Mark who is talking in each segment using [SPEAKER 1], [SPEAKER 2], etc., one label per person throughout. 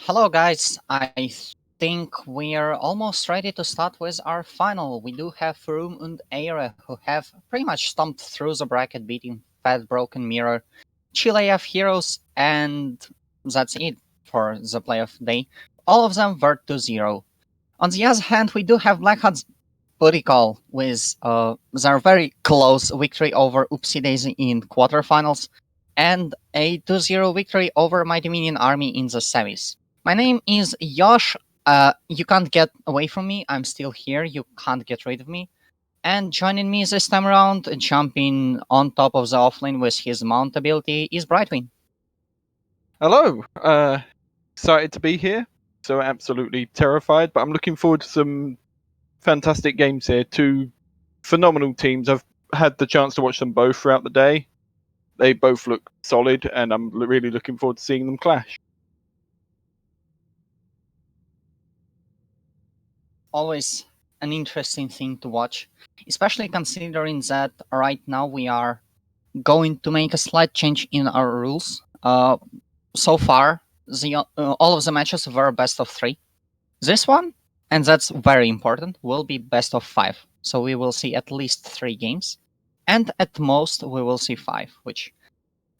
[SPEAKER 1] Hello, guys. I think we're almost ready to start with our final. We do have Faroum and Ähre, who have pretty much stomped through the bracket, beating Fat Broken Mirror, Chile F Heroes, and that's it for the playoff day. All of them were 2-0. On the other hand, we do have Blackheart's booty call with their very close victory over Oopsie Daisy in quarterfinals and a 2-0 victory over Mighty Minion Army in the semis. My name is Yosh. You can't get away from me. I'm still here. You can't get rid of me. And joining me this time around, jumping on top of the offlane with his mount ability, is Brightwing.
[SPEAKER 2] Hello, excited to be here. So absolutely terrified, but I'm looking forward to some fantastic games here. Two phenomenal teams. I've had the chance to watch them both throughout the day. They both look solid, and I'm really looking forward to seeing them clash.
[SPEAKER 1] Always an interesting thing to watch, especially considering that right now we are going to make a slight change in our rules. So far, all of the matches were best of three. This one, and that's very important, will be best of five. So we will see at least three games, and at most we will see five, which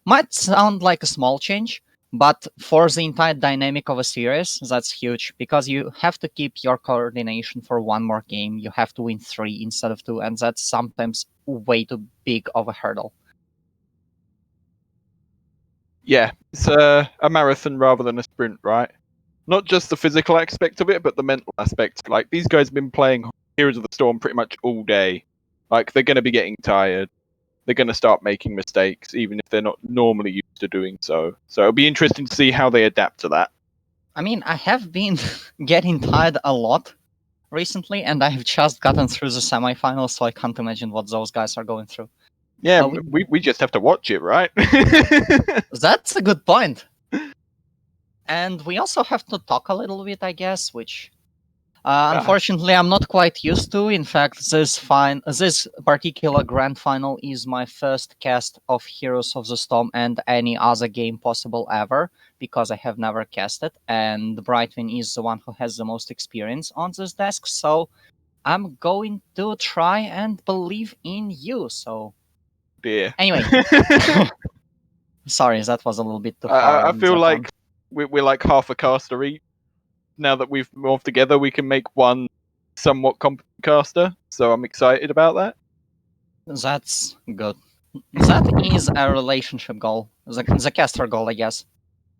[SPEAKER 1] might sound like a small change, but for the entire dynamic of a series, that's huge because you have to keep your coordination for one more game. You have to win three instead of two, and that's sometimes way too big of a hurdle.
[SPEAKER 2] Yeah, it's a marathon rather than a sprint, right? Not just the physical aspect of it, but the mental aspect. Like, these guys have been playing Heroes of the Storm pretty much all day. Like, they're going to be getting tired. They're going to start making mistakes, even if they're not normally used to doing so. So it'll be interesting to see how they adapt to that.
[SPEAKER 1] I mean, I have been getting tired a lot recently, and I've just gotten through the semifinals, so I can't imagine what those guys are going through.
[SPEAKER 2] Yeah, we just have to watch it, right?
[SPEAKER 1] That's a good point. And we also have to talk a little bit, I guess, which unfortunately I'm not quite used to. In fact, this particular grand final is my first cast of Heroes of the Storm and any other game possible ever, because I have never casted, and Brightwing is the one who has the most experience on this desk, so I'm going to try and believe in you. So
[SPEAKER 2] dear.
[SPEAKER 1] anyway, sorry, that was a little bit too hard.
[SPEAKER 2] I feel like we're like half a caster each. Now that we've morphed together, we can make one somewhat competent caster. So I'm excited about that.
[SPEAKER 1] That's good. That is a relationship goal, the caster goal, I guess.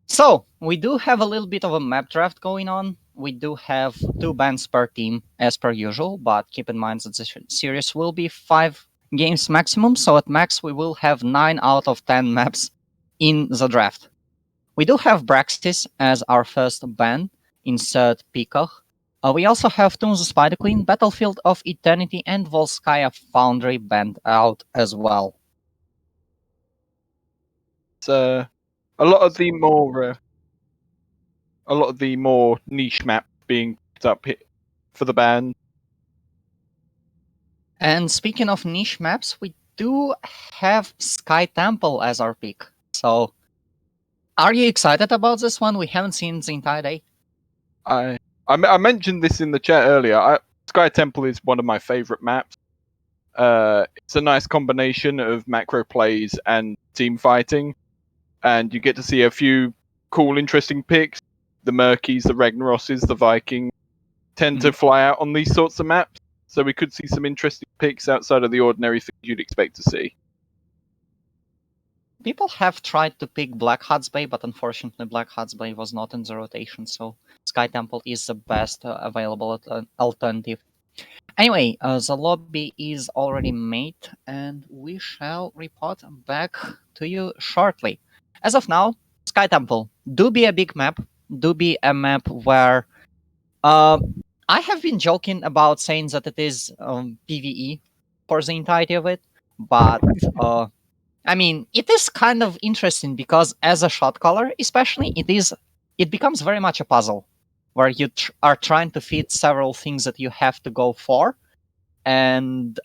[SPEAKER 1] So we do have a little bit of a map draft going on. We do have 2 bans per team as per usual, but keep in mind that this series will be 5 games maximum. So at max we will have 9 out of 10 maps in the draft. We do have Braxis as our first ban. Insert Peacock. We also have Tombs of Spider Queen, Battlefield of Eternity, and Volskaya Foundry banned out as well.
[SPEAKER 2] It's a lot of the more niche map being picked up for the ban.
[SPEAKER 1] And speaking of niche maps, we do have Sky Temple as our pick. So, are you excited about this one? We haven't seen the entire day.
[SPEAKER 2] I mentioned this in the chat earlier. Sky Temple is one of my favorite maps. It's a nice combination of macro plays and team fighting, and you get to see a few cool, interesting picks. The Murkies, the Ragnarosses, the Vikings tend to fly out on these sorts of maps, so we could see some interesting picks outside of the ordinary things you'd expect to see.
[SPEAKER 1] People have tried to pick Blackheart's Bay, but unfortunately Blackheart's Bay was not in the rotation, so Sky Temple is the best available alternative. Anyway, the lobby is already made, and we shall report back to you shortly. As of now, Sky Temple, do be a big map, do be a map where I have been joking about saying that it is PvE for the entirety of it, but I mean, it is kind of interesting because as a shot caller, especially, it becomes very much a puzzle where you are trying to fit several things that you have to go for, and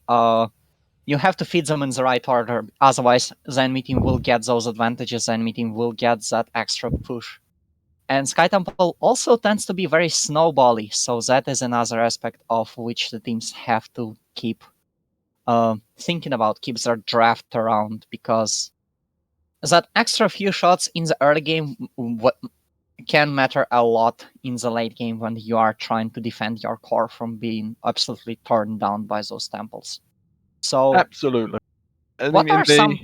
[SPEAKER 1] you have to feed them in the right order. Otherwise, the enemy team will get those advantages. The enemy team will get that extra push. And Sky Temple also tends to be very snowbally, so that is another aspect of which the teams have to keep thinking about, keep their draft around, because that extra few shots in the early game can matter a lot in the late game when you are trying to defend your core from being absolutely torn down by those temples. So,
[SPEAKER 2] Absolutely. I
[SPEAKER 1] what
[SPEAKER 2] mean, in
[SPEAKER 1] are some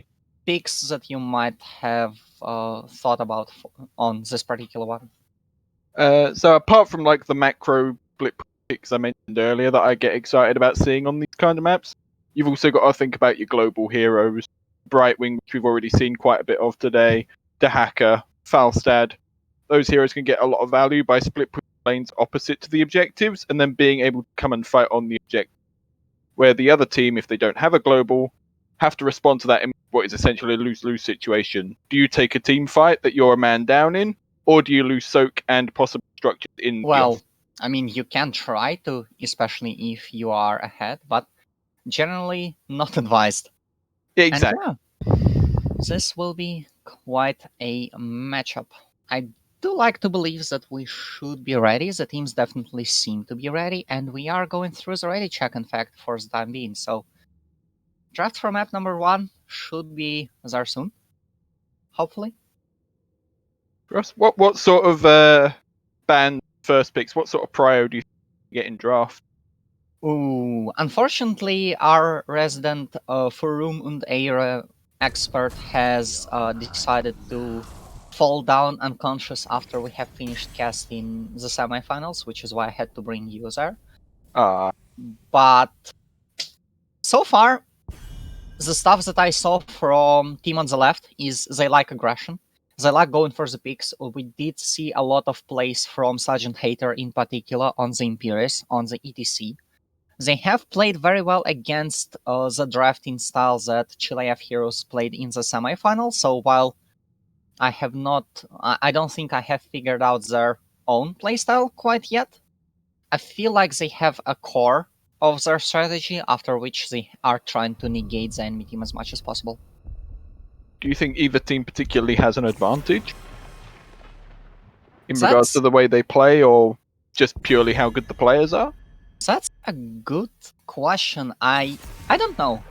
[SPEAKER 1] picks that you might have thought about on this particular one?
[SPEAKER 2] so apart from like the macro blip picks I mentioned earlier that I get excited about seeing on these kind of maps, you've also got to think about your global heroes. Brightwing, which we've already seen quite a bit of today, Dahaka, Falstad. Those heroes can get a lot of value by split pushing lanes opposite to the objectives and then being able to come and fight on the objective. Where the other team, if they don't have a global, have to respond to that in what is essentially a lose-lose situation. Do you take a team fight that you're a man down in, or do you lose soak and possible structures in the off?
[SPEAKER 1] Well, I mean, you can try to, especially if you are ahead, but generally not advised. And
[SPEAKER 2] Exactly.
[SPEAKER 1] yeah, this will be quite a matchup. I do like to believe that we should be ready. The teams definitely seem to be ready, and we are going through the ready check, in fact, for the time being. So, draft for map number 1 should be there soon, hopefully.
[SPEAKER 2] Russ, what sort of band first picks? What sort of prio do you get in draft?
[SPEAKER 1] Ooh, unfortunately, our resident Forum und Ähre expert has decided to fall down unconscious after we have finished casting the semifinals, which is why I had to bring you there. But so far, the stuff that I saw from team on the left is they like aggression. They like going for the picks. We did see a lot of plays from Sergeant Hater in particular on the Imperius, on the ETC. They have played very well against the drafting style that Chilean Heroes played in the semifinal. So while I don't think I have figured out their own playstyle quite yet. I feel like they have a core of their strategy after which they are trying to negate the enemy team as much as possible.
[SPEAKER 2] Do you think either team particularly has an advantage in regards
[SPEAKER 1] That's
[SPEAKER 2] to the way they play, or just purely how good the players are?
[SPEAKER 1] that's a good question. I don't know.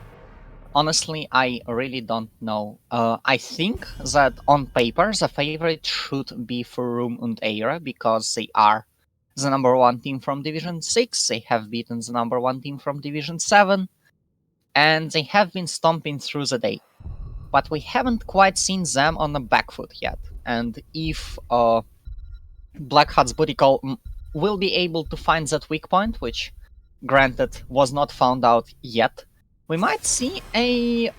[SPEAKER 1] Honestly, I really don't know. I think that on paper the favorite should be Forum und Ähre because they are the number 1 team from Division 6. They have beaten the number 1 team from Division 7, and they have been stomping through the day. But we haven't quite seen them on the back foot yet. And if Blackheart's booty call will be able to find that weak point, which granted was not found out yet, we might see a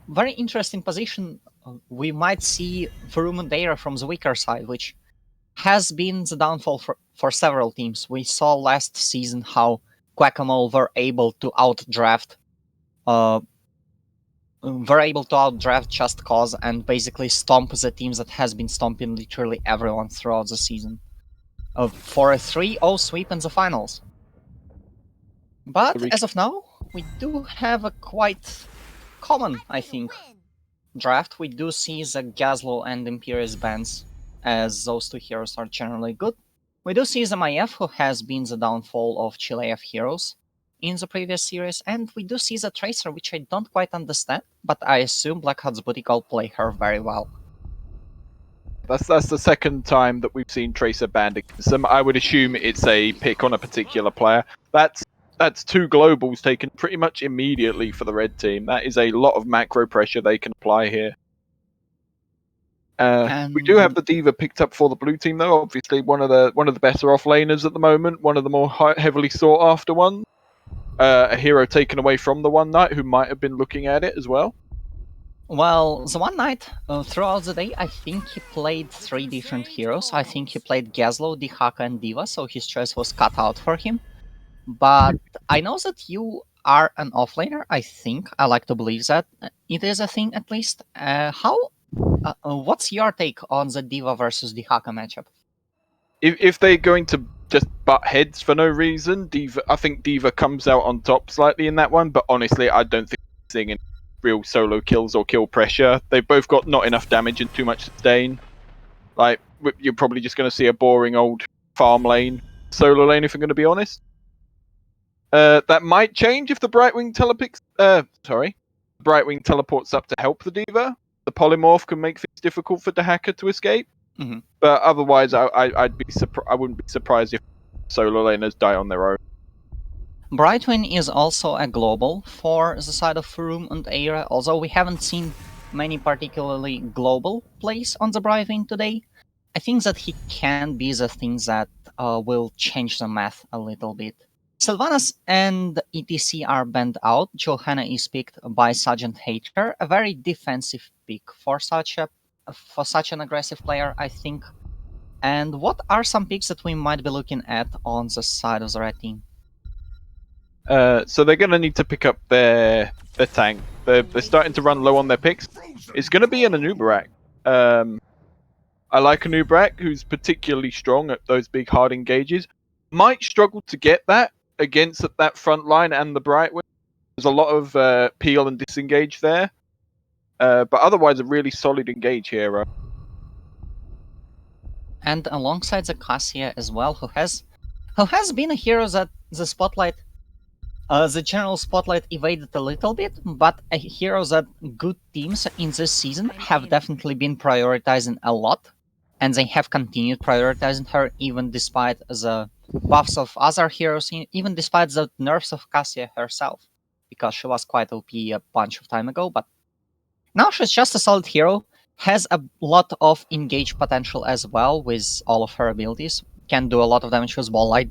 [SPEAKER 1] very interesting position. We might see Furumundeira from the weaker side, which has been the downfall for several teams. We saw last season how Quackamole were able to outdraft Just Cause and basically stomp the teams that has been stomping literally everyone throughout the season. For a 3-0 sweep in the finals. But as of now, we do have a quite common, I think, draft. We do see the Gazlo and Imperius bands, as those two heroes are generally good. We do see the Maiev, who has been the downfall of Chilean heroes in the previous series, and we do see the Tracer, which I don't quite understand, but I assume Blackheart's booty call play her very well.
[SPEAKER 2] That's the second time that we've seen Tracer banned against them. I would assume it's a pick on a particular player. That's 2 globals taken pretty much immediately for the red team. That is a lot of macro pressure they can apply here. We do have the D.Va picked up for the blue team, though. Obviously, one of the better offlaners at the moment. One of the more heavily sought after ones. A hero taken away from the One Knight, who might have been looking at it as well.
[SPEAKER 1] Well, the One Knight, throughout the day, I think he played 3 different heroes. I think he played Gazlo, Dahaka, and D.Va, so his choice was cut out for him. But I know that you are an offlaner. I think I like to believe that it is a thing at least. What's your take on the D.Va versus Dahaka matchup?
[SPEAKER 2] If they're going to just butt heads for no reason, I think D.Va comes out on top slightly in that one. But honestly, I don't think we're seeing any real solo kills or kill pressure. They've both got not enough damage and too much sustain. Like, you're probably just going to see a boring old farm lane, solo lane, if I'm going to be honest. That might change if the Brightwing Brightwing teleports up to help the Diva. The polymorph can make things difficult for the hacker to escape.
[SPEAKER 1] Mm-hmm.
[SPEAKER 2] But otherwise, I wouldn't be surprised if solo laners die on their own.
[SPEAKER 1] Brightwing is also a global for the side of Faroum and Ähre, although we haven't seen many particularly global plays on the Brightwing today. I think that he can be the thing that will change the math a little bit. Sylvanas and ETC are banned out. Johanna is picked by Sergeant Hater, a very defensive pick for such an aggressive player, I think. And what are some picks that we might be looking at on the side of the red team?
[SPEAKER 2] So they're going to need to pick up their tank. They're starting to run low on their picks. It's going to be an Anubarak. I like Anubarak, who's particularly strong at those big hard engages. Might struggle to get that against that front line and the Brightwing. There's a lot of peel and disengage there. But otherwise, a really solid engage hero.
[SPEAKER 1] And alongside the Cassia as well, who has been a hero that the general spotlight evaded a little bit, but a hero that good teams in this season have definitely been prioritizing a lot, and they have continued prioritizing her even despite the buffs of other heroes, even despite the nerfs of Cassia herself, because she was quite OP a bunch of time ago, but now she's just a solid hero, has a lot of engage potential as well with all of her abilities, can do a lot of damage with ball light,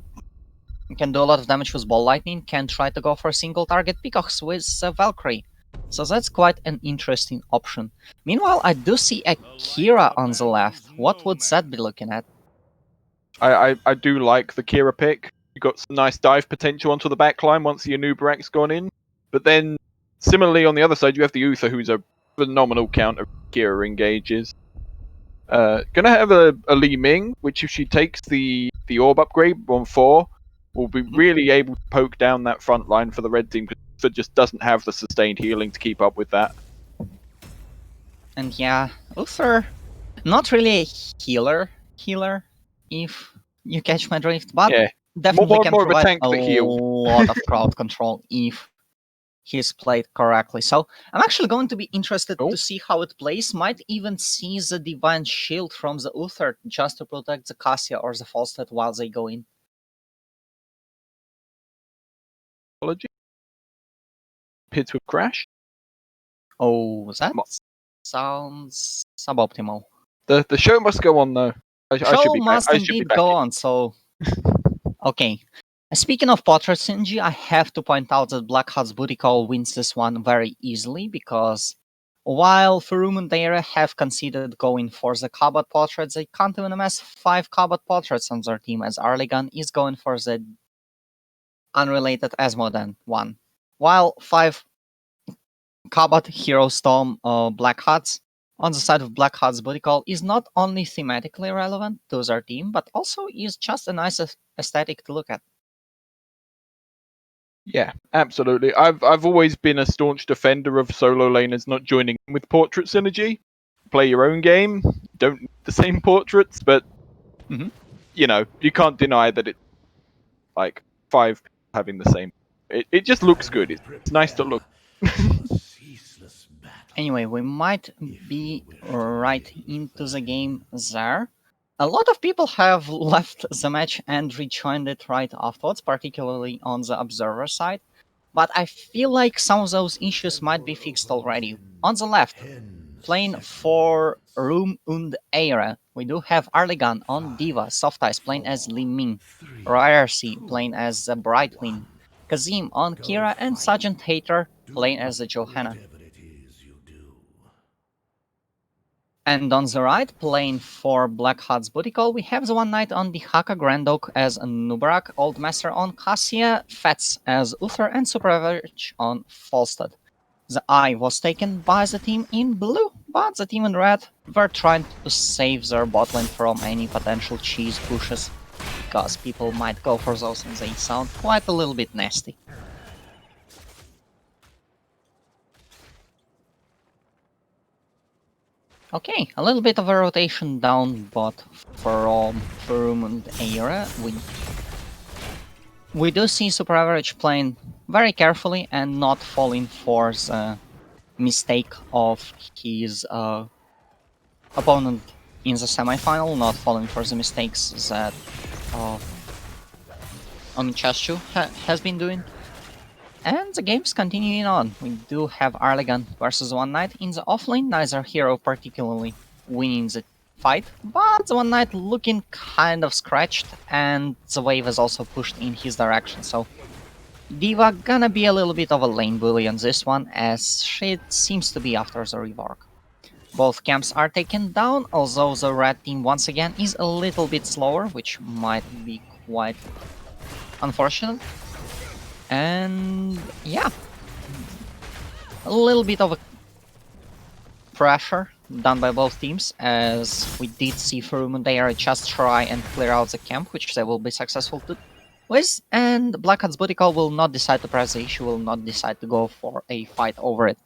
[SPEAKER 1] can do a lot of damage with ball lightning, can try to go for single target pickoffs with Valkyrie. So that's quite an interesting option. Meanwhile, I do see a Kira on the left. What would that be looking at?
[SPEAKER 2] I do like the Kira pick. You got some nice dive potential onto the backline once the Anubarak's gone in. But then, similarly on the other side, you have the Uther, who's a phenomenal counter Kira engages. Gonna have a Li Ming, which if she takes the orb upgrade on 4, will be really able to poke down that front line for the red team, because Uther just doesn't have the sustained healing to keep up with that.
[SPEAKER 1] And yeah, Uther, not really a healer, if you catch my drift, but
[SPEAKER 2] Yeah,
[SPEAKER 1] definitely can
[SPEAKER 2] more of a
[SPEAKER 1] provide
[SPEAKER 2] tank
[SPEAKER 1] a
[SPEAKER 2] that heals.
[SPEAKER 1] lot of crowd control if he's played correctly. So I'm actually going to be interested
[SPEAKER 2] Oh.
[SPEAKER 1] to see how it plays. Might even see the Divine Shield from the Uther just to protect the Cassia or the Falstad while they go in.
[SPEAKER 2] Pits with Crash.
[SPEAKER 1] Oh, that sounds suboptimal.
[SPEAKER 2] The show must go on, though.
[SPEAKER 1] Show must indeed go on, so... Okay. Speaking of portrait synergy, I have to point out that Blackheart's Booty Call wins this one very easily, because while Faroum and Ähre have considered going for the Cabot portraits, they can't even amass 5 Cabot portraits on their team, as Arligan is going for the unrelated Asmodan one. While 5 Cabot Hero Storm Blackhearts on the side of Blackheart's Booty Call is not only thematically relevant to their team, but also is just a nice aesthetic to look at.
[SPEAKER 2] Yeah, absolutely. I've always been a staunch defender of solo laners not joining in with portrait synergy. Play your own game. Don't need the same portraits, but you know, you can't deny that it's like 5 having the same. It just looks good. It's nice to look.
[SPEAKER 1] Anyway, we might be right into the game there. A lot of people have left the match and rejoined it right afterwards, particularly on the observer side. But I feel like some of those issues might be fixed already. On the left, playing for Room und Ähre, we do have Arligan on Diva, Soft Ice playing as Li Ming, Ryercy playing as the Brightwing, Kazim on Kira, and Sergeant Hater playing as the Johanna. And on the right, playing for Blackheart's Booty Call, we have the One Knight on the Haka Grand Oak as Nubarak, Old Master on Cassia, Fats as Uther, and Super Average on Falstad. The eye was taken by the team in blue, but the team in red were trying to save their bot lane from any potential cheese pushes, because people might go for those and they sound quite a little bit nasty. Okay, a little bit of a rotation down bot from Furum and Ähre. We do see Super Average playing very carefully and not falling for the mistake of his opponent in the semifinal, not falling for the mistakes that uh, Onichashu has been doing. And the game's continuing on. We do have Arlegan versus One Knight in the offlane, neither hero particularly winning the fight, but the One Knight looking kind of scratched, and the wave is also pushed in his direction, so Diva gonna be a little bit of a lane bully on this one, as she seems to be after the rework. Both camps are taken down, although the red team once again is a little bit slower, which might be quite unfortunate. And yeah, a little bit of a pressure done by both teams, as we did see Furum and Ähre just try and clear out the camp, which they will be successful with, and Blackheart's booty call will not decide to press the issue, will not decide to go for a fight over it.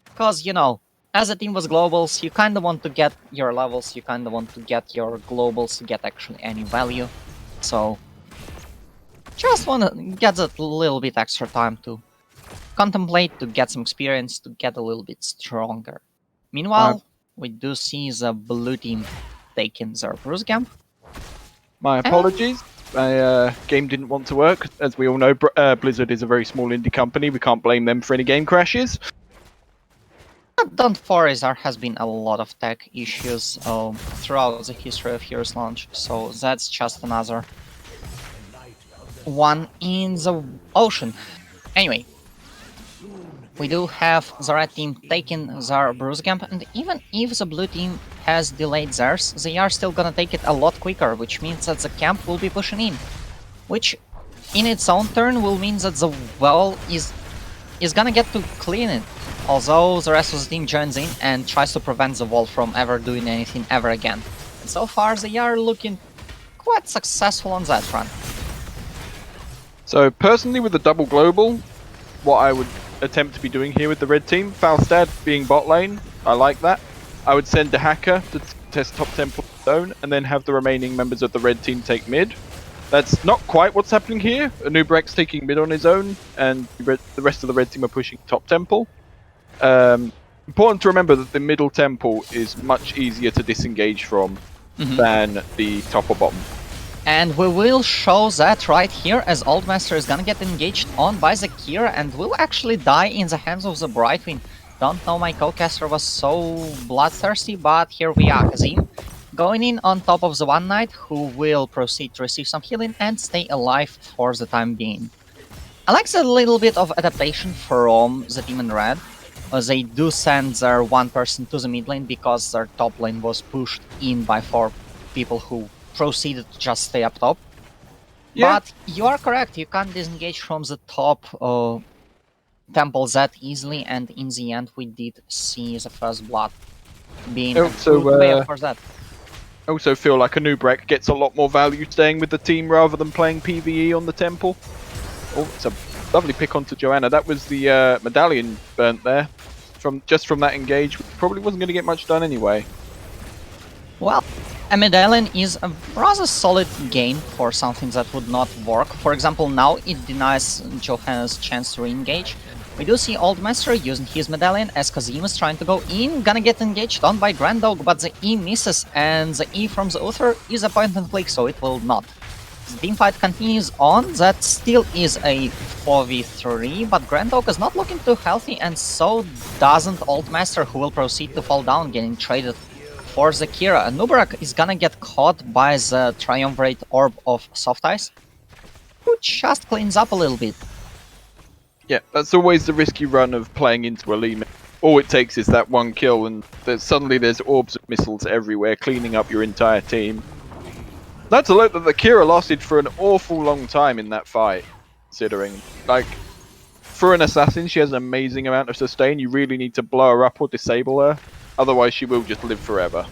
[SPEAKER 1] Because, you know, as a team with globals, you kind of want to get your levels, you kind of want to get your globals to get actually any value. So, just want to get a little bit extra time to contemplate, to get some experience, to get a little bit stronger. Meanwhile, we do see the blue team taking their Bruce camp.
[SPEAKER 2] My apologies. My game didn't want to work. As we all know, Blizzard is a very small indie company. We can't blame them for any game crashes.
[SPEAKER 1] Don't worry, there has been a lot of tech issues throughout the history of Heroes launch, so that's just another one in the ocean. Anyway, we do have the red team taking their Bruce camp, and even if the blue team has delayed theirs, they are still gonna take it a lot quicker, which means that the camp will be pushing in. Which, in its own turn, will mean that the wall is gonna get to clean it. Although the rest of the team joins in and tries to prevent the wall from ever doing anything ever again. And so far they are looking quite successful on that front.
[SPEAKER 2] So personally, with the double global, what I would attempt to be doing here with the red team, Falstad being bot lane, I like that. I would send a hacker to test top temple zone, and then have the remaining members of the red team take mid. That's not quite what's happening here. Anubrek's taking mid on his own, and the rest of the red team are pushing top temple. Important to remember that the middle temple is much easier to disengage from than the top or bottom.
[SPEAKER 1] And we will show that right here, as Old Master is gonna get engaged on by the Kira and will actually die in the hands of the Brightwing. Don't know my co-caster was so bloodthirsty, but here we are. Kazim going in on top of the One Knight, who will proceed to receive some healing and stay alive for the time being. I like the little bit of adaptation from the team in red. They do send their one person to the mid lane because their top lane was pushed in by 4 people who proceeded to just stay up top. Yeah. But you are correct, you can't disengage from the top temple that easily, and in the end we did see the first blood being a good way for that.
[SPEAKER 2] I also feel like Anubrek gets a lot more value staying with the team rather than playing PvE on the temple. Oh, it's a lovely pick onto Joanna. That was the medallion burnt there. From that engage, probably wasn't going to get much done anyway.
[SPEAKER 1] Well, a medallion is a rather solid gain for something that would not work. For example, now it denies Johanna's chance to re-engage. We do see Old Master using his medallion as Kazim is trying to go in, gonna get engaged on by Grand Dog, but the E misses, and the E from the Uther is a point and click, so it will not. The teamfight continues on, that still is a 4v3, but Grand Dog is not looking too healthy, and so doesn't Old Master, who will proceed to fall down, getting traded for the Kira. Nubarak is gonna get caught by the Triumvirate Orb of Soft Ice, who just cleans up a little bit.
[SPEAKER 2] Yeah, that's always the risky run of playing into a limit. All it takes is that one kill, and suddenly there's orbs of missiles everywhere, cleaning up your entire team. Not to note that the Kira lasted for an awful long time in that fight, considering, like, for an assassin, she has an amazing amount of sustain. You really need to blow her up or disable her, otherwise she will just live forever.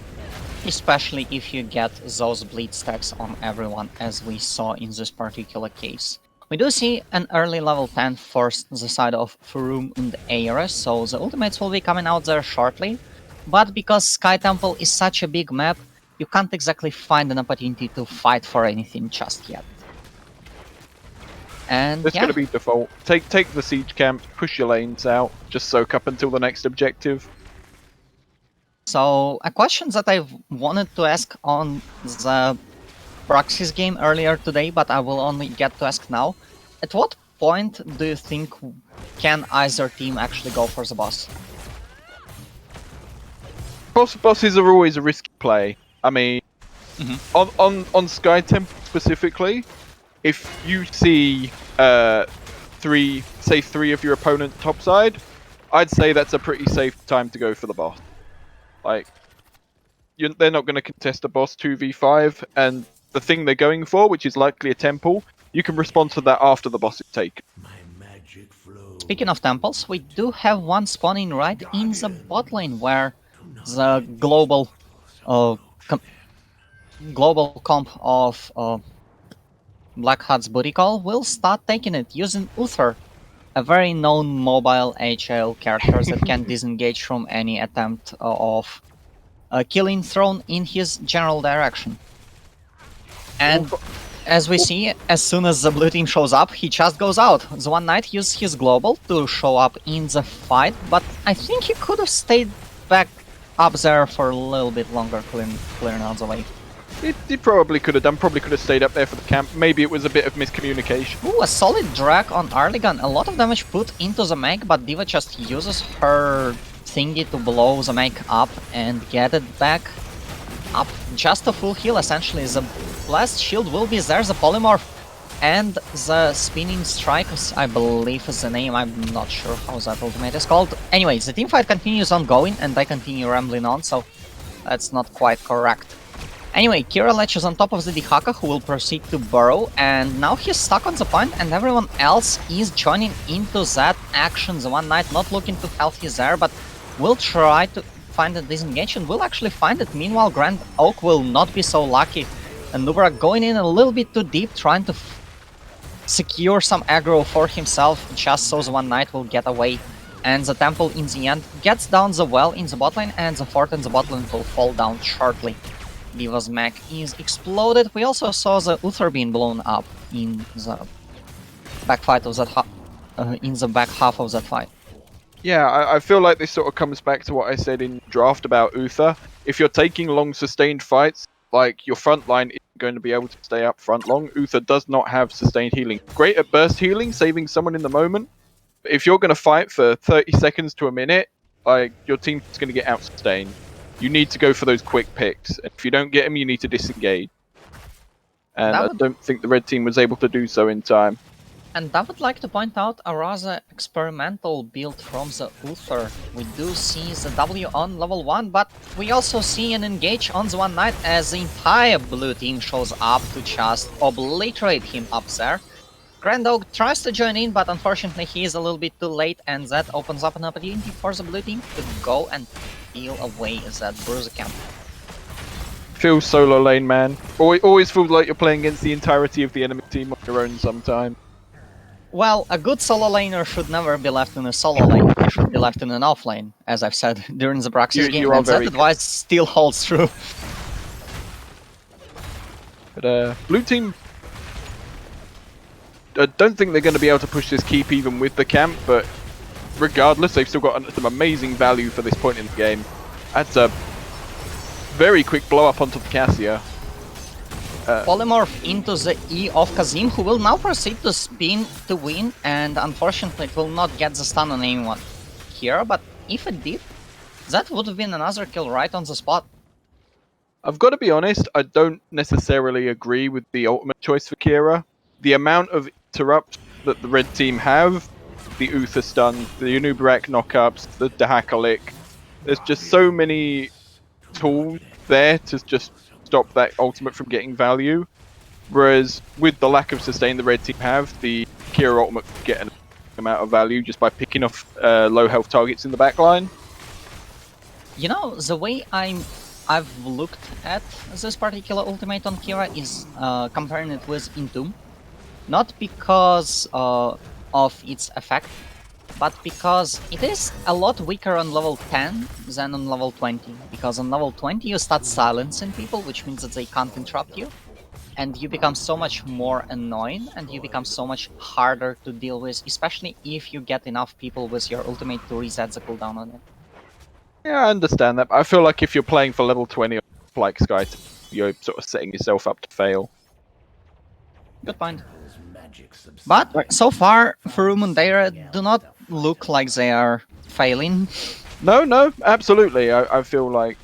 [SPEAKER 1] Especially if you get those bleed stacks on everyone, as we saw in this particular case. We do see an early level 10 for the side of Furum and Ähre, so the ultimates will be coming out there shortly. but because Sky Temple is such a big map, you can't exactly find an opportunity to fight for anything just yet. And
[SPEAKER 2] It's
[SPEAKER 1] yeah,
[SPEAKER 2] going to be default. Take the siege camp, push your lanes out, just soak up until the next objective.
[SPEAKER 1] so a question that I've wanted to ask on the Praxis game earlier today, but I will only get to ask now. At what point do you think can either team actually go for the boss?
[SPEAKER 2] Bosses are always a risky play. I mean,
[SPEAKER 1] Mhm.
[SPEAKER 2] on Sky Temple specifically, if you see three of your opponent's top side, I'd say that's a pretty safe time to go for the boss. Like, they're not going to contest a boss 2v5, and the thing they're going for, which is likely a temple, you can respond to that after the boss is taken.
[SPEAKER 1] Speaking of temples, we do have one spawning right in the bot lane where the uh, com- global comp of Blackheart's booty call will start taking it using Uther, a very known mobile HL character that can disengage from any attempt of killing thrown in his general direction. And as we see, as soon as the blue team shows up, he just goes out. The One Knight used his global to show up in the fight, but I think he could have stayed back up there for a little bit longer, clearing out the way.
[SPEAKER 2] He probably could have done, probably could have stayed up there for the camp. Maybe it was a bit of miscommunication.
[SPEAKER 1] Ooh, a solid drag on Arligan. A lot of damage put into the mech, but Diva just uses her thingy to blow the mech up and get it back up. Just a full heal, essentially. The blast shield will be there, the polymorph, and the spinning strike, I believe is the name. I'm not sure how that ultimate is called. Anyway, the teamfight continues ongoing, and I continue rambling on, so that's not quite correct. Anyway, Kira latches on top of the Dihaka, who will proceed to burrow, and now he's stuck on the point, and everyone else is joining into that action. The One Knight not looking to help his there, but will try to find a disengage and will actually find it. Meanwhile, Grand Oak will not be so lucky, and Nubra going in a little bit too deep, trying to secure some aggro for himself, just so the One Knight will get away. And the Temple, in the end, gets down the well in the bot lane, and the fort in the bot lane will fall down shortly. Diva's mech is exploded. We also saw the Uther being blown up in the back fight of that in the back half of that fight.
[SPEAKER 2] Yeah, I feel like this sort of comes back to what I said in draft about Uther. If you're taking long sustained fights, like your front line isn't going to be able to stay up front long. Uther does not have sustained healing. Great at burst healing, saving someone in the moment. But if you're going to fight for 30 seconds to a minute, like your team's going to get out sustained. You need to go for those quick picks. If you don't get them, you need to disengage. And I don't think the red team was able to do so in time.
[SPEAKER 1] And I would like to point out a rather experimental build from the Uther. We do see the W on level 1, but we also see an engage on the One Knight as the entire blue team shows up to just obliterate him up there. Grand Oak tries to join in, but unfortunately he is a little bit too late, and that opens up an opportunity for the blue team to go and peel away that bruiser camp.
[SPEAKER 2] Feels solo lane, man. Always feels like you're playing against the entirety of the enemy team on your own sometime.
[SPEAKER 1] Well, a good solo laner should never be left in a solo lane. He should be left in an off lane, as I've said during the Praxis game, and that advice still holds true.
[SPEAKER 2] But blue team, I don't think they're going to be able to push this keep even with the camp, but regardless, they've still got some amazing value for this point in the game. That's a very quick blow up onto the Cassia.
[SPEAKER 1] Polymorph into the E of Kazim, who will now proceed to spin to win, and unfortunately it will not get the stun on anyone here, but if it did, that would have been another kill right on the spot.
[SPEAKER 2] I've got to be honest, I don't necessarily agree with the ultimate choice for Kira. The amount of interrupts that the red team have, the Uther stun, the Anubarak knockups, the Dahakalik, there's just so many tools there to just stop that ultimate from getting value. Whereas with the lack of sustain the red team have, the Kira ultimate could get an amount of value just by picking off low health targets in the backline.
[SPEAKER 1] You know, the way I've looked at this particular ultimate on Kira is comparing it with Entomb. Not because of its effect, but because it is a lot weaker on level 10 than on level 20. Because on level 20 you start silencing people, which means that they can't interrupt you, and you become so much more annoying, and you become so much harder to deal with, especially if you get enough people with your ultimate to reset the cooldown on it.
[SPEAKER 2] Yeah, I understand that. But I feel like if you're playing for level 20 like Sky, you're sort of setting yourself up to fail.
[SPEAKER 1] Good point. But so far, Furum and Ähre do not look like they are failing.
[SPEAKER 2] No, absolutely. I feel like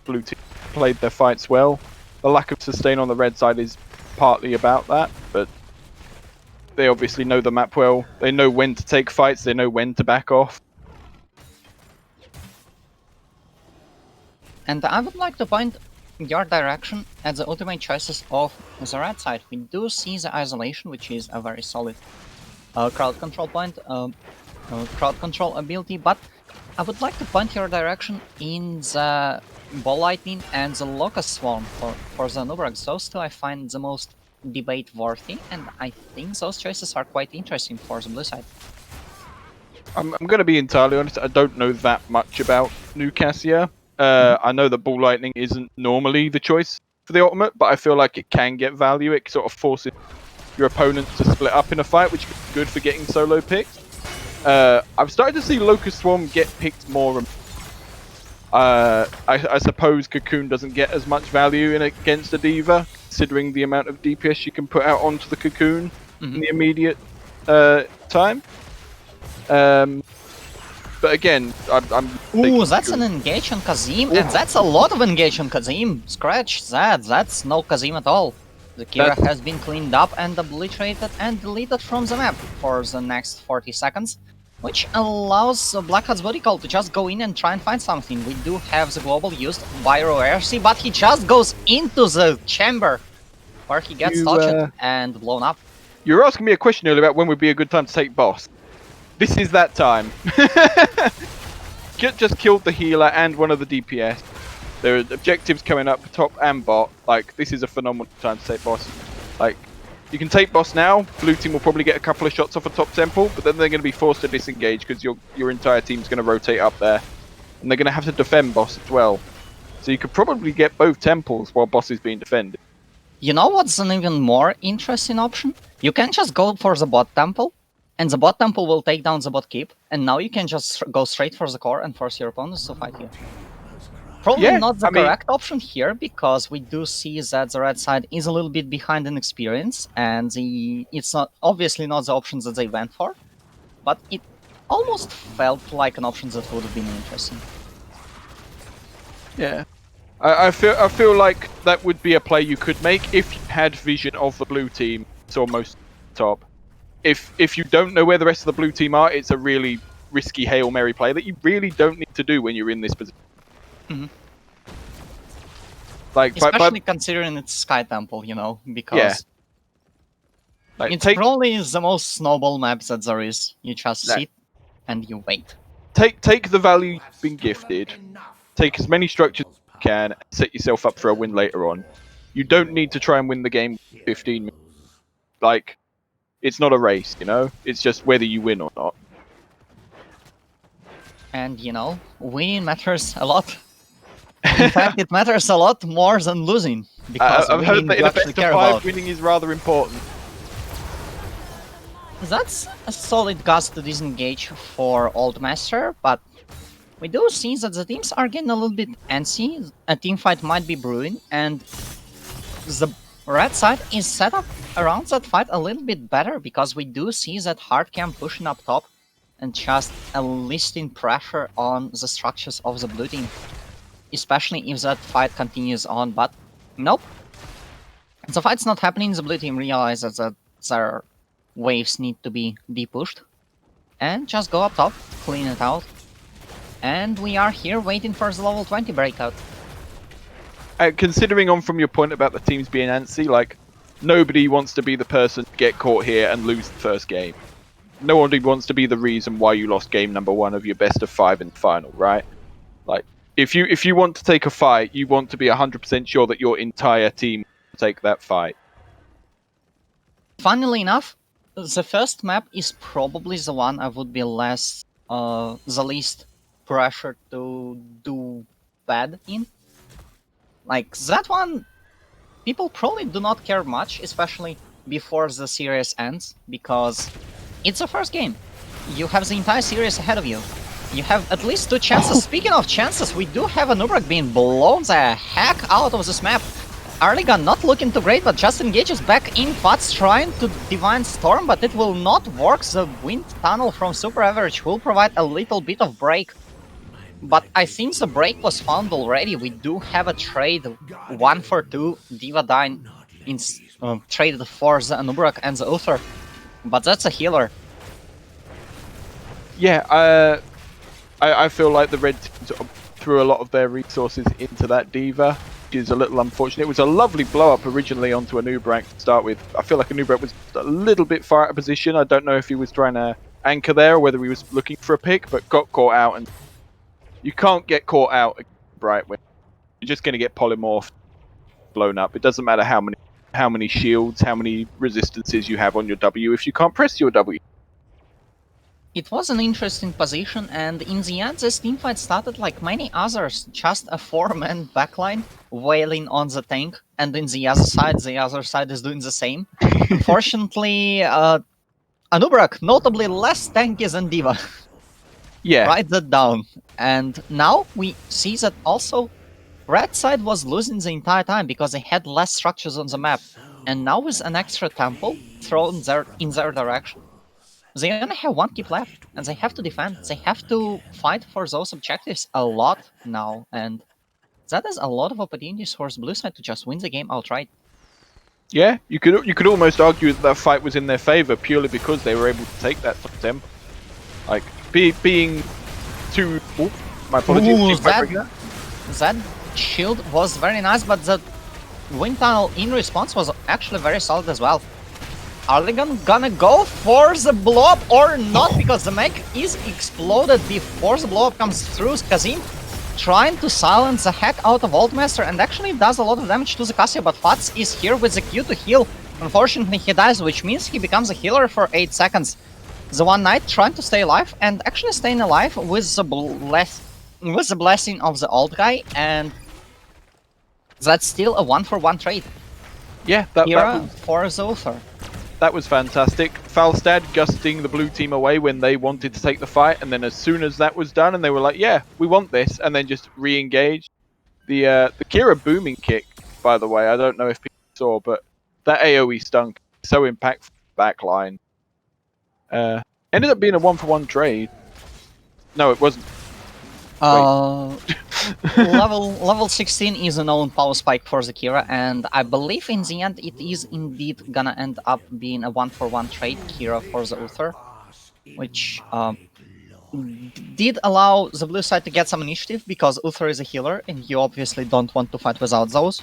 [SPEAKER 2] blue team played their fights well. The lack of sustain on the red side is partly about that, but they obviously know the map well. They know when to take fights. They know when to back off.
[SPEAKER 1] And I would like to point your direction at the ultimate choices of the red side. We do see the isolation, which is a very solid crowd control point, crowd control ability, but I would like to point your direction in the Ball Lightning and the Locust Swarm for the Nubrax. Those two I find the most debate worthy, and I think those choices are quite interesting for the blue side.
[SPEAKER 2] I'm going to be entirely honest. I don't know that much about New Cassia. I know that Ball Lightning isn't normally the choice for the ultimate, but I feel like it can get value. It sort of forces your opponents to split up in a fight, which is good for getting solo picks. I've started to see Locust Swarm get picked more. I suppose Cocoon doesn't get as much value against a D.Va, considering the amount of DPS you can put out onto the Cocoon in the immediate time. But again, I'm
[SPEAKER 1] Ooh, that's an engage on Kazim, and that's a lot of engage on Kazim. Scratch that, that's no Kazim at all. The Kira has been cleaned up and obliterated and deleted from the map for the next 40 seconds, which allows Blackheart's body call to just go in and try and find something. We do have the global used by Roersi, but he just goes into the chamber, where he gets touched and blown up.
[SPEAKER 2] You were asking me a question earlier about when would be a good time to take boss. This is that time. Just killed the healer and one of the DPS. There are objectives coming up top and bot. Like, this is a phenomenal time to take boss. Like, you can take boss now. Blue team will probably get a couple of shots off a top temple, but then they're going to be forced to disengage because your entire team's going to rotate up there, and they're going to have to defend boss as well. So you could probably get both temples while boss is being defended.
[SPEAKER 1] You know what's an even more interesting option? You can just go for the bot temple, and the bot temple will take down the bot keep, and now you can just go straight for the core and force your opponents to fight you. Probably not the correct option here, because we do see that the red side is a little bit behind in experience, and it's not obviously not the options that they went for, but it almost felt like an option that would have been interesting.
[SPEAKER 2] Yeah. I feel like that would be a play you could make if you had vision of the blue team. It's almost top. If you don't know where the rest of the blue team are, it's a really risky Hail Mary play that you really don't need to do when you're in this position. Like,
[SPEAKER 1] especially considering it's Sky Temple, you know, because
[SPEAKER 2] like,
[SPEAKER 1] it's probably the most snowball map that there is. You just sit and you wait.
[SPEAKER 2] Take the value you've been gifted, take as many structures as you can, and set yourself up for a win later on. You don't need to try and win the game 15 minutes. Like, it's not a race, you know? It's just whether you win or not.
[SPEAKER 1] And, you know, winning matters a lot. In fact, it matters a lot more than losing. Because
[SPEAKER 2] I've heard that in a best of 5, winning is rather important.
[SPEAKER 1] That's a solid gust to disengage for Old Master, but we do see that the teams are getting a little bit antsy. A team fight might be brewing, and the red side is set up around that fight a little bit better, because we do see that Hardcam pushing up top and just enlisting pressure on the structures of the blue team. Especially if that fight continues on, but nope. The fight's not happening, the blue team realizes that their waves need to be depushed. And just go up top, clean it out. And we are here waiting for the level 20 breakout.
[SPEAKER 2] Considering on from your point about the teams being antsy, like, nobody wants to be the person to get caught here and lose the first game. Nobody wants to be the reason why you lost game number 1 of your best of 5 in the final, right? Like, if you want to take a fight, you want to be 100% sure that your entire team will take that fight.
[SPEAKER 1] Funnily enough, the first map is probably the one I would be less the least pressure to do bad in. Like that one, people probably do not care much, especially before the series ends, because it's the first game. You have the entire series ahead of you. You have at least 2 chances. Speaking of chances, we do have an Ubrak being blown the heck out of this map. Arligan not looking too great, but just engages back in. Fats trying to Divine Storm, but it will not work. The Wind Tunnel from Super Average will provide a little bit of break. But I think the break was found already. We do have a trade 1 for 2. Diva Dine traded for the Anubrak and the Uther. But that's a healer.
[SPEAKER 2] Yeah, I feel like the red team sort of threw a lot of their resources into that Diva, which is a little unfortunate. It was a lovely blow up originally onto an Ubrak to start with. I feel like an Ubrak was a little bit far out of position. I don't know if he was trying to anchor there or whether he was looking for a pick, but got caught out. And you can't get caught out right when you're just going to get polymorphed, blown up. It doesn't matter how many shields, how many resistances you have on your W if you can't press your W.
[SPEAKER 1] It was an interesting position, and in the end, this teamfight started like many others, just a 4-man backline wailing on the tank, and in the other side is doing the same. Unfortunately, Anubrak, notably less tanky than Diva.
[SPEAKER 2] Yeah.
[SPEAKER 1] Write that down. And now we see that also red side was losing the entire time because they had less structures on the map. And now with an extra temple thrown in their direction, they only have 1 keep left, and they have to defend. They have to fight for those objectives a lot now, and that is a lot of opportunities for the blue side to just win the game outright.
[SPEAKER 2] Yeah, you could almost argue that fight was in their favor purely because they were able to take that top tempo. Like being too. Oh, my apologies.
[SPEAKER 1] Ooh, that shield was very nice, but the wind tunnel in response was actually very solid as well. Arligan gonna go for the blow-up or not, because the mech is exploded before the blow-up comes through. Kazim trying to silence the heck out of Oldmaster and actually does a lot of damage to the Cassia, but Fats is here with the Q to heal. Unfortunately, he dies, which means he becomes a healer for 8 seconds. The One Knight trying to stay alive and actually staying alive with the blessing of the old guy, and that's still a 1-for-1 trade.
[SPEAKER 2] Yeah,
[SPEAKER 1] for the Uther.
[SPEAKER 2] That was fantastic. Falstad gusting the blue team away when they wanted to take the fight, and then as soon as that was done and they were like, yeah, we want this, and then just re-engaged. The Kira booming kick, by the way, I don't know if people saw, but that AoE stun so impactful backline. Ended up being a 1-for-1 trade. No, it wasn't.
[SPEAKER 1] Level 16 is a known power spike for the Kira, and I believe in the end it is indeed gonna end up being a 1-for-1 trade Kira for the Uther, which did allow the blue side to get some initiative because Uther is a healer and you obviously don't want to fight without those.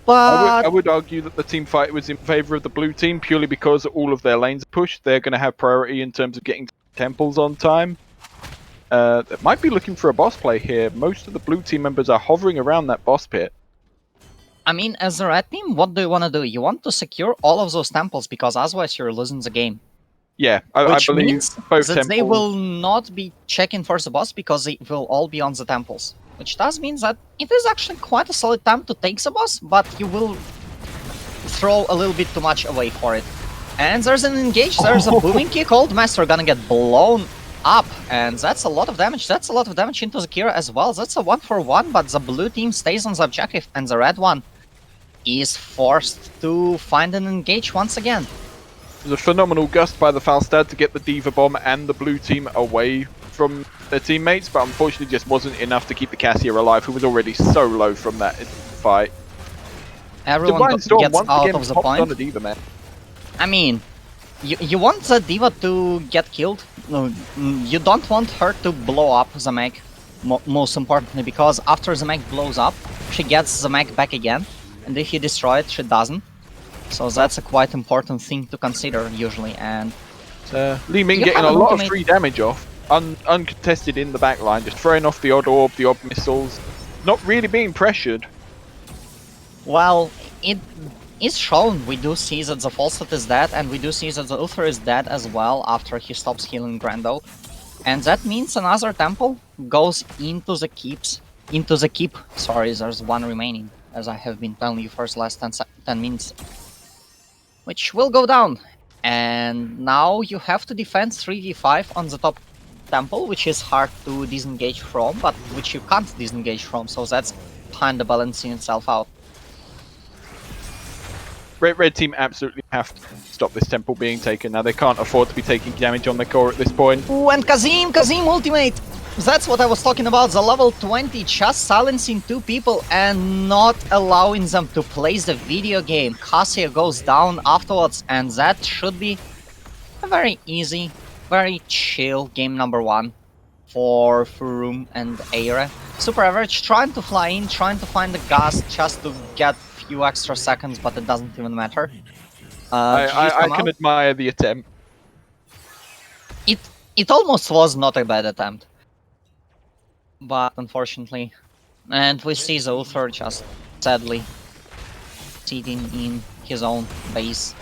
[SPEAKER 1] But
[SPEAKER 2] I would argue that the team fight was in favor of the blue team purely because all of their lanes are pushed. They're going to have priority in terms of getting temples on time. They might be looking for a boss play here. Most of the blue team members are hovering around that boss pit.
[SPEAKER 1] I mean, as a red team, what do you want to do? You want to secure all of those temples because otherwise you're losing the game.
[SPEAKER 2] Yeah, I believe
[SPEAKER 1] means
[SPEAKER 2] both
[SPEAKER 1] that
[SPEAKER 2] temples.
[SPEAKER 1] They will not be checking for the boss because they will all be on the temples. Which does mean that it is actually quite a solid time to take the boss, but you will throw a little bit too much away for it. And there's an engage, there's a booming kick, Old Master gonna get blown up, and that's a lot of damage. That's a lot of damage into the Kira as well. That's a 1-for-1, but the blue team stays on the objective, and the red one is forced to find an engage once again.
[SPEAKER 2] It was a phenomenal gust by the Falstad to get the Diva Bomb and the blue team away from their teammates, but unfortunately just wasn't enough to keep the Cassia alive, who was already so low from that fight.
[SPEAKER 1] Everyone gets out of the point.
[SPEAKER 2] On the Diva, man.
[SPEAKER 1] I mean, you want the Diva to get killed. No, you don't want her to blow up the mech, most importantly, because after the mech blows up, she gets the mech back again, and if you destroy it, she doesn't. So that's a quite important thing to consider usually, and...
[SPEAKER 2] Li Ming getting a lot of free damage off, uncontested in the backline, just throwing off the odd orb, the odd missiles, not really being pressured.
[SPEAKER 1] Well, it is shown. We do see that the Falstad is dead, and we do see that the Uther is dead as well after he stops healing Grand Oak. And that means another temple goes into the keep. Sorry, there's one remaining, as I have been telling you for the last 10 minutes, which will go down. And now you have to defend 3v5 on the top temple, which is hard to disengage from, but which you can't disengage from, so that's kind of balancing itself out.
[SPEAKER 2] Red team absolutely have to stop this temple being taken. Now they can't afford to be taking damage on their core at this point.
[SPEAKER 1] Ooh, and Kazim ultimate! That's what I was talking about, the level 20 just silencing two people and not allowing them to play the video game. Cassia goes down afterwards, and that should be a very easy, very chill game number 1 for Furum and Ähre. Super average, trying to fly in, trying to find the gas just to get a few extra seconds, but it doesn't even matter.
[SPEAKER 2] I can admire the attempt.
[SPEAKER 1] It almost was not a bad attempt, but unfortunately, and we see the Uther just sadly sitting in his own base,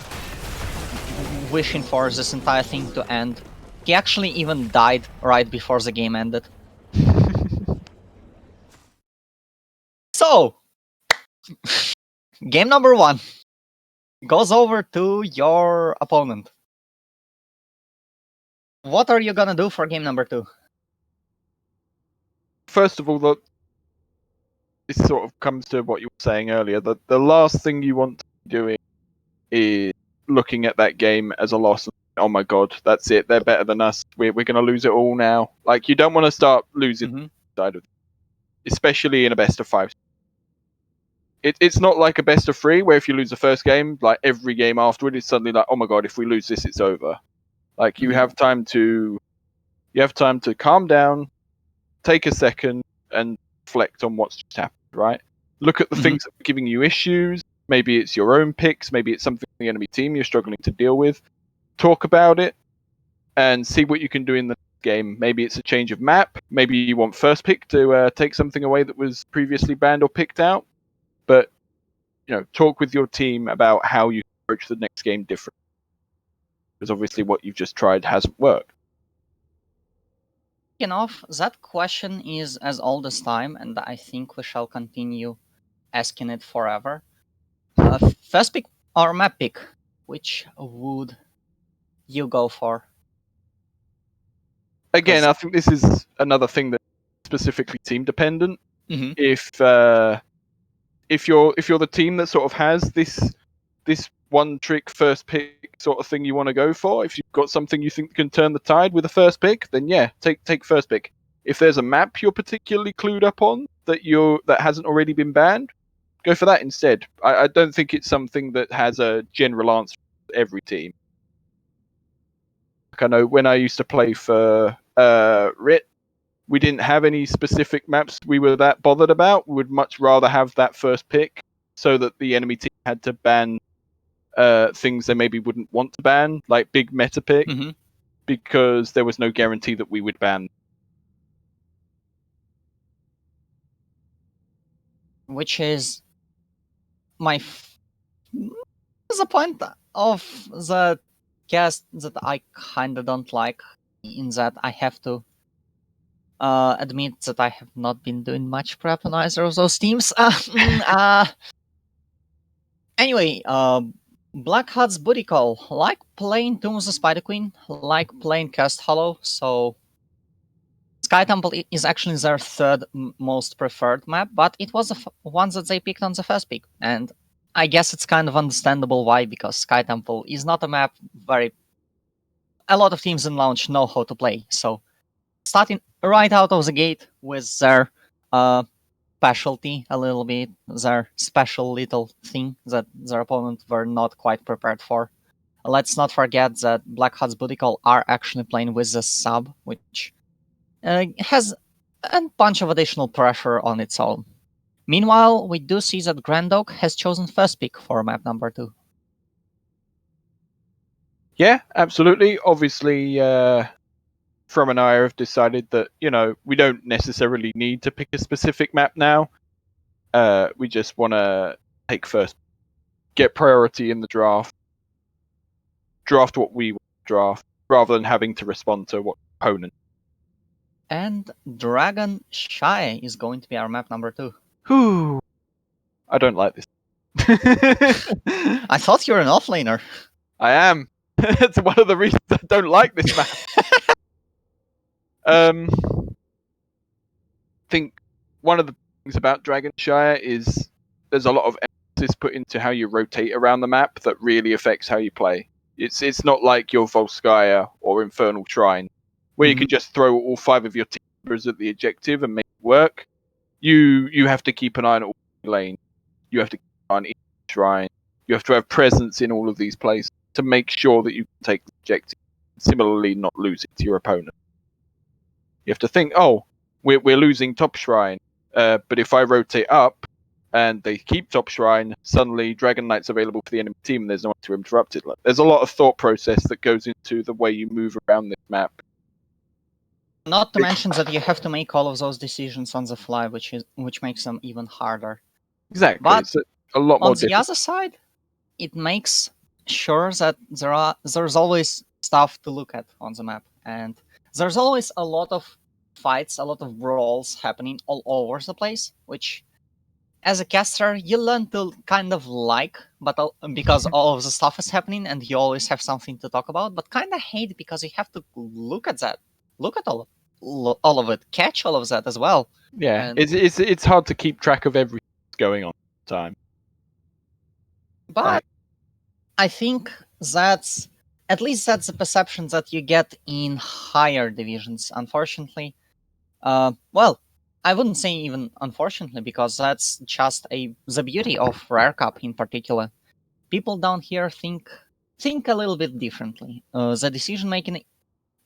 [SPEAKER 1] wishing for this entire thing to end. He actually even died right before the game ended. So, game number 1 goes over to your opponent. What are you gonna do for game number 2?
[SPEAKER 2] First of all, this sort of comes to what you were saying earlier. The last thing you want to be doing is looking at that game as a loss. Oh my god, that's it. They're better than us. We're going to lose it all now. Like, you don't want to start losing side of it, especially in a best of 5. It's not like a best of 3 where if you lose the first game, like every game afterward is suddenly like, oh my god, if we lose this, it's over. Like, you have time to calm down, take a second, and reflect on what's just happened. Right? Look at the things that are giving you issues. Maybe it's your own picks. Maybe it's something the enemy team you're struggling to deal with. Talk about it and see what you can do in the game. Maybe it's a change of map. Maybe you want first pick to take something away that was previously banned or picked out. But talk with your team about how you approach the next game differently. Because obviously what you've just tried hasn't worked.
[SPEAKER 1] Enough, that question is as old as time, and I think we shall continue asking it forever. First pick or map pick, which would you go for?
[SPEAKER 2] Again, I think this is another thing that's specifically team dependent. If you're the team that sort of has this one trick first pick sort of thing you want to go for, if you've got something you think can turn the tide with a first pick, then yeah, take first pick. If there's a map you're particularly clued up on that hasn't already been banned, go for that instead. I don't think it's something that has a general answer for every team. Like, I know when I used to play for RIT, we didn't have any specific maps we were that bothered about. We would much rather have that first pick so that the enemy team had to ban things they maybe wouldn't want to ban, like big meta pick, because there was no guarantee that we would ban.
[SPEAKER 1] Which is the point of the cast that I kinda don't like, in that I have to admit that I have not been doing much prep on either of those teams. Anyway, Blackheart's booty call, like playing Tombs of Spider Queen, like playing Cast Hollow, so Sky Temple is actually their third most preferred map, but it was the one that they picked on the first pick, and I guess it's kind of understandable why, because Sky Temple is not a map a lot of teams in launch know how to play, so starting right out of the gate with their specialty a little bit, their special little thing that their opponent were not quite prepared for. Let's not forget that Blackheart's booty call are actually playing with the sub, which has a bunch of additional pressure on its own. Meanwhile, we do see that Grand Oak has chosen first pick for map number 2.
[SPEAKER 2] Yeah, absolutely. Obviously, From and I have decided that, we don't necessarily need to pick a specific map now. We just want to take first, get priority in the draft what we draft, rather than having to respond to what opponent.
[SPEAKER 1] And Dragon Shy is going to be our map number 2.
[SPEAKER 2] Whew. I don't like this.
[SPEAKER 1] I thought you were an offlaner.
[SPEAKER 2] I am. That's one of the reasons I don't like this map. I think one of the things about Dragonshire is there's a lot of emphasis put into how you rotate around the map that really affects how you play. It's not like your Volskaya or Infernal Shrine, where you can just throw all 5 of your team members at the objective and make it work. You have to keep an eye on all the lane. You have to keep an eye on each shrine. You have to have presence in all of these places to make sure that you can take the objective. Similarly, not lose it to your opponent. You have to think, oh, we're losing top shrine, but if I rotate up and they keep top shrine, suddenly Dragon Knight's available for the enemy team and there's no one to interrupt it. There's a lot of thought process that goes into the way you move around this map.
[SPEAKER 1] Not to mention that you have to make all of those decisions on the fly, which makes them even harder.
[SPEAKER 2] Exactly.
[SPEAKER 1] But
[SPEAKER 2] it's a lot more
[SPEAKER 1] on the other side, it makes sure that there's always stuff to look at on the map, and there's always a lot of fights, a lot of brawls happening all over the place, which as a caster you learn to kind of like, but because all of the stuff is happening and you always have something to talk about, but kind of hate because you have to look at all of it, catch all of that as well.
[SPEAKER 2] Yeah,
[SPEAKER 1] And
[SPEAKER 2] it's hard to keep track of everything that's going on at the time.
[SPEAKER 1] But I think that's the perception that you get in higher divisions. Unfortunately, well, I wouldn't say even unfortunately, because that's just the beauty of Rare Cup in particular. People down here think a little bit differently. The decision making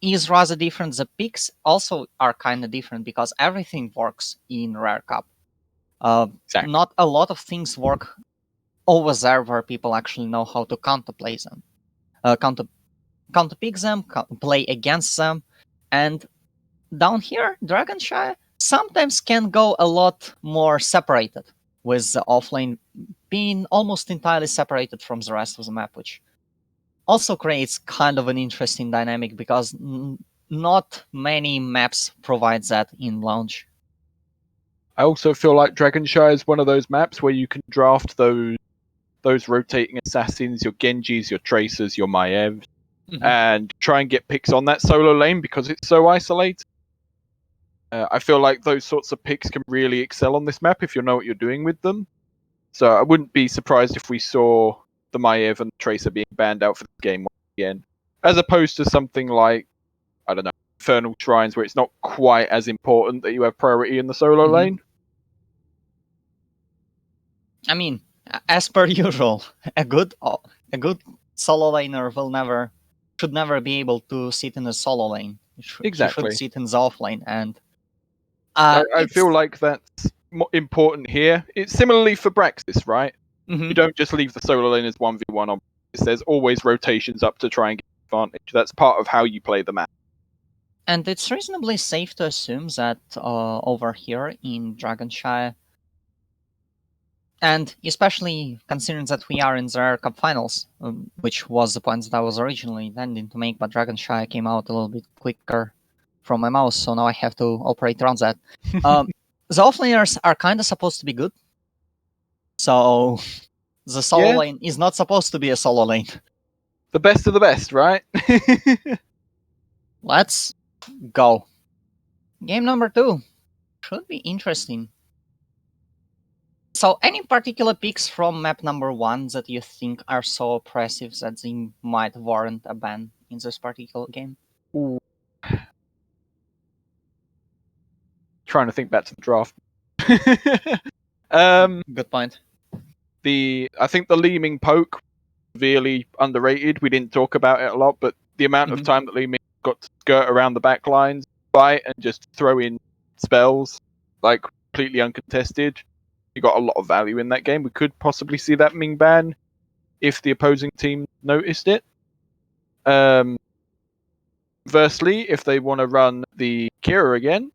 [SPEAKER 1] is rather different. The picks also are kind of different because everything works in Rare Cup.
[SPEAKER 2] Exactly.
[SPEAKER 1] Not a lot of things work over there where people actually know how to counterplay them, counterpick them, play against them, and down here, Dragonshire sometimes can go a lot more separated, with the offlane being almost entirely separated from the rest of the map, which also creates kind of an interesting dynamic because not many maps provide that in launch.
[SPEAKER 2] I also feel like Dragonshire is one of those maps where you can draft those rotating assassins, your Genjis, your Tracers, your Maevs, and try and get picks on that solo lane because it's so isolated. I feel like those sorts of picks can really excel on this map if you know what you're doing with them. So I wouldn't be surprised if we saw the Maev and the Tracer being banned out for the game again, as opposed to something like, I don't know, Infernal Shrines, where it's not quite as important that you have priority in the solo lane.
[SPEAKER 1] I mean, as per usual, a good solo laner should never be able to sit in a solo lane. He
[SPEAKER 2] Exactly.
[SPEAKER 1] should sit in the off lane, and
[SPEAKER 2] I feel like that's important here. It's similarly for Braxis, right? You don't just leave the solo lane as 1v1 on Braxis. There's always rotations up to try and get advantage. That's part of how you play the map.
[SPEAKER 1] And it's reasonably safe to assume that over here in Dragonshire, and especially considering that we are in the Rare Cup finals, which was the point that I was originally intending to make, but Dragonshire came out a little bit quicker from my mouse, so now I have to operate around that. The offlaners are kind of supposed to be good, so the solo lane is not supposed to be a solo lane.
[SPEAKER 2] The best of the best, right?
[SPEAKER 1] Let's go. Game number 2 should be interesting. So, any particular picks from map number 1 that you think are so oppressive that they might warrant a ban in this particular game?
[SPEAKER 2] Ooh. Trying to think back to the draft.
[SPEAKER 1] Good point.
[SPEAKER 2] I think the Leeming poke severely underrated. We didn't talk about it a lot, but the amount of time that Leeming got to skirt around the back lines, fight, and just throw in spells, like completely uncontested, you got a lot of value in that game. We could possibly see that Ming ban if the opposing team noticed it. Conversely, if they want to run the Kira again,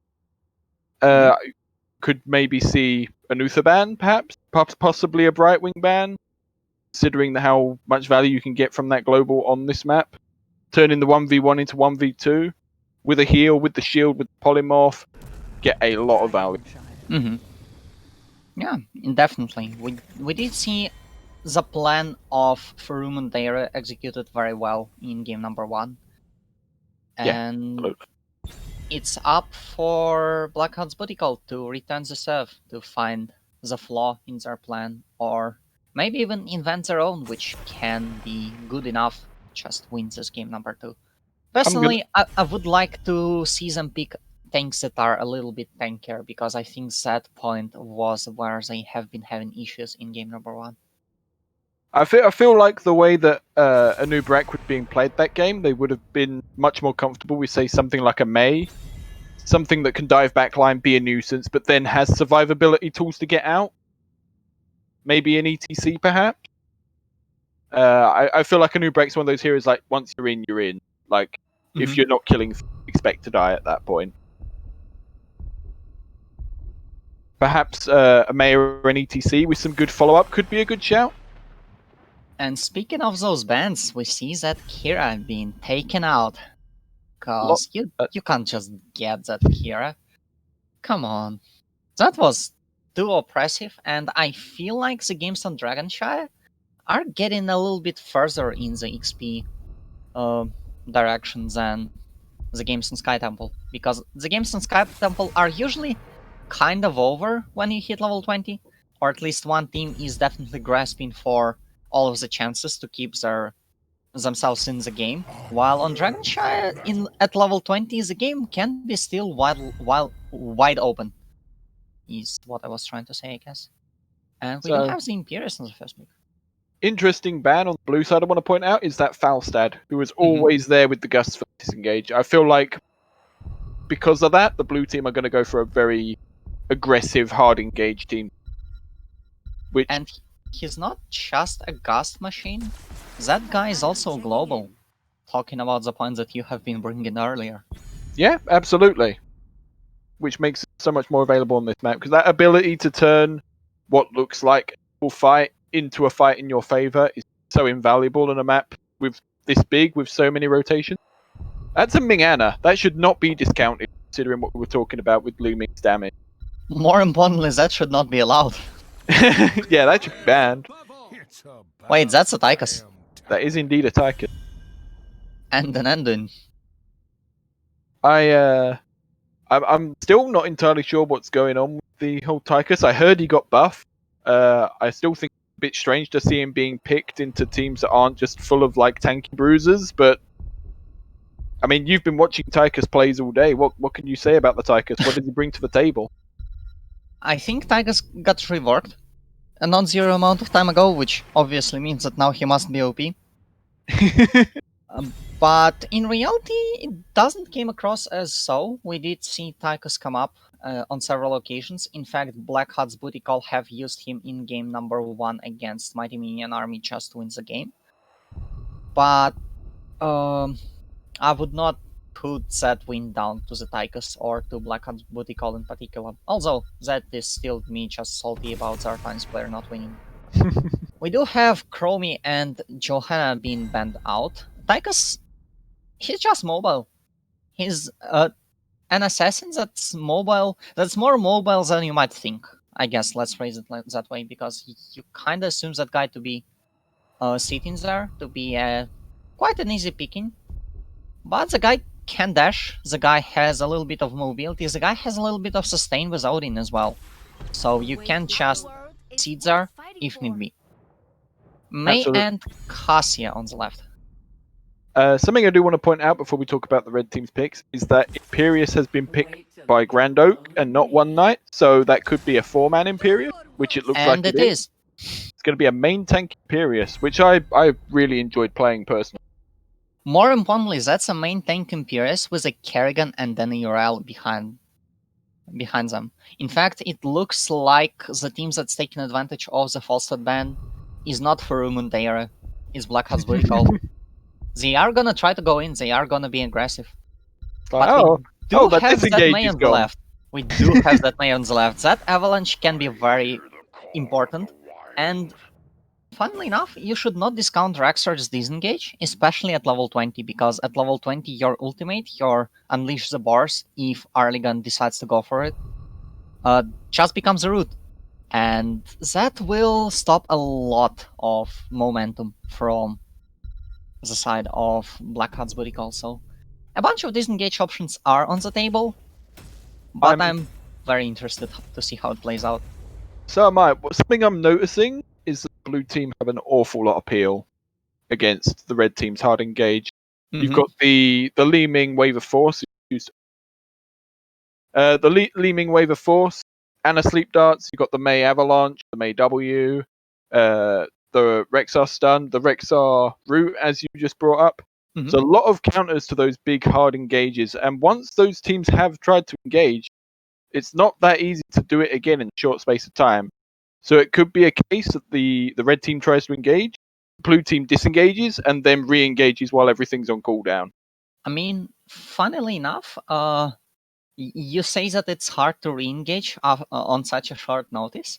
[SPEAKER 2] could maybe see an Uther ban, perhaps possibly a Brightwing ban, considering how much value you can get from that global on this map. Turning the 1v1 into 1v2 with a heal, with the shield, with the polymorph, get a lot of value.
[SPEAKER 1] Mm-hmm. Yeah, definitely. We did see the plan of Farum and Ähre executed very well in game number 1.
[SPEAKER 2] Yeah,
[SPEAKER 1] And
[SPEAKER 2] absolutely.
[SPEAKER 1] it's up for Blackheart's booty call to return the serve to find the flaw in their plan, or maybe even invent their own, which can be good enough just win this game number 2.
[SPEAKER 2] I'm gonna.
[SPEAKER 1] Personally, I would like to see them pick tanks that are a little bit tankier, because I think that point was where they have been having issues in game number 1.
[SPEAKER 2] I feel like the way that Anub'arak was being played that game, they would have been much more comfortable with, say, something like a Mei, something that can dive backline, be a nuisance, but then has survivability tools to get out. Maybe an ETC, perhaps. I feel like Anub'arak's one of those heroes. Like once you're in, you're in. Like if you're not killing, expect to die at that point. Perhaps a Mei or an ETC with some good follow up could be a good shout.
[SPEAKER 1] And speaking of those bans, we see that Kira being taken out. Cause you can't just get that Kira. Come on. That was too oppressive, and I feel like the games on Dragonshire are getting a little bit further in the XP direction than the games in Sky Temple. Because the games in Sky Temple are usually kind of over when you hit level 20, or at least one team is definitely grasping for all of the chances to keep themselves in the game. While on Dragonshire, at level 20, the game can be still wide open. Is what I was trying to say, I guess. And we do have the Imperius in the first pick.
[SPEAKER 2] Interesting ban on the blue side I want to point out is that Falstad, who was always there with the Gust for disengage. I feel like because of that, the blue team are going to go for a very aggressive, hard engage team.
[SPEAKER 1] And he's not just a Gust machine. That guy is also global. Talking about the points that you have been bringing earlier.
[SPEAKER 2] Yeah, absolutely. Which makes it so much more available on this map, because that ability to turn what looks like a full fight into a fight in your favor is so invaluable on a map with this big, with so many rotations. That's a Ming-Ana. That should not be discounted, considering what we were talking about with Blue Ming's damage.
[SPEAKER 1] More importantly, that should not be allowed.
[SPEAKER 2] Yeah, that should be banned.
[SPEAKER 1] Wait, that's a Tychus.
[SPEAKER 2] That is indeed a Tychus.
[SPEAKER 1] And an Endun.
[SPEAKER 2] I'm still not entirely sure what's going on with the whole Tychus. I heard he got buffed. I still think it's a bit strange to see him being picked into teams that aren't just full of like tanky bruisers. But I mean, you've been watching Tychus plays all day. What can you say about the Tychus? What did he bring to the table?
[SPEAKER 1] I think Tychus got reworked a non-zero amount of time ago, which obviously means that now he must be OP. But in reality, it doesn't came across as so. We did see Tychus come up on several occasions. In fact, Blackheart's booty call have used him in game number 1 against Mighty Minion Army just to win the game. But I would not put that win down to the Tychus or to Blackheart's booty call in particular. Although that is still me just salty about Zartan's player not winning. We do have Chromie and Johanna being banned out. Tychus, he's just mobile. He's an assassin that's mobile. That's more mobile than you might think. I guess let's phrase it that way, because you kind of assume that guy to be sitting there, to be quite an easy picking. But the guy can dash. The guy has a little bit of mobility. The guy has a little bit of sustain with Odin as well. So you can just sit there if need be. Mei
[SPEAKER 2] Absolutely.
[SPEAKER 1] and Cassia on the left.
[SPEAKER 2] Something I do want to point out before we talk about the red team's picks is that Imperius has been picked by Grand Oak and not One Knight, so that could be a 4-man Imperius, which it looks like it is. It's going to be a main tank Imperius, which I really enjoyed playing personally.
[SPEAKER 1] More importantly, that's a main tank Imperius with a Kerrigan and then a Uriel behind them. In fact, it looks like the team that's taking advantage of the Falstad ban is not Farum and Ähre, is Blackheart's booty call. They are gonna try to go in, they are gonna be aggressive. But we do have that Mei on the left. We do have that Mei on the left. That Avalanche can be very important, and Funnily enough, you should not discount Rexar's disengage, especially at level 20, because at level 20 your ultimate, your Unleash the Bars, if Arligan decides to go for it, just becomes a root. And that will stop a lot of momentum from the side of Blackheart's booty call. So a bunch of disengage options are on the table, but I'm very interested to see how it plays out.
[SPEAKER 2] So am I. Something I'm noticing is that the blue team have an awful lot of appeal against the red team's hard engage. You've got the Leeming Wave of Force, Leeming Wave of Force, and a Sleep Darts. You've got the May Avalanche, the May W, the Rexar Stun, the Rexar Root, as you just brought up. So a lot of counters to those big hard engages, and once those teams have tried to engage, it's not that easy to do it again in a short space of time. So it could be a case that the red team tries to engage, blue team disengages, and then re-engages while everything's on cooldown.
[SPEAKER 1] I mean, funnily enough, you say that it's hard to re-engage on such a short notice.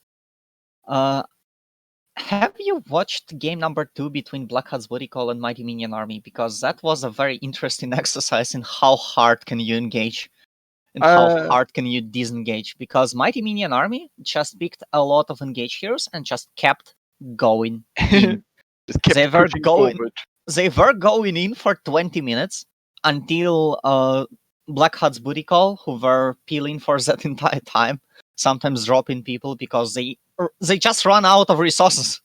[SPEAKER 1] Have you watched game number 2 between Blackheart's Booty Call and Mighty Minion Army? Because that was a very interesting exercise in how hard can you engage and how hard can you disengage. Because Mighty Minion Army just picked a lot of engage heroes and just kept going in.
[SPEAKER 2] Just kept
[SPEAKER 1] they were
[SPEAKER 2] pushing
[SPEAKER 1] going.
[SPEAKER 2] forward.
[SPEAKER 1] They were going in for 20 minutes until Blackheart's Booty Call, who were peeling for that entire time, sometimes dropping people because they just run out of resources.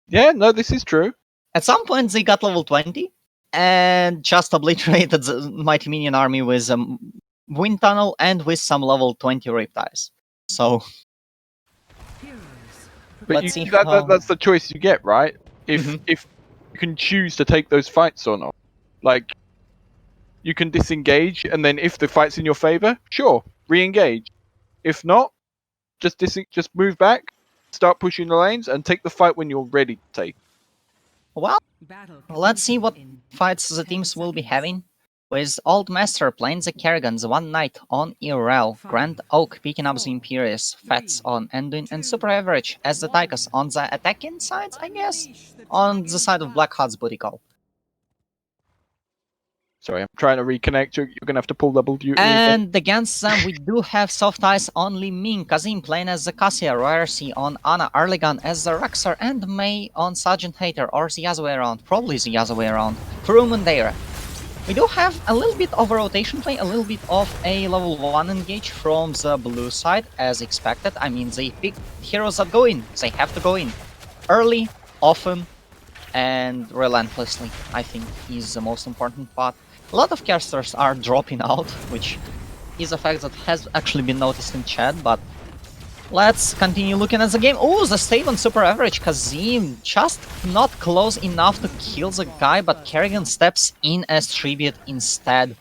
[SPEAKER 2] Yeah, no, this is true.
[SPEAKER 1] At some point, they got level 20 and just obliterated the Mighty Minion Army with a Wind Tunnel and with some level 20 Riptides. So,
[SPEAKER 2] But
[SPEAKER 1] let's see
[SPEAKER 2] that's the choice you get, right? If you can choose to take those fights or not. Like, you can disengage, and then if the fight's in your favor, sure, re-engage. If not, just move back, start pushing the lanes, and take the fight when you're ready to take.
[SPEAKER 1] Well, let's see what fights the teams will be having. With Old Master playing the Kerrigans, One Knight on Irel, Grand Oak picking up the Imperius, Fats on Anduin, and Super Average as the Tychus on the attacking side, I guess, on the side of Blackheart's Booty Call.
[SPEAKER 2] Sorry, I'm trying to reconnect. You're going to have to pull double duty.
[SPEAKER 1] And against them, we do have Soft Eyes on Li Ming, Kazim playing as the Cassia, Royercy on Anna, Arligan as the Rexar, and May on Sergeant Hater, or the other way around, probably the other way around, Farum and Ähre. We do have a little bit of a rotation play, a little bit of a level 1 engage from the blue side, as expected. I mean, they pick heroes that go in. They have to go in. Early, often, and relentlessly, I think, is the most important part. A lot of casters are dropping out, which is a fact that has actually been noticed in chat, but let's continue looking at the game. Oh, the save on Super Average. Kazim just not close enough to kill the guy, but Kerrigan steps in as tribute instead.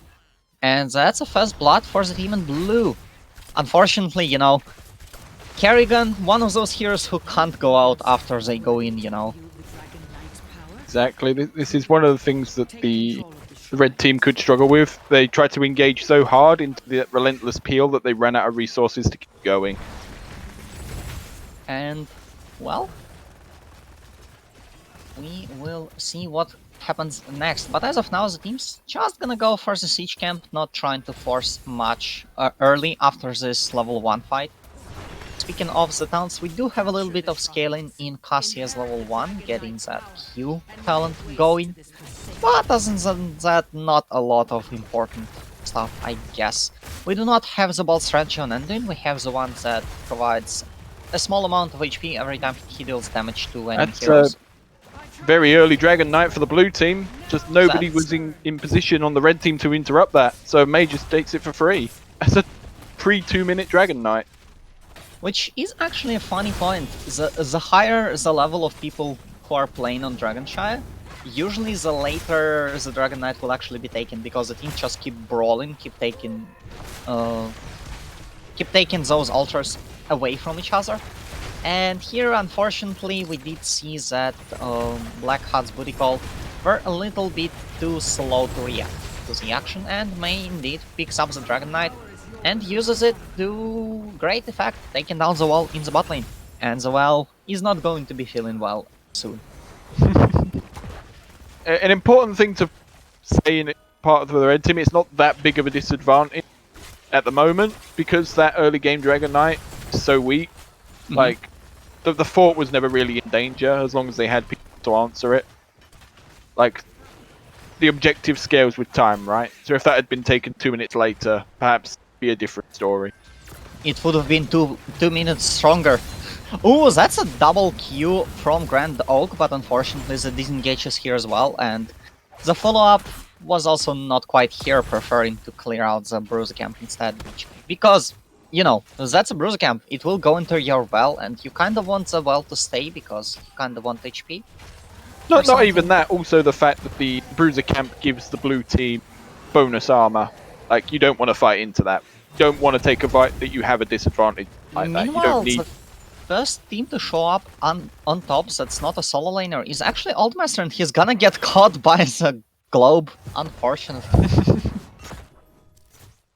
[SPEAKER 1] And that's a first blood for the team in blue. Unfortunately, you know, Kerrigan, one of those heroes who can't go out after they go in, you know.
[SPEAKER 2] Exactly. This is one of the things that the red team could struggle with. They tried to engage so hard into the relentless peel that they ran out of resources to keep going.
[SPEAKER 1] And, well, we will see what happens next. But as of now, the team's just gonna go for the siege camp, not trying to force much early after this level 1 fight. Speaking of the towns, we do have a little bit of scaling in Cassia's level 1, getting that Q talent going. But other than that, not a lot of important stuff, I guess. We do not have the Bolt strategy on Anduin, we have the one that provides a small amount of HP every time he deals damage to enemy heroes.
[SPEAKER 2] Very early Dragon Knight for the blue team. Just nobody was in position on the red team to interrupt that, so May just takes it for free. That's a pre-2-minute Dragon Knight.
[SPEAKER 1] Which is actually a funny point. The higher the level of people who are playing on Dragonshire, usually the later the Dragon Knight will actually be taken, because the team just keep brawling, keep taking those altars away from each other. And here, unfortunately, we did see that Blackheart's Booty Call were a little bit too slow to react to the action, and May indeed picks up the Dragon Knight and uses it to great effect, taking down the wall in the bot lane. And the wall is not going to be feeling well soon.
[SPEAKER 2] An important thing to say in part of the red team, it's not that big of a disadvantage at the moment because that early game Dragon Knight is so weak. Like, the fort was never really in danger as long as they had people to answer it. Like, the objective scales with time, right? So if that had been taken 2 minutes later, perhaps it'd be a different story.
[SPEAKER 1] It would have been two minutes stronger. Ooh, that's a double Q from Grand Oak, but unfortunately the disengage is here as well, and the follow-up was also not quite here, preferring to clear out the Bruiser Camp instead, because, you know, that's a Bruiser Camp, it will go into your well, and you kind of want the well to stay, because you kind of want HP.
[SPEAKER 2] Not even that, also the fact that the Bruiser Camp gives the blue team bonus armor. Like, you don't want to fight into that. You don't want to take a fight that you have a disadvantage like that. You
[SPEAKER 1] Meanwhile,
[SPEAKER 2] don't need...
[SPEAKER 1] the first team to show up on top that's not a solo laner is actually Oldmaster, and he's gonna get caught by the globe, unfortunately.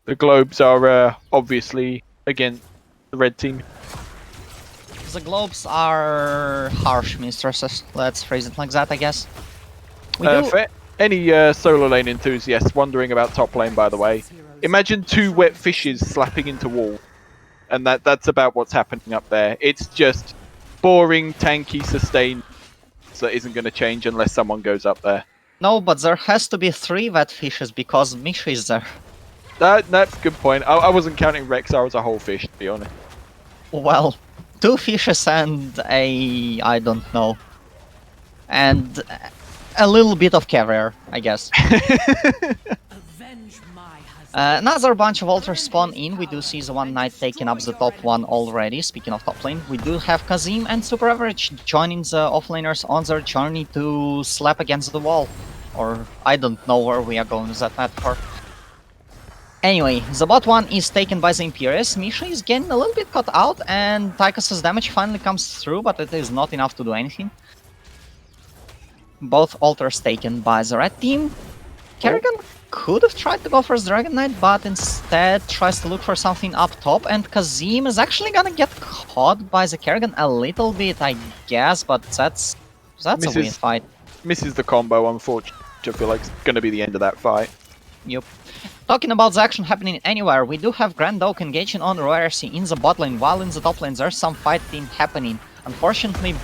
[SPEAKER 2] The globes are obviously against the red team.
[SPEAKER 1] The globes are harsh mistresses, let's phrase it like that, I guess.
[SPEAKER 2] For any solo lane enthusiasts wondering about top lane, by the way, imagine 2 wet fishes slapping into wall. And that's about what's happening up there. It's just boring, tanky, sustained that isn't going to change unless someone goes up there.
[SPEAKER 1] No, but there has to be 3 wet fishes because Misha is there.
[SPEAKER 2] That's a good point. I wasn't counting Rexar as a whole fish, to be honest.
[SPEAKER 1] Well, 2 fishes and I don't know. And a little bit of caviar, I guess. Another bunch of altars spawn in. We do see the one knight taking up the top one already. Speaking of top lane, we do have Kazim and Super Average joining the offlaners on their journey to slap against the wall. Or I don't know where we are going with that metaphor. Anyway, the bot one is taken by the Imperius. Misha is getting a little bit caught out, and Tychus's damage finally comes through, but it is not enough to do anything. Both altars taken by the red team. Kerrigan could have tried to go for the Dragon Knight, but instead tries to look for something up top, and Kazim is actually gonna get caught by the Kerrigan a little bit, I guess, but that's a weird fight.
[SPEAKER 2] Misses the combo, unfortunately. I feel like it's gonna be the end of that fight.
[SPEAKER 1] Yep. Talking about the action happening anywhere, we do have Grand Oak engaging on Roercy in the bot lane, while in the top lane there's some fighting happening. Unfortunately,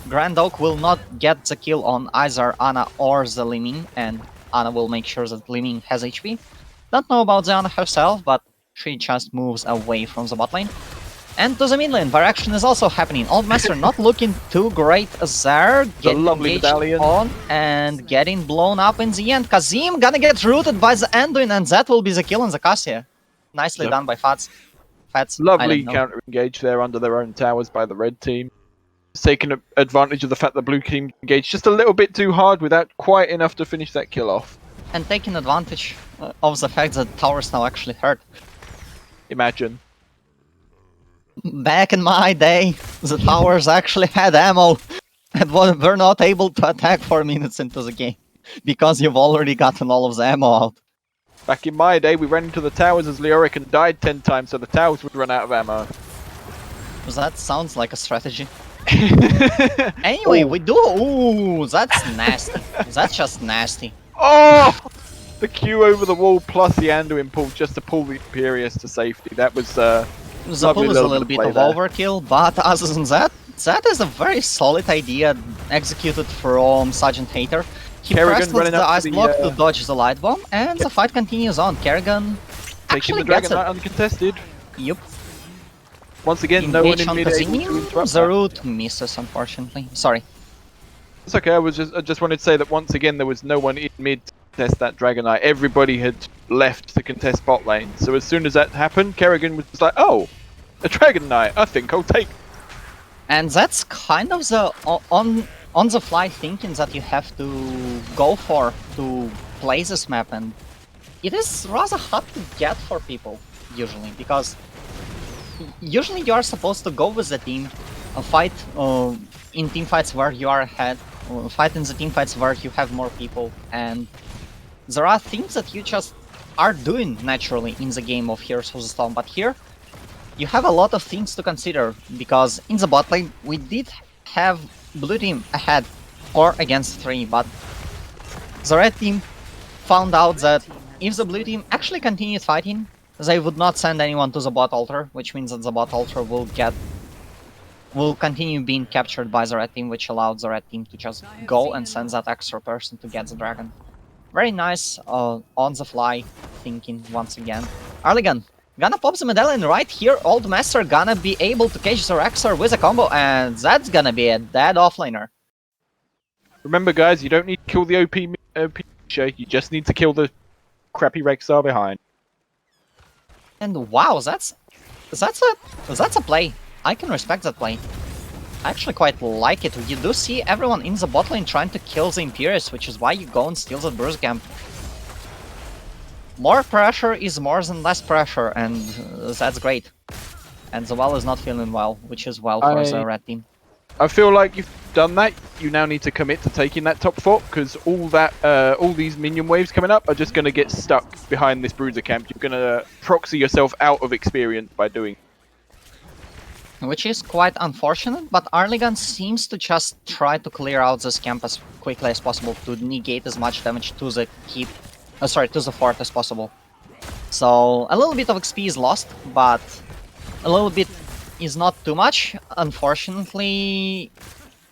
[SPEAKER 1] Grand Oak will not get the kill on either Ana or the Limin, and Ana will make sure that Limin has HP. Don't know about the Ana herself, but she just moves away from the bot lane. And to the mid lane, where action is also happening. Oldmaster not looking too great there, getting engaged on and getting blown up in the end. Kazim gonna get rooted by the Anduin, and that will be the kill on the Cassia. Nicely done by Fats.
[SPEAKER 2] Lovely counter-engage there under their own towers by the red team. Taking advantage of the fact the blue team engaged just a little bit too hard without quite enough to finish that kill off.
[SPEAKER 1] And taking advantage of the fact that towers now actually hurt.
[SPEAKER 2] Imagine.
[SPEAKER 1] Back in my day, the towers actually had ammo and were not able to attack 4 minutes into the game because you've already gotten all of the ammo out.
[SPEAKER 2] Back in my day, we ran into the towers as Leoric and died 10 times, so the towers would run out of ammo.
[SPEAKER 1] That sounds like a strategy. Anyway, we do. Ooh, that's nasty. That's just nasty.
[SPEAKER 2] Oh! The Q over the wall plus the Anduin pull just to pull the Imperius to safety. That was
[SPEAKER 1] the pull is a little bit of overkill, but other than that, that is a very solid idea executed from Sergeant Hater. He pressed with the ice block to dodge the light bomb, and the fight continues on. Kerrigan
[SPEAKER 2] taking the Dragon Knight uncontested.
[SPEAKER 1] Yep.
[SPEAKER 2] Once again, no one in mid able to interrupt.
[SPEAKER 1] The root misses, unfortunately. Sorry.
[SPEAKER 2] It's okay. I just wanted to say that once again there was no one in mid to contest that Dragon Knight. Everybody had left to contest bot lane. So as soon as that happened, Kerrigan was just like, "Oh, a Dragon Knight. I think I'll take."
[SPEAKER 1] And that's kind of the on the fly thinking that you have to go for to play this map, and it is rather hard to get for people usually, because usually you are supposed to go with the team, fight in team fights where you are ahead, fight in the team fights where you have more people, and there are things that you just are doing naturally in the game of Heroes of the Storm, but here you have a lot of things to consider, because in the bot lane we did have blue team ahead 4 against 3, but the red team found out that if the blue team actually continued fighting, they would not send anyone to the bot altar, which means that the bot altar will continue being captured by the red team, which allowed the red team to just go and send that extra person to get the dragon. Very nice, on the fly thinking once again. Arligan gonna pop the medallion right here. Old Master gonna be able to catch the Rexar with a combo, and that's gonna be a dead offlaner.
[SPEAKER 2] Remember, guys, you don't need to kill the OP Misha, you just need to kill the crappy Rexar behind.
[SPEAKER 1] And wow, that's a play. I can respect that play. I actually quite like it. You do see everyone in the bot lane trying to kill the Imperius, which is why you go and steal the Bruce Camp. More pressure is more than less pressure, and that's great. And the well is not feeling well, which is well for the red team.
[SPEAKER 2] I feel like you've done that. You now need to commit to taking that top fort, because all these minion waves coming up are just going to get stuck behind this Bruiser camp. You're going to proxy yourself out of experience by doing.
[SPEAKER 1] Which is quite unfortunate, but Arligan seems to just try to clear out this camp as quickly as possible to negate as much damage to the to the fort as possible. So a little bit of XP is lost, but a little bit is not too much. Unfortunately,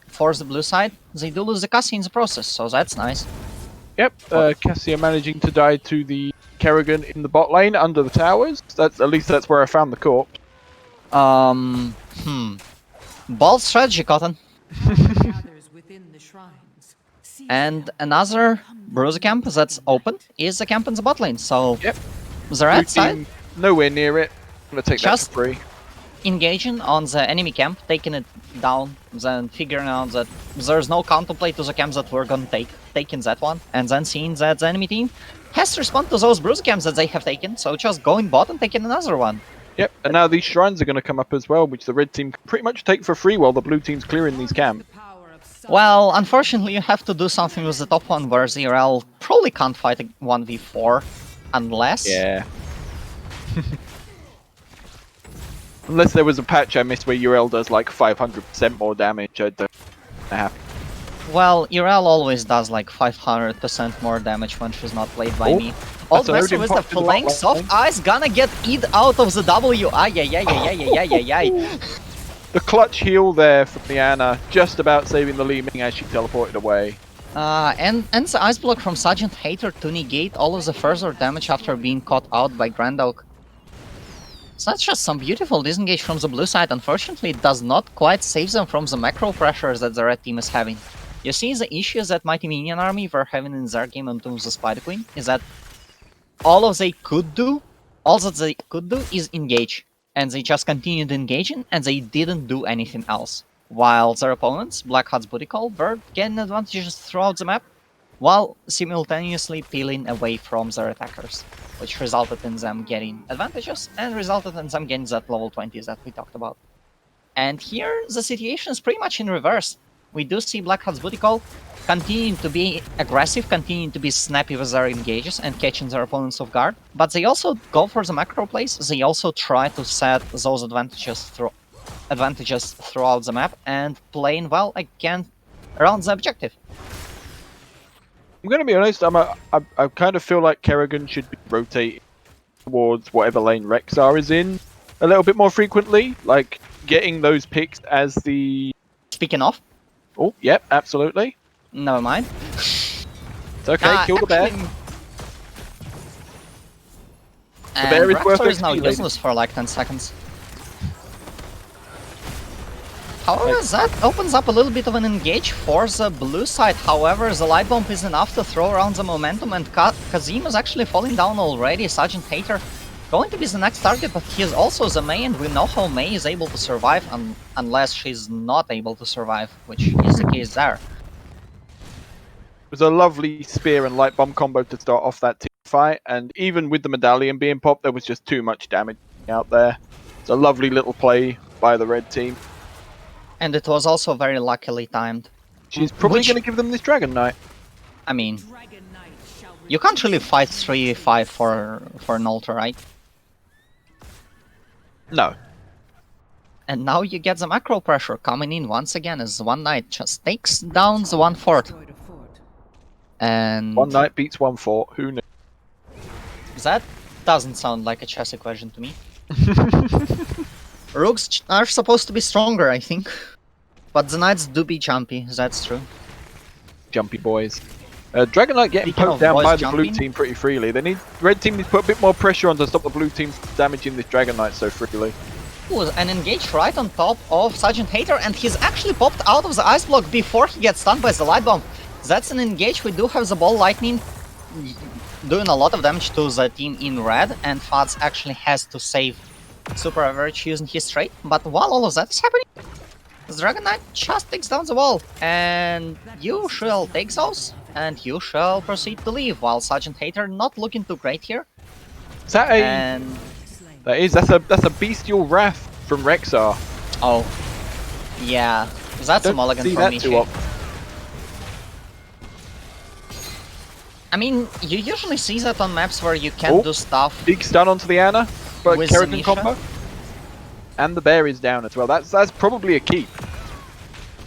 [SPEAKER 1] for the blue side, they do lose the Cassie in the process, so that's nice.
[SPEAKER 2] Yep, Cassia managing to die to the Kerrigan in the bot lane under the towers. At least that's where I found the corpse.
[SPEAKER 1] Bold strategy, Cotton. And another Bruiser camp that's open is the camp in the bot lane, so
[SPEAKER 2] yep.
[SPEAKER 1] The red side
[SPEAKER 2] nowhere near it. I'm gonna take
[SPEAKER 1] just
[SPEAKER 2] that for free.
[SPEAKER 1] Engaging on the enemy camp, taking it down, then figuring out that there's no counterplay to the camps that we're gonna taking that one, and then seeing that the enemy team has to respond to those Bruiser camps that they have taken, so just going bot and taking another one.
[SPEAKER 2] Yep, and now these shrines are going to come up as well, which the red team can pretty much take for free while the blue team's clearing these camps.
[SPEAKER 1] Well, unfortunately, you have to do something with the top one where ZRL probably can't fight a 1v4 unless.
[SPEAKER 2] Yeah. Unless there was a patch I missed where URL does like 500% more damage, I don't have.
[SPEAKER 1] Well, URL always does like 500% more damage when she's not played by me. Old Master with the flank, soft eyes gonna get eat out of the W. Ay.
[SPEAKER 2] The clutch heal there from Liana, just about saving the Li Ming as she teleported away.
[SPEAKER 1] And the ice block from Sergeant Hater to negate all of the further damage after being caught out by Grand Oak. So that's just some beautiful disengage from the blue side. Unfortunately, it does not quite save them from the macro pressures that the red team is having. You see the issues that Mighty Minion Army were having in their game on terms of Spider Queen is that all that they could do is engage. And they just continued engaging, and they didn't do anything else. While their opponents, Blackheart's Booty Call, were getting advantages throughout the map, while simultaneously peeling away from their attackers, which resulted in them getting advantages, and resulted in them getting that level 20s that we talked about. And here, the situation is pretty much in reverse. We do see Blackheart's Booty Call continuing to be aggressive, continuing to be snappy with their engages and catching their opponents off guard, but they also go for the macro plays. They also try to set those advantages throughout the map and playing well again around the objective.
[SPEAKER 2] I'm gonna be honest, I kind of feel like Kerrigan should be rotating towards whatever lane Rexar is in a little bit more frequently, like getting those picks as the...
[SPEAKER 1] Speaking of...
[SPEAKER 2] Oh, yep, absolutely.
[SPEAKER 1] Never mind.
[SPEAKER 2] It's okay, kill the bear.
[SPEAKER 1] The bear is worth is now useless for like 10 seconds. However, that opens up a little bit of an engage for the blue side. However, the light bomb is enough to throw around the momentum, and Kazim is actually falling down already. Sergeant Hater going to be the next target, but he is also the Mei, and we know how Mei is able to survive unless she's not able to survive, which is the case there.
[SPEAKER 2] It was a lovely spear and light bomb combo to start off that team fight, and even with the medallion being popped, there was just too much damage out there. It's a lovely little play by the red team.
[SPEAKER 1] And it was also very luckily timed.
[SPEAKER 2] She's probably going to give them this Dragon Knight.
[SPEAKER 1] I mean, you can't really fight 3v5 for an altar, right?
[SPEAKER 2] No.
[SPEAKER 1] And now you get the macro pressure coming in once again as One Knight just takes down the 1/4. And
[SPEAKER 2] One Knight beats 1 fort. Who knew?
[SPEAKER 1] that doesn't sound like a chess equation to me. Rooks are supposed to be stronger, I think. But the Knights do be jumpy, that's true.
[SPEAKER 2] Jumpy boys. Dragon Knight getting
[SPEAKER 1] Speaking
[SPEAKER 2] poked
[SPEAKER 1] of
[SPEAKER 2] down
[SPEAKER 1] boys
[SPEAKER 2] by the
[SPEAKER 1] jumping-
[SPEAKER 2] blue team pretty freely. Red team needs to put a bit more pressure on to stop the blue team damaging this Dragon Knight so freely.
[SPEAKER 1] Ooh, and engage right on top of Sergeant Hater, and he's actually popped out of the ice block before he gets stunned by the light bomb. That's an engage. We do have the ball lightning doing a lot of damage to the team in red, and Fads actually has to save Super Average using his trait. But while all of that is happening, the Dragon Knight just takes down the wall, and you shall take those, and you shall proceed to leave, while Sergeant Hater not looking too great here.
[SPEAKER 2] Is that a...
[SPEAKER 1] And
[SPEAKER 2] That's a bestial wrath from Rexar.
[SPEAKER 1] oh, yeah, that's a
[SPEAKER 2] Don't
[SPEAKER 1] mulligan
[SPEAKER 2] see
[SPEAKER 1] for
[SPEAKER 2] that
[SPEAKER 1] me.
[SPEAKER 2] too often.
[SPEAKER 1] I mean, you usually see that on maps where you can do stuff.
[SPEAKER 2] Big stun onto the Ähre, but
[SPEAKER 1] With
[SPEAKER 2] Kerrigan
[SPEAKER 1] Zemisha.
[SPEAKER 2] combo. And the bear is down as well. That's probably a keep.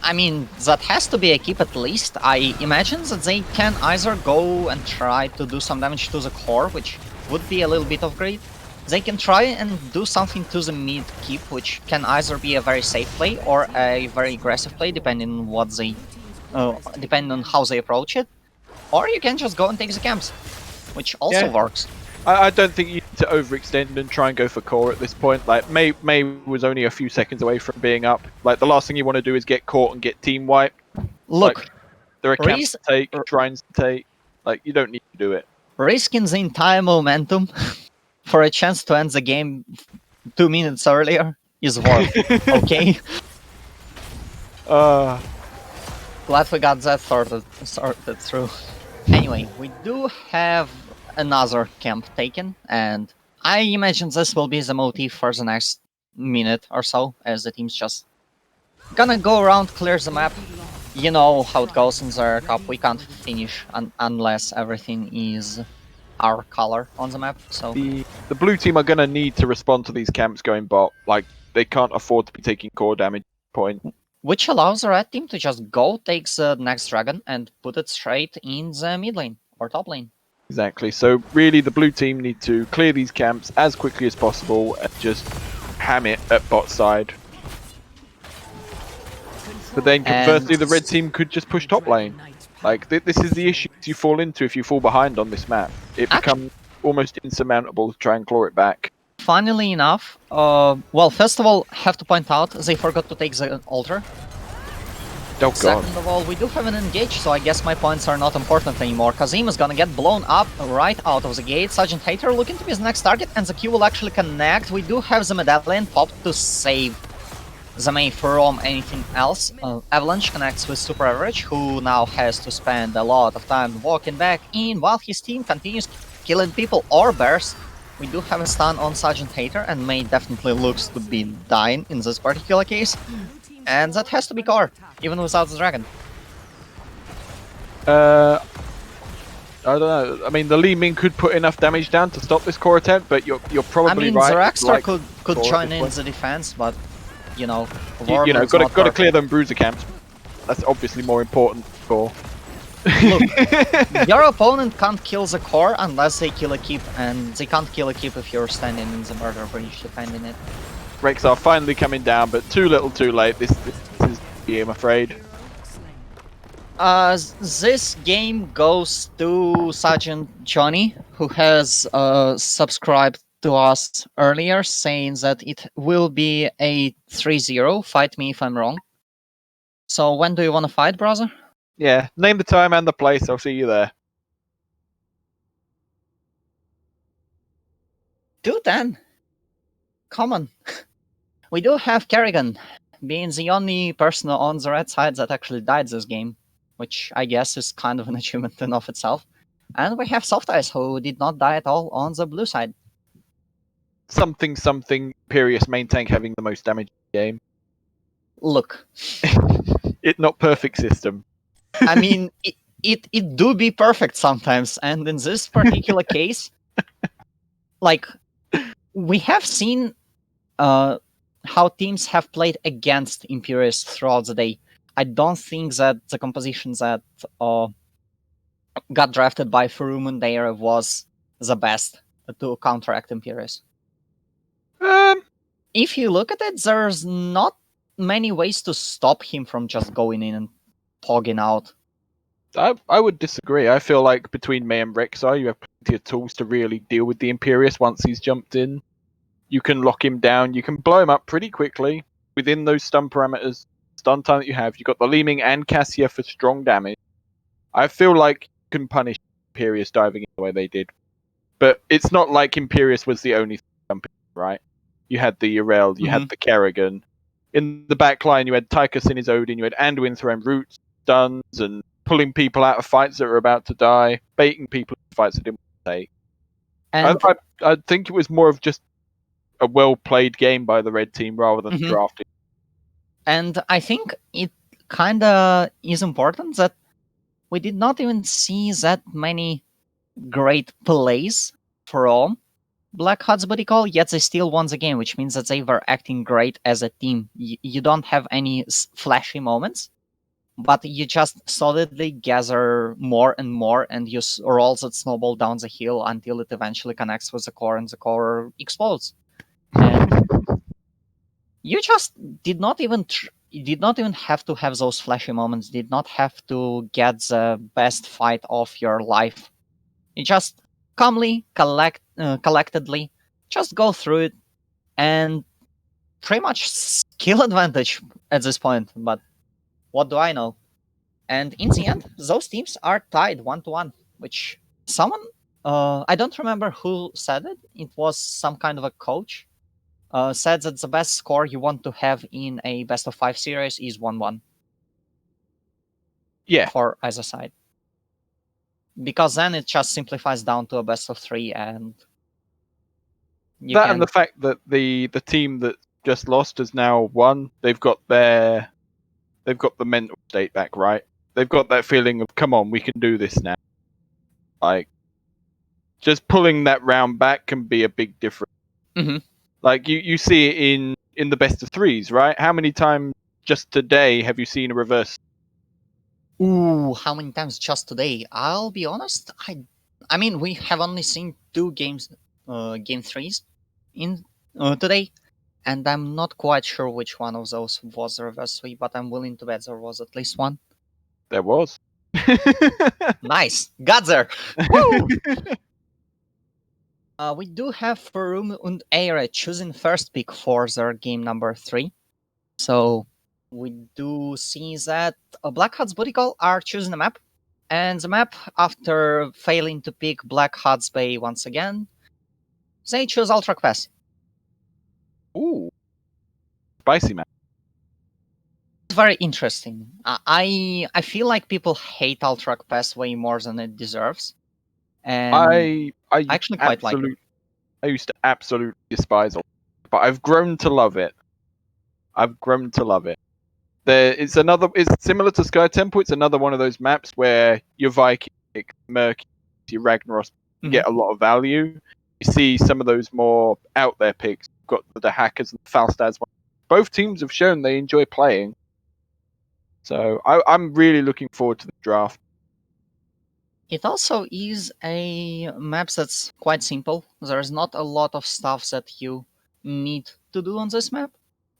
[SPEAKER 1] I mean, that has to be a keep at least. I imagine that they can either go and try to do some damage to the core, which would be a little bit of greed. They can try and do something to the mid keep, which can either be a very safe play or a very aggressive play, depending on what they, depending on how they approach it. Or you can just go and take the camps, which also works.
[SPEAKER 2] I don't think you need to overextend and try and go for core at this point. Like May was only a few seconds away from being up. Like the last thing you want to do is get caught and get team wiped.
[SPEAKER 1] Look,
[SPEAKER 2] Like, there are camps to take, shrines to take. Like you don't need to do it.
[SPEAKER 1] risking the entire momentum for a chance to end the game 2 minutes earlier is worth it, okay? Glad we got that sorted through. Anyway, we do have another camp taken, and I imagine this will be the motif for the next minute or so, as the team's just gonna go around, clear the map. You know how it goes in the cup, we can't finish unless everything is our color on the map, so...
[SPEAKER 2] The blue team are going to need to respond to these camps going bot. Like, they can't afford to be taking core damage point.
[SPEAKER 1] Which allows the red team to just go take the next dragon and put it straight in the mid lane, or top lane.
[SPEAKER 2] Exactly. So really the blue team need to clear these camps as quickly as possible and just ham it at bot side. But then conversely the red team could just push top lane. Like this is the issue you fall into if you fall behind on this map. It becomes almost insurmountable to try and claw it back.
[SPEAKER 1] Funnily enough, well, first of all, have to point out, they forgot to take the altar.
[SPEAKER 2] Oh god.
[SPEAKER 1] Second of all, we do have an engage, so I guess my points are not important anymore. Kazim is gonna get blown up right out of the gate. Sergeant Hater looking to be his next target, and the Q will actually connect. We do have the medallion popped to save the Mei from anything else. Avalanche connects with Super Average, who now has to spend a lot of time walking back in while his team continues killing people or bears. We do have a stun on Sergeant Hater, and Mei definitely looks to be dying in this particular case. And that has to be core, even without the dragon.
[SPEAKER 2] I don't know. I mean, the Li Ming could put enough damage down to stop this core attempt, but you're probably right.
[SPEAKER 1] I mean, Zeraxter
[SPEAKER 2] like
[SPEAKER 1] could join in the defense, but you know,
[SPEAKER 2] you know, got to clear them bruiser camps. That's obviously more important for.
[SPEAKER 1] Look, your opponent can't kill the core unless they kill a keep, and they can't kill a keep if you're standing in the murder breach defending it.
[SPEAKER 2] Rex are finally coming down, but too little, too late. This is I'm afraid.
[SPEAKER 1] This game goes to Sergeant Johnny, who has subscribed to us earlier, saying that it will be a 3-0. Fight me if I'm wrong. So when do you want to fight, brother?
[SPEAKER 2] Yeah, name the time and the place. I'll see you there.
[SPEAKER 1] Do then. Come on. We do have Kerrigan, being the only person on the red side that actually died this game, which I guess is kind of an achievement in of itself. And we have Soft Eyes, who did not die at all on the blue side.
[SPEAKER 2] Something, Imperious main tank having the most damage in the game.
[SPEAKER 1] Look.
[SPEAKER 2] It not perfect system.
[SPEAKER 1] I mean, it do be perfect sometimes, and in this particular case, like, we have seen how teams have played against Imperius throughout the day. I don't think that the composition that uh, got drafted by Farum and Ähre was the best to counteract Imperius.
[SPEAKER 2] Um,
[SPEAKER 1] If you look at it, there's not many ways to stop him from just going in and pogging out.
[SPEAKER 2] I would disagree. I feel like between May and Rexar, you have plenty of tools to really deal with the Imperius once he's jumped in. You can lock him down. You can blow him up pretty quickly within those stun parameters, stun time that you have. You've got the Leeming and Cassia for strong damage. I feel like you can punish Imperius diving in the way they did. But it's not like Imperius was the only thing jumping, right? You had the Urel, you had the Kerrigan. In the back line, you had Tychus in his Odin, you had Anduin throwing roots, stuns, and pulling people out of fights that were about to die, baiting people in fights that didn't want to take.
[SPEAKER 1] And
[SPEAKER 2] I think it was more of just a well played game by the red team rather than drafting.
[SPEAKER 1] And I think it kind of is important that we did not even see that many great plays from Blackheart's body call, yet they still won the game, which means that they were acting great as a team. You don't have any flashy moments, but you just solidly gather more and more, and you roll that snowball down the hill until it eventually connects with the core, and the core explodes. And you just did not even you did not even have to have those flashy moments. Did not have to get the best fight of your life. You just calmly, collectedly, just go through it, and pretty much skill advantage at this point. But what do I know? And in the end, those teams are tied 1-1, which someone, I don't remember who said it. It was some kind of a coach. Said that the best score you want to have in a best of 5 series is 1-1.
[SPEAKER 2] Yeah.
[SPEAKER 1] For either side. Because then it just simplifies down to a best of 3, and
[SPEAKER 2] and the fact that the team that just lost has now won, they've got the mental state back, right? They've got that feeling of, come on, we can do this now. Like, just pulling that round back can be a big difference.
[SPEAKER 1] Mm-hmm.
[SPEAKER 2] Like, you see it in the best of 3s, right? How many times just today have you seen a reverse?
[SPEAKER 1] Ooh, how many times just today? I'll be honest, I mean, we have only seen 2 games, game 3s in today, and I'm not quite sure which one of those was the reverse 3, but I'm willing to bet there was at least one.
[SPEAKER 2] There was.
[SPEAKER 1] Nice, got there. Woo! We do have Farum and Ähre choosing first pick for their game number 3. So we do see that Blackheart's booty call are choosing a map. And the map, after failing to pick Blackheart's Bay once again, they choose Ultra Pass.
[SPEAKER 2] Ooh. Spicy, man.
[SPEAKER 1] It's very interesting. I feel like people hate Ultra Pass way more than it deserves. And
[SPEAKER 2] I
[SPEAKER 1] actually quite like it.
[SPEAKER 2] I used to absolutely despise it, but I've grown to love it. It's similar to Sky Temple. It's another one of those maps where your Viking, Merc, your Ragnaros get a lot of value. You see some of those more out there picks. You've got the Hackers and the Falstads. Both teams have shown they enjoy playing. So I'm really looking forward to the draft.
[SPEAKER 1] It also is a map that's quite simple. There's not a lot of stuff that you need to do on this map,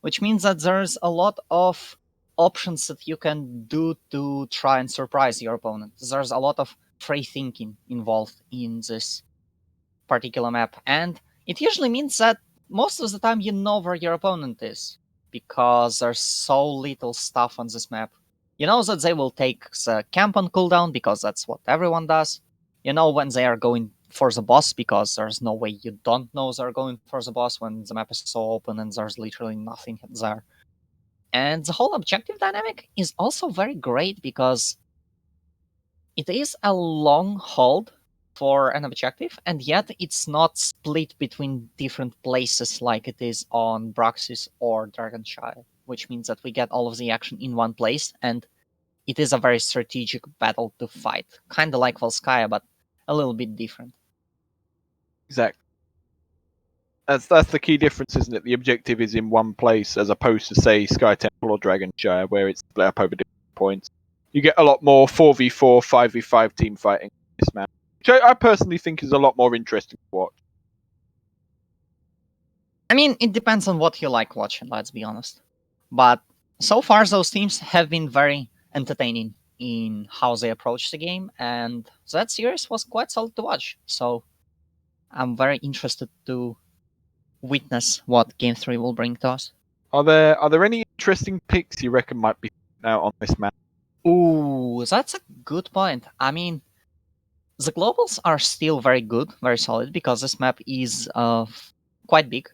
[SPEAKER 1] which means that there's a lot of options that you can do to try and surprise your opponent. There's a lot of free thinking involved in this particular map, and it usually means that most of the time you know where your opponent is, because there's so little stuff on this map. You know that they will take the camp on cooldown because that's what everyone does. You know when they are going for the boss because there's no way you don't know they're going for the boss when the map is so open and there's literally nothing there. And the whole objective dynamic is also very great because it is a long hold for an objective, and yet it's not split between different places like it is on Braxis or Dragonshire, which means that we get all of the action in one place, and it is a very strategic battle to fight. Kind of like Volskaya, but a little bit different.
[SPEAKER 2] Exactly. That's the key difference, isn't it? The objective is in one place as opposed to, say, Sky Temple or Dragonshire, where it's split up over different points. You get a lot more 4v4, 5v5 team fighting in this map, which I personally think is a lot more interesting to watch.
[SPEAKER 1] I mean, it depends on what you like watching, let's be honest. But so far, those teams have been very entertaining in how they approach the game, and that series was quite solid to watch. So I'm very interested to witness what Game 3 will bring to us.
[SPEAKER 2] Are there any interesting picks you reckon might be out on this map?
[SPEAKER 1] Ooh, that's a good point. I mean, the globals are still very good, very solid, because this map is quite big.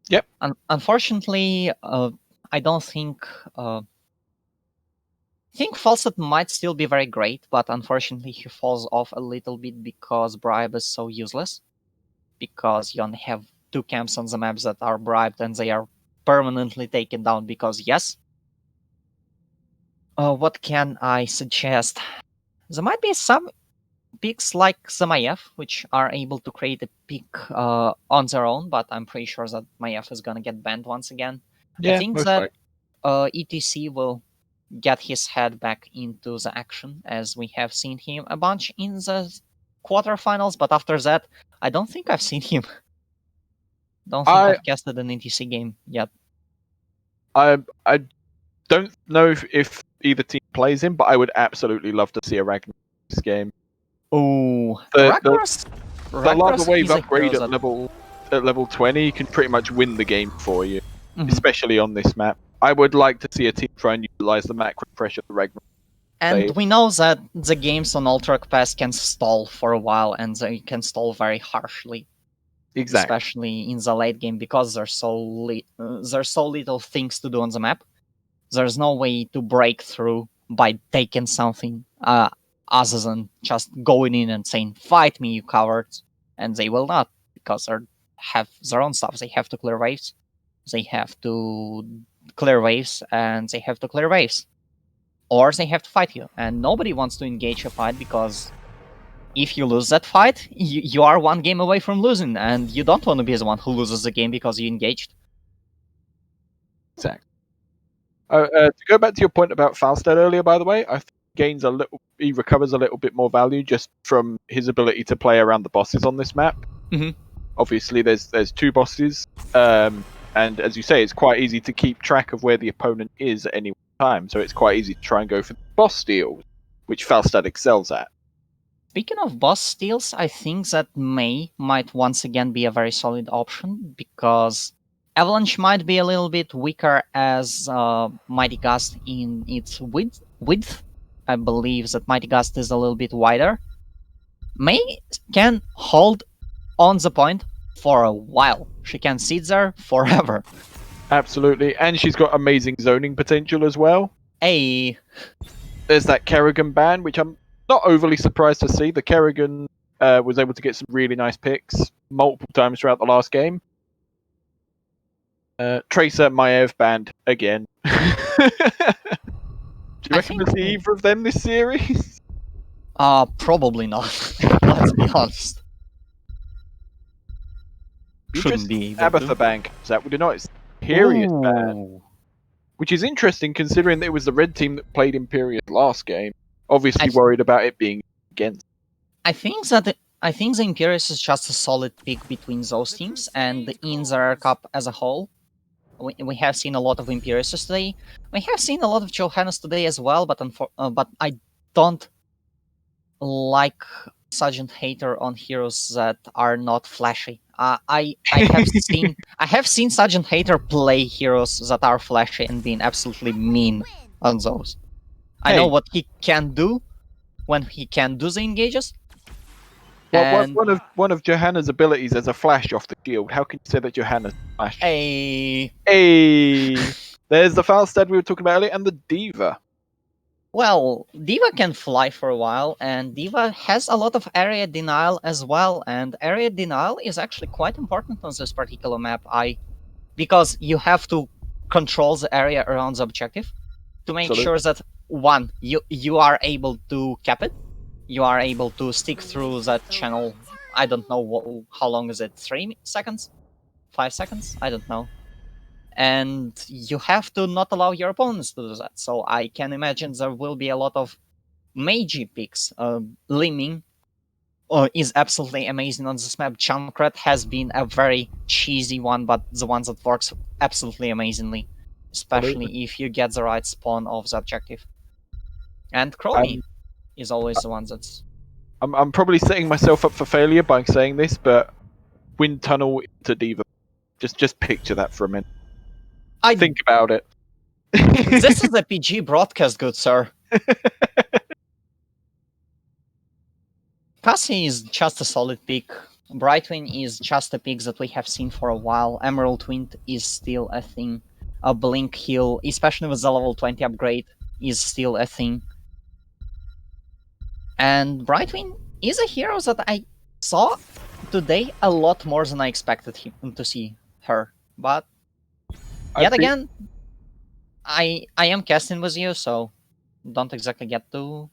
[SPEAKER 2] Yep.
[SPEAKER 1] Unfortunately, I don't think. I think Falset might still be very great, but unfortunately he falls off a little bit because Bribe is so useless. Because you only have 2 camps on the maps that are bribed and they are permanently taken down because yes. What can I suggest? There might be some picks like Zamayev, which are able to create a pick on their own, but I'm pretty sure that Maiev is gonna get banned once again.
[SPEAKER 2] Yeah,
[SPEAKER 1] I think
[SPEAKER 2] most
[SPEAKER 1] that
[SPEAKER 2] likely.
[SPEAKER 1] ETC will get his head back into the action, as we have seen him a bunch in the quarterfinals, but after that, I don't think I've seen him. Don't think I've casted an ETC game yet.
[SPEAKER 2] I don't know if either team plays him, but I would absolutely love to see a Ragnar this game.
[SPEAKER 1] Oh,
[SPEAKER 2] the Lava Wave upgrade at level 20 can pretty much win the game for you, especially on this map. I would like to see a team try and utilize the macro pressure the Ragnar.
[SPEAKER 1] And we know that the games on Ultrac Pass can stall for a while, and they can stall very harshly.
[SPEAKER 2] Exactly.
[SPEAKER 1] Especially in the late game, because there's so little things to do on the map. There's no way to break through by taking something other than just going in and saying, "Fight me, you cowards," and they will not, because they have their own stuff. They have to clear waves. They have to clear waves, and they have to clear waves. Or they have to fight you, and nobody wants to engage a fight, because if you lose that fight, you are 1 game away from losing, and you don't want to be the one who loses the game because you engaged.
[SPEAKER 2] Exactly. To go back to your point about Falstad earlier, by the way, I think he recovers a little bit more value just from his ability to play around the bosses on this map. Obviously, there's 2 bosses, and as you say, it's quite easy to keep track of where the opponent is at any time, so it's quite easy to try and go for the boss steals, which Falstad excels at.
[SPEAKER 1] Speaking of boss steals, I think that May might once again be a very solid option, because Avalanche might be a little bit weaker as Mighty Gust in its width. I believe that Mighty Gust is a little bit wider. May can hold on the point for a while. She can sit there forever.
[SPEAKER 2] Absolutely, and she's got amazing zoning potential as well.
[SPEAKER 1] Hey,
[SPEAKER 2] there's that Kerrigan ban, which I'm not overly surprised to see. The Kerrigan was able to get some really nice picks multiple times throughout the last game. Tracer Maiev banned again. Do you reckon we'll see either of them this series?
[SPEAKER 1] Probably not. Let's be honest. Shouldn't be.
[SPEAKER 2] Abatha Bank. That would have noticed. Imperious ban. Which is interesting considering that it was the red team that played Imperious last game. Obviously worried about it being against.
[SPEAKER 1] I think the Imperious is just a solid pick between those teams, and in the Cup as a whole. We have seen a lot of Imperiuses today. We have seen a lot of Johannes today as well, but I don't like Sergeant Hater on heroes that are not flashy. I have seen Sergeant Hater play heroes that are flashy and being absolutely mean on those. I know what he can do when he can do the engages.
[SPEAKER 2] Well, one of Johanna's abilities as a flash off the shield. How can you say that Johanna's flash?
[SPEAKER 1] Hey,
[SPEAKER 2] there's the Falstad we were talking about earlier, and the Diva.
[SPEAKER 1] Well, Diva can fly for a while, and Diva has a lot of area denial as well, and area denial is actually quite important on this particular map. Because you have to control the area around the objective to make sure that, one, you are able to cap it, you are able to stick through that channel. I don't know how long is it, 3 seconds? 5 seconds? I don't know. And you have to not allow your opponents to do that. So I can imagine there will be a lot of Meiji picks. Liming is absolutely amazing on this map. Junkrat has been a very cheesy one, but the one that works absolutely amazingly,
[SPEAKER 2] Absolutely.
[SPEAKER 1] especially if you get the right spawn of the objective. And Crowley
[SPEAKER 2] Um,
[SPEAKER 1] is always the one that's.
[SPEAKER 2] I'm probably setting myself up for failure by saying this, but wind tunnel into Diva. Just picture that for a minute. Think about it.
[SPEAKER 1] This is a PG broadcast, good sir. Cassie is just a solid pick. Brightwing is just a pick that we have seen for a while. Emerald Wind is still a thing. A Blink Heal, especially with the level 20 upgrade, is still a thing. And Brightwing is a hero that I saw today a lot more than I expected him to see her. But yet again, I am casting with you, so don't exactly get to.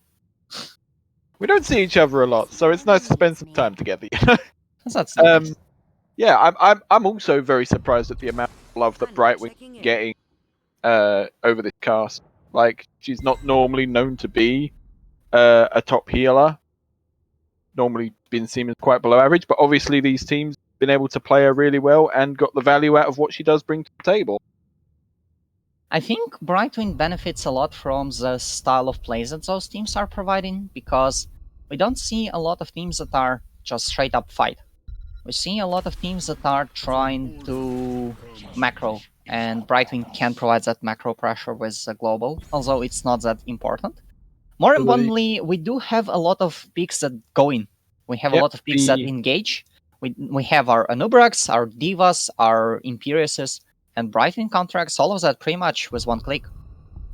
[SPEAKER 2] We don't see each other a lot, so it's nice to spend some time together.
[SPEAKER 1] That's nice.
[SPEAKER 2] Yeah, I'm also very surprised at the amount of love that Brightwing's getting over this cast. Like, she's not normally known to be a top healer. Normally been seen as quite below average, but obviously these teams have been able to play her really well and got the value out of what she does bring to the table.
[SPEAKER 1] I think Brightwing benefits a lot from the style of play that those teams are providing, because we don't see a lot of teams that are just straight up fight. We see a lot of teams that are trying to macro, and Brightwing can provide that macro pressure with the global, although it's not that important. More importantly, we do have a lot of picks that go in. We have a lot of picks that engage. We have our Anubrax, our Divas, our Imperiuses, and Brightwing contracts all of that pretty much with one click,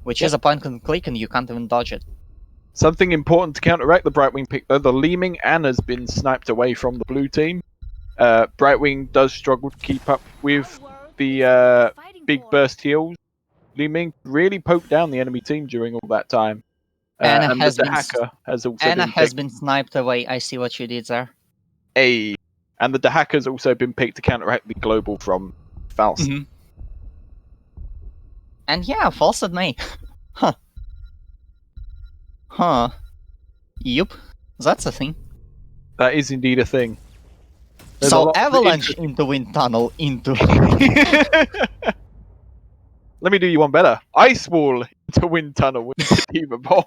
[SPEAKER 1] which is a point and click and you can't even dodge it.
[SPEAKER 2] Something important to counteract the Brightwing pick, though, the Leeming Anna's been sniped away from the blue team. Brightwing does struggle to keep up with the big burst heals. Leeming really poked down the enemy team during all that time.
[SPEAKER 1] Anna
[SPEAKER 2] and
[SPEAKER 1] has
[SPEAKER 2] the
[SPEAKER 1] been
[SPEAKER 2] Dahaka has also
[SPEAKER 1] Anna
[SPEAKER 2] been
[SPEAKER 1] has
[SPEAKER 2] picked.
[SPEAKER 1] been sniped away. I see what you did there.
[SPEAKER 2] And the Dahaka's also been picked to counteract the global from Faust.
[SPEAKER 1] Mm-hmm. And yeah, false at May. Huh. Yup. That's a thing.
[SPEAKER 2] That is indeed a thing. There's
[SPEAKER 1] so avalanche into wind tunnel into.
[SPEAKER 2] Let me do you one better. Ice wall into wind tunnel with the Diva bomb.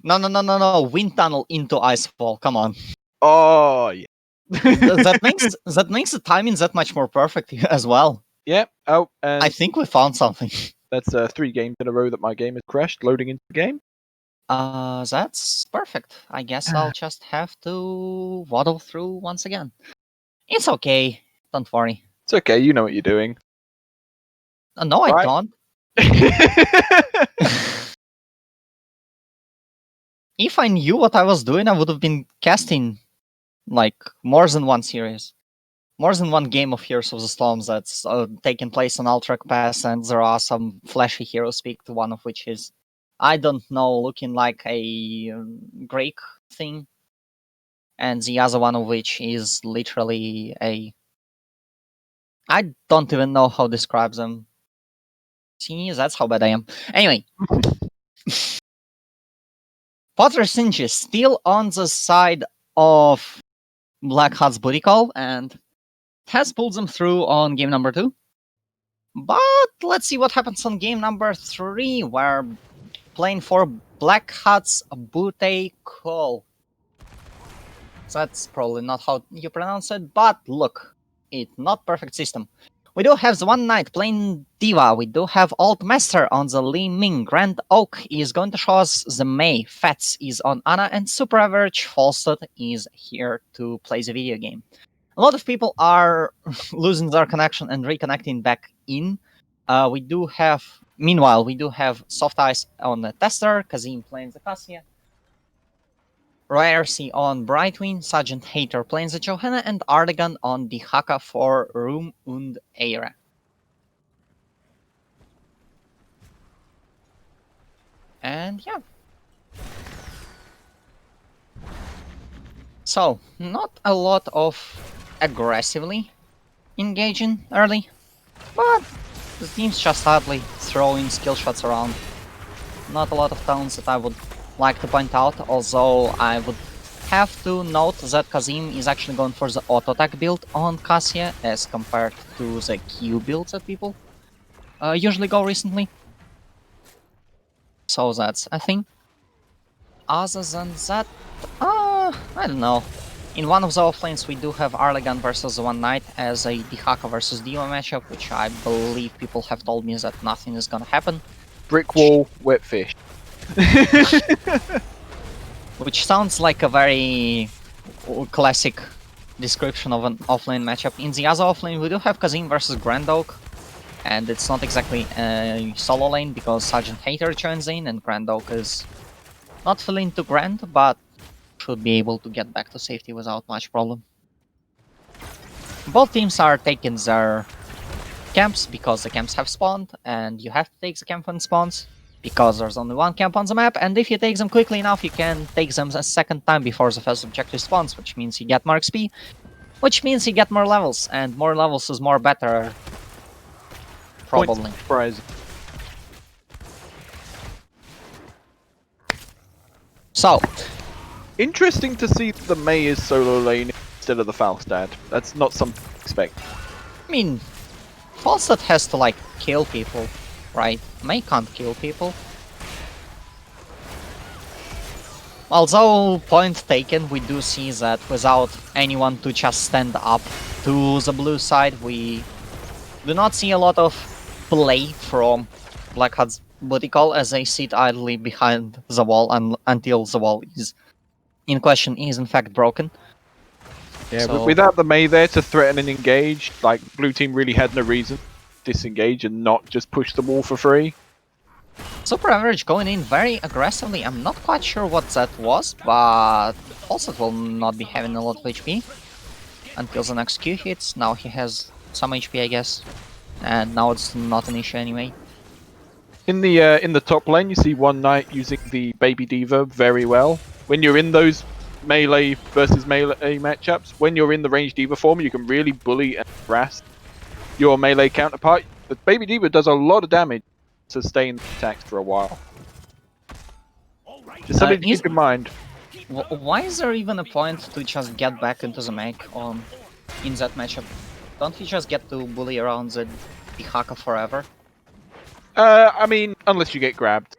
[SPEAKER 1] No. Wind tunnel into ice fall. Come on.
[SPEAKER 2] Oh yeah.
[SPEAKER 1] that makes the timing that much more perfect as well.
[SPEAKER 2] Yeah. Oh, and
[SPEAKER 1] I think we found something.
[SPEAKER 2] That's 3 games in a row that my game has crashed loading into the game.
[SPEAKER 1] That's perfect. I guess I'll just have to waddle through once again. It's okay. Don't worry.
[SPEAKER 2] It's okay. You know what you're doing.
[SPEAKER 1] No, I don't. If I knew what I was doing, I would have been casting like more than one series. More than one game of Heroes of the Storms that's taking place on Ultrac Pass, and there are some flashy heroes picked, one of which is, I don't know, looking like a Greek thing, and the other one of which is literally a... I don't even know how to describe them. See, that's how bad I am. Anyway. Potter Singe is still on the side of Blackheart's booty call, and has pulled them through on game number 2. But let's see what happens on game number 3, where playing for Blackheart's booty call. That's probably not how you pronounce it, but look, it's not perfect system. We do have the one knight playing Diva. We do have Old Master on the Li Ming. Grand Oak is going to show us the Mei. Fats is on Anna, and Super Average Falstad is here to play the video game. A lot of people are losing their connection and reconnecting back in. Meanwhile, we do have Soft Ice on the Tester, Kazim playing the Cassia, Ryercy on Brightwing, Sergeant Hater playing the Johanna, and Ardegan on the Haka for Room und Ähre. And yeah. So, not a lot of aggressively engaging early, but the team's just sadly throwing skill shots around. Not a lot of towns that I would like to point out, although I would have to note that Kazim is actually going for the auto attack build on Cassia as compared to the Q builds that people usually go recently. So that's a thing. Other than that, I don't know. In one of the offlanes, we do have Arlegan versus One Knight as a Dihaka versus Diva matchup, which I believe people have told me that nothing is gonna happen.
[SPEAKER 2] Brick wall, wet fish.
[SPEAKER 1] Which sounds like a very classic description of an offlane matchup. In the other offlane, we do have Kazim versus Grand Oak, and it's not exactly a solo lane because Sergeant Hater joins in, and Grand Oak is not fully into Grand, but should be able to get back to safety without much problem. Both teams are taking their camps because the camps have spawned, and you have to take the camp when it spawns because there's only one camp on the map, and if you take them quickly enough, you can take them a second time before the first objective spawns, which means you get more XP, which means you get more levels, and more levels is more better. Probably.
[SPEAKER 2] Surprise.
[SPEAKER 1] So,
[SPEAKER 2] Interesting to see the Mei is solo lane instead of the Falstad. That's not something to expect.
[SPEAKER 1] I mean, Falstad has to like kill people, right? Mei can't kill people. Although, point taken, we do see that without anyone to just stand up to the blue side, we do not see a lot of play from Blackheart's booty call as they sit idly behind the wall until the wall is in question is in fact broken.
[SPEAKER 2] Yeah,
[SPEAKER 1] So-
[SPEAKER 2] without the Mei there to threaten and engage, like blue team really had no reason to disengage and not just push the wall for free.
[SPEAKER 1] Super Average going in very aggressively. I'm not quite sure what that was, but also will not be having a lot of HP until the next Q hits. Now he has some HP, I guess, and now it's not an issue anyway.
[SPEAKER 2] In the top lane, you see One Knight using the Baby Diva very well. When you're in those melee versus melee matchups, when you're in the ranged Diva form, you can really bully and harass your melee counterpart. The Baby Diva does a lot of damage to stay in the attacks for a while. Just something to keep in mind.
[SPEAKER 1] Why is there even a point to just get back into the mech in that matchup? Don't you just get to bully around the Dihaka forever?
[SPEAKER 2] I mean, unless you get grabbed.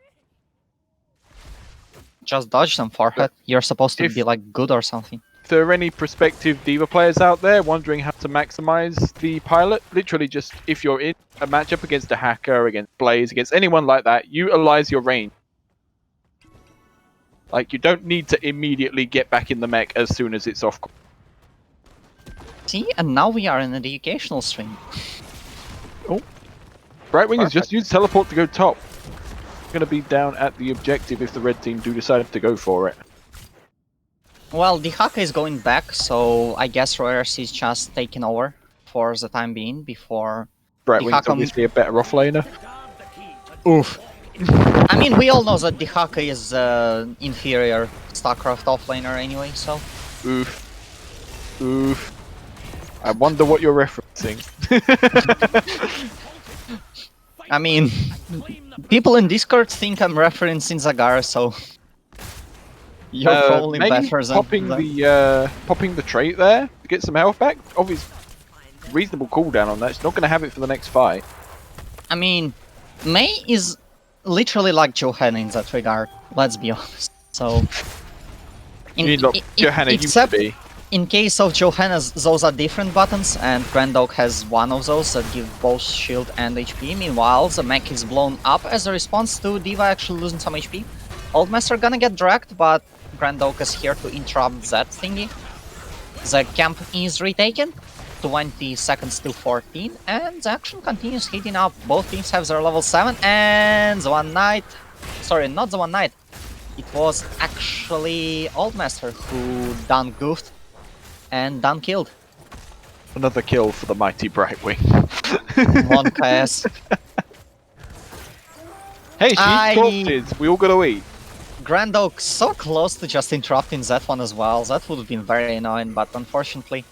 [SPEAKER 1] Just dodge them forehead. You're supposed to
[SPEAKER 2] If-
[SPEAKER 1] be like good or something.
[SPEAKER 2] If there are any prospective Diva players out there wondering how to maximize the pilot, literally just if you're in a matchup against a hacker, against Blaze, against anyone like that, utilize your range. Like, you don't need to immediately get back in the mech as soon as it's off.
[SPEAKER 1] See, and now we are in an educational stream.
[SPEAKER 2] Right wingers just use teleport to go top. Going to be down at the objective if the red team do decide to go for it.
[SPEAKER 1] Well, Dihaka is going back, so I guess Royers is just taking over for the time being before.
[SPEAKER 2] Right wing's
[SPEAKER 1] Dihaka-
[SPEAKER 2] obviously a better offlaner.
[SPEAKER 1] Oof. I mean, we all know that Dihaka is inferior StarCraft offlaner anyway, so.
[SPEAKER 2] Oof. Oof. I wonder what you're referencing.
[SPEAKER 1] I mean, people in Discord think I'm referencing Zagara, so. You're probably
[SPEAKER 2] maybe
[SPEAKER 1] better than
[SPEAKER 2] popping the trait there to get some health back. Obviously, reasonable cooldown on that. It's not going to have it for the next fight.
[SPEAKER 1] I mean, Mei is literally like Johanna in that regard, let's be honest. So.
[SPEAKER 2] You mean like Johanna used to be.
[SPEAKER 1] In case of Johanna's, those are different buttons, and Grand Oak has one of those that give both shield and HP. Meanwhile, the mech is blown up as a response to Diva actually losing some HP. Old Master gonna get dragged, but Grand Oak is here to interrupt that thingy. The camp is retaken, 20 seconds to 14, and the action continues heating up. Both teams have their level 7, and the One Knight... Sorry, not the One Knight. It was actually Old Master who done goofed and done killed.
[SPEAKER 2] Another kill for the mighty Brightwing.
[SPEAKER 1] One KS.
[SPEAKER 2] Hey, she's corpses. We all gotta eat.
[SPEAKER 1] Grand Oak so close to just interrupting that one as well. That would have been very annoying, but unfortunately,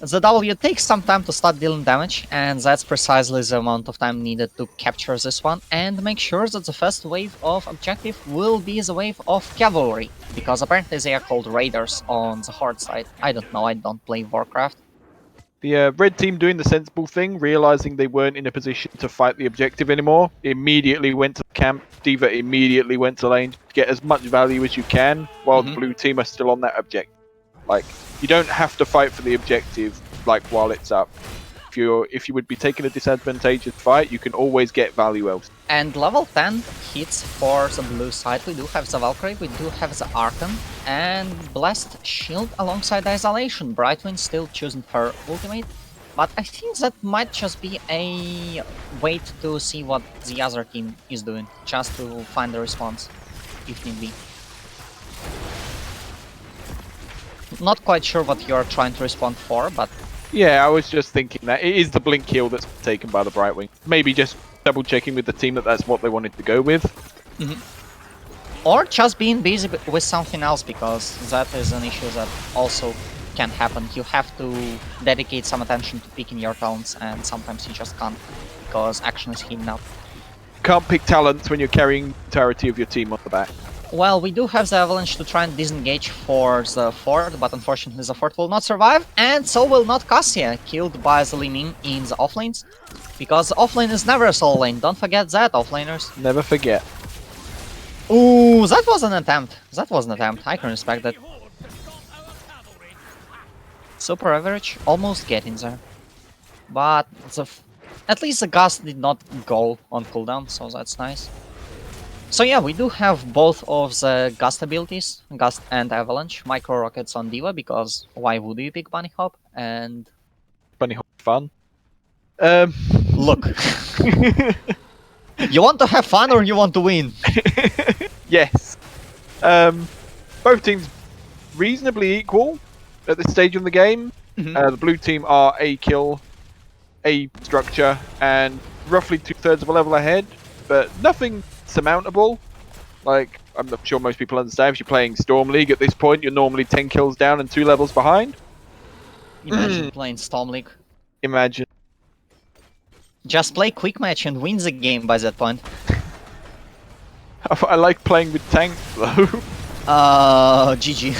[SPEAKER 1] The W takes some time to start dealing damage, and that's precisely the amount of time needed to capture this one and make sure that the first wave of objective will be the wave of cavalry, because apparently they are called raiders on the hard side. I don't know, I don't play Warcraft.
[SPEAKER 2] The red team doing the sensible thing, realizing they weren't in a position to fight the objective anymore, immediately went to camp. D.Va immediately went to lane to get as much value as you can, while the blue team are still on that objective. Like, you don't have to fight for the objective like while it's up. If you would be taking a disadvantageous fight, you can always get value else.
[SPEAKER 1] And level 10 hits for the blue side. We do have the Valkyrie, we do have the Archon, and Blessed Shield alongside Isolation. Brightwing still choosing her ultimate, but I think that might just be a wait to see what the other team is doing, just to find the response, if need be. Not quite sure what you're trying to respond for, but...
[SPEAKER 2] Yeah, I was just thinking that it is the blink heal that's taken by the Brightwing. Maybe just double checking with the team that that's what they wanted to go with.
[SPEAKER 1] Or just being busy with something else, because that is an issue that also can happen. You have to dedicate some attention to picking your talents, and sometimes you just can't, because action is heating up.
[SPEAKER 2] Can't pick talents when you're carrying the entirety of your team on the back.
[SPEAKER 1] Well, we do have the Avalanche to try and disengage for the fort, but unfortunately the fort will not survive, and so will not Cassia, killed by the Li Ming in the offlanes. Because the offlane is never a solo lane, don't forget that, offlaners.
[SPEAKER 2] Never forget.
[SPEAKER 1] Ooh, that was an attempt. That was an attempt, I can respect that. Super average, almost getting there. But at least the Gust did not go on cooldown, so that's nice. So yeah, we do have both of the Gust abilities, Gust and Avalanche, Micro Rockets on D.Va, because why would you pick Bunny Hop? And...
[SPEAKER 2] Bunny Hop fun.
[SPEAKER 1] Look. You want to have fun or you want to win?
[SPEAKER 2] Yes. Both teams reasonably equal at this stage of the game. The blue team are a kill, a structure, and roughly 2/3 of a level ahead, but nothing surmountable. Like, I'm not sure most people understand, if you're playing Storm League at this point, you're normally 10 kills down and 2 levels behind.
[SPEAKER 1] Imagine playing Storm League.
[SPEAKER 2] Imagine.
[SPEAKER 1] Just play quick match and win the game by that point.
[SPEAKER 2] I like playing with tanks though.
[SPEAKER 1] GG.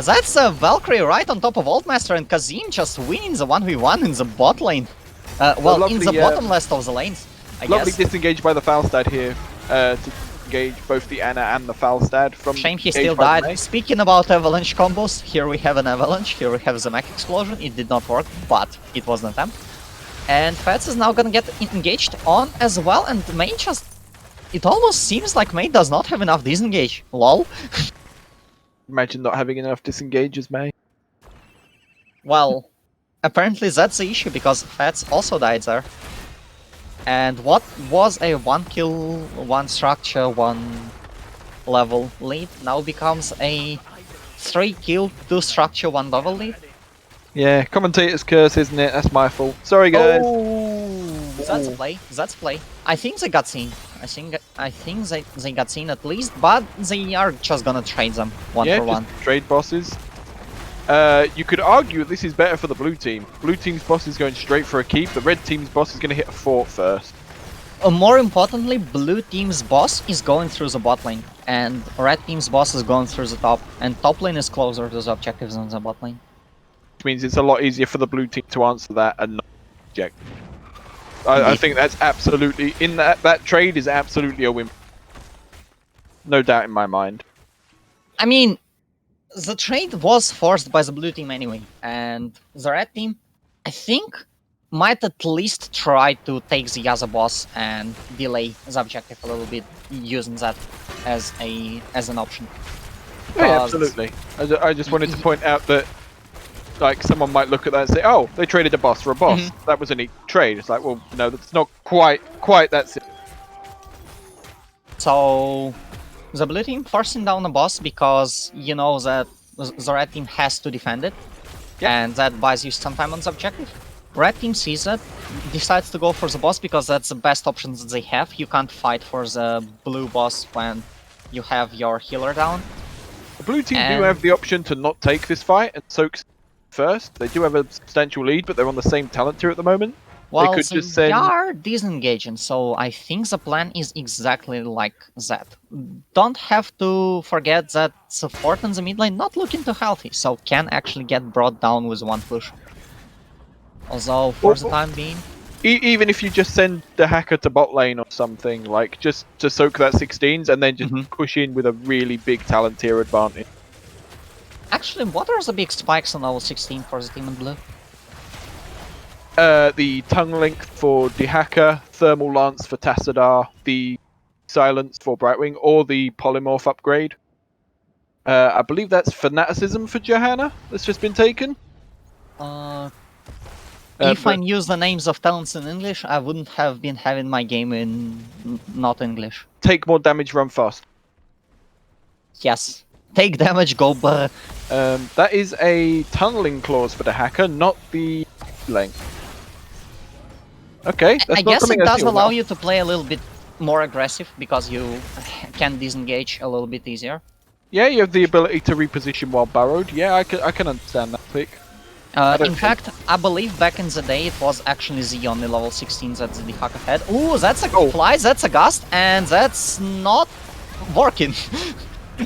[SPEAKER 1] That's a Valkyrie right on top of Altmaster, and Kazim just winning the 1v1 in the bot lane. Well, lovely, in the bottom left of the lanes, I
[SPEAKER 2] lovely
[SPEAKER 1] guess.
[SPEAKER 2] Disengaged by the Falstad here to engage both the Ana and the Falstad. From
[SPEAKER 1] shame he still died. Speaking about Avalanche combos, here we have an Avalanche, here we have the Mech Explosion. It did not work, but it was an attempt. And Fats is now gonna get engaged on as well, and May just... It almost seems like May does not have enough disengage. Lol.
[SPEAKER 2] Imagine not having enough disengages, May.
[SPEAKER 1] Well, apparently that's the issue, because Fats also died there. And what was a 1 kill, 1 structure, 1 level lead now becomes a 3 kill, 2 structure, 1 level lead.
[SPEAKER 2] Yeah, commentator's curse, isn't it? That's my fault. Sorry, guys.
[SPEAKER 1] Oh, that's a play. That's a play. I think they got seen. I think they got seen at least, but they are just gonna trade them one for one.
[SPEAKER 2] Trade bosses. You could argue this is better for the blue team. Blue team's boss is going straight for a keep. The red team's boss is going to hit a fort first.
[SPEAKER 1] More importantly, blue team's boss is going through the bot lane, and red team's boss is going through the top, and top lane is closer to the objectives than the bot lane.
[SPEAKER 2] Which means it's a lot easier for the blue team to answer that and not object. I think that's absolutely... in that trade is absolutely a win. No doubt in my mind.
[SPEAKER 1] I mean, the trade was forced by the blue team anyway, and the red team, I think, might at least try to take the other boss and delay the objective a little bit, using that as an option.
[SPEAKER 2] Yeah, absolutely. I just wanted to point out that, like, someone might look at that and say, oh, they traded a boss for a boss. That was a neat trade. It's like, well, no, that's not quite that simple.
[SPEAKER 1] So the blue team forcing down the boss because you know that the red team has to defend it, and that buys you some time on the objective. Red team sees that, decides to go for the boss because that's the best option that they have. You can't fight for the blue boss when you have your healer down.
[SPEAKER 2] The blue team do have the option to not take this fight and soak first. They do have a substantial lead, but they're on the same talent tier at the moment.
[SPEAKER 1] Well,
[SPEAKER 2] could
[SPEAKER 1] they
[SPEAKER 2] just send-
[SPEAKER 1] are disengaging, so I think the plan is exactly like that. Don't have to forget that support in the mid lane not looking too healthy, so can actually get brought down with one push. Although, for the time being...
[SPEAKER 2] Even if you just send the hacker to bot lane or something, like just to soak that 16s and then just push in with a really big talent tier advantage.
[SPEAKER 1] Actually, what are the big spikes on level 16 for the team in blue?
[SPEAKER 2] The tongue link for the hacker, thermal lance for Tassadar, the silence for Brightwing, or the polymorph upgrade. I believe that's fanaticism for Johanna that's just been taken.
[SPEAKER 1] If I use the names of talents in English, I wouldn't have been having my game in not English.
[SPEAKER 2] Take more damage, run fast.
[SPEAKER 1] Yes. Take damage, go brr.
[SPEAKER 2] That is a tunneling clause for the hacker, not the length. Okay, that's
[SPEAKER 1] I guess it
[SPEAKER 2] I
[SPEAKER 1] does
[SPEAKER 2] see
[SPEAKER 1] allow
[SPEAKER 2] now.
[SPEAKER 1] you to play a little bit more aggressive because you can disengage a little bit easier.
[SPEAKER 2] Yeah, you have the ability to reposition while burrowed. Yeah, I can understand that pick.
[SPEAKER 1] In fact, I believe back in the day it was actually the only level 16 that the hacker had. Ooh, that's a fly, that's a gust, and that's not working.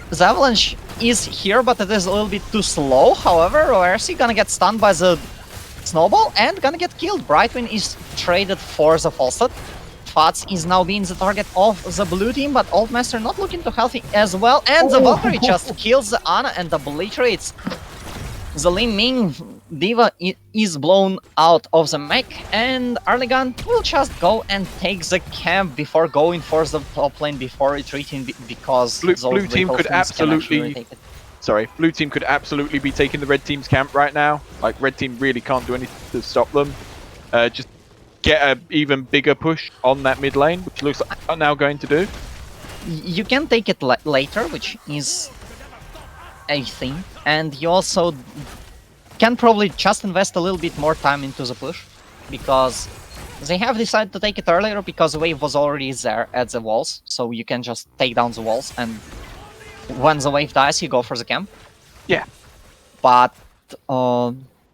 [SPEAKER 1] The avalanche is here, but it is a little bit too slow. However, ORC gonna get stunned by the snowball and gonna get killed. Brightwing is traded for the falset. Fats is now being the target of the blue team, but Old Master not looking too healthy as well. And the Valkyrie just kills the Ana and obliterates the Li Ming. Diva is blown out of the mech, and Arligan will just go and take the camp before going for the top lane before retreating because
[SPEAKER 2] blue team could absolutely. Sorry, blue team could absolutely be taking the red team's camp right now. Like red team really can't do anything to stop them. Just get an even bigger push on that mid lane, which looks like they're now going to do.
[SPEAKER 1] You can take it later, which is a thing, and you also can probably just invest a little bit more time into the push, because they have decided to take it earlier because the wave was already there at the walls, so you can just take down the walls, and when the wave dies, you go for the camp.
[SPEAKER 2] Yeah.
[SPEAKER 1] But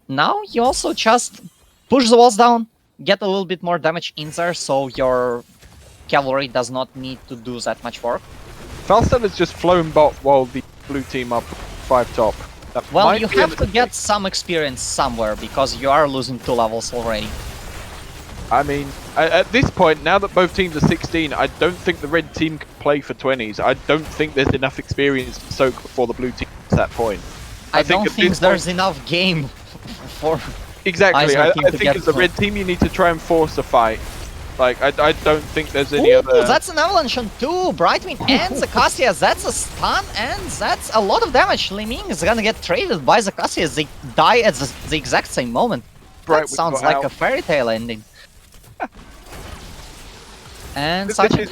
[SPEAKER 1] now you also just push the walls down, get a little bit more damage in there, so your cavalry does not need to do that much work.
[SPEAKER 2] Falstad has just flown bot while the blue team are 5 top.
[SPEAKER 1] Well, you have to get some experience somewhere, because you are losing 2 levels already.
[SPEAKER 2] I mean, at this point, now that both teams are 16, I don't think the red team can play for 20s. I don't think there's enough experience to soak before the blue team gets that point.
[SPEAKER 1] I don't think there's enough game for...
[SPEAKER 2] Exactly, I think as the red team you need to try and force a fight. Like, I don't think there's any other...
[SPEAKER 1] That's an avalanche on 2! Brightwing and the Cassias, that's a stun, and that's a lot of damage. Li Ming is gonna get traded by the Cassias, they die at the exact same moment. That sounds like a fairy tale ending. And Sergeant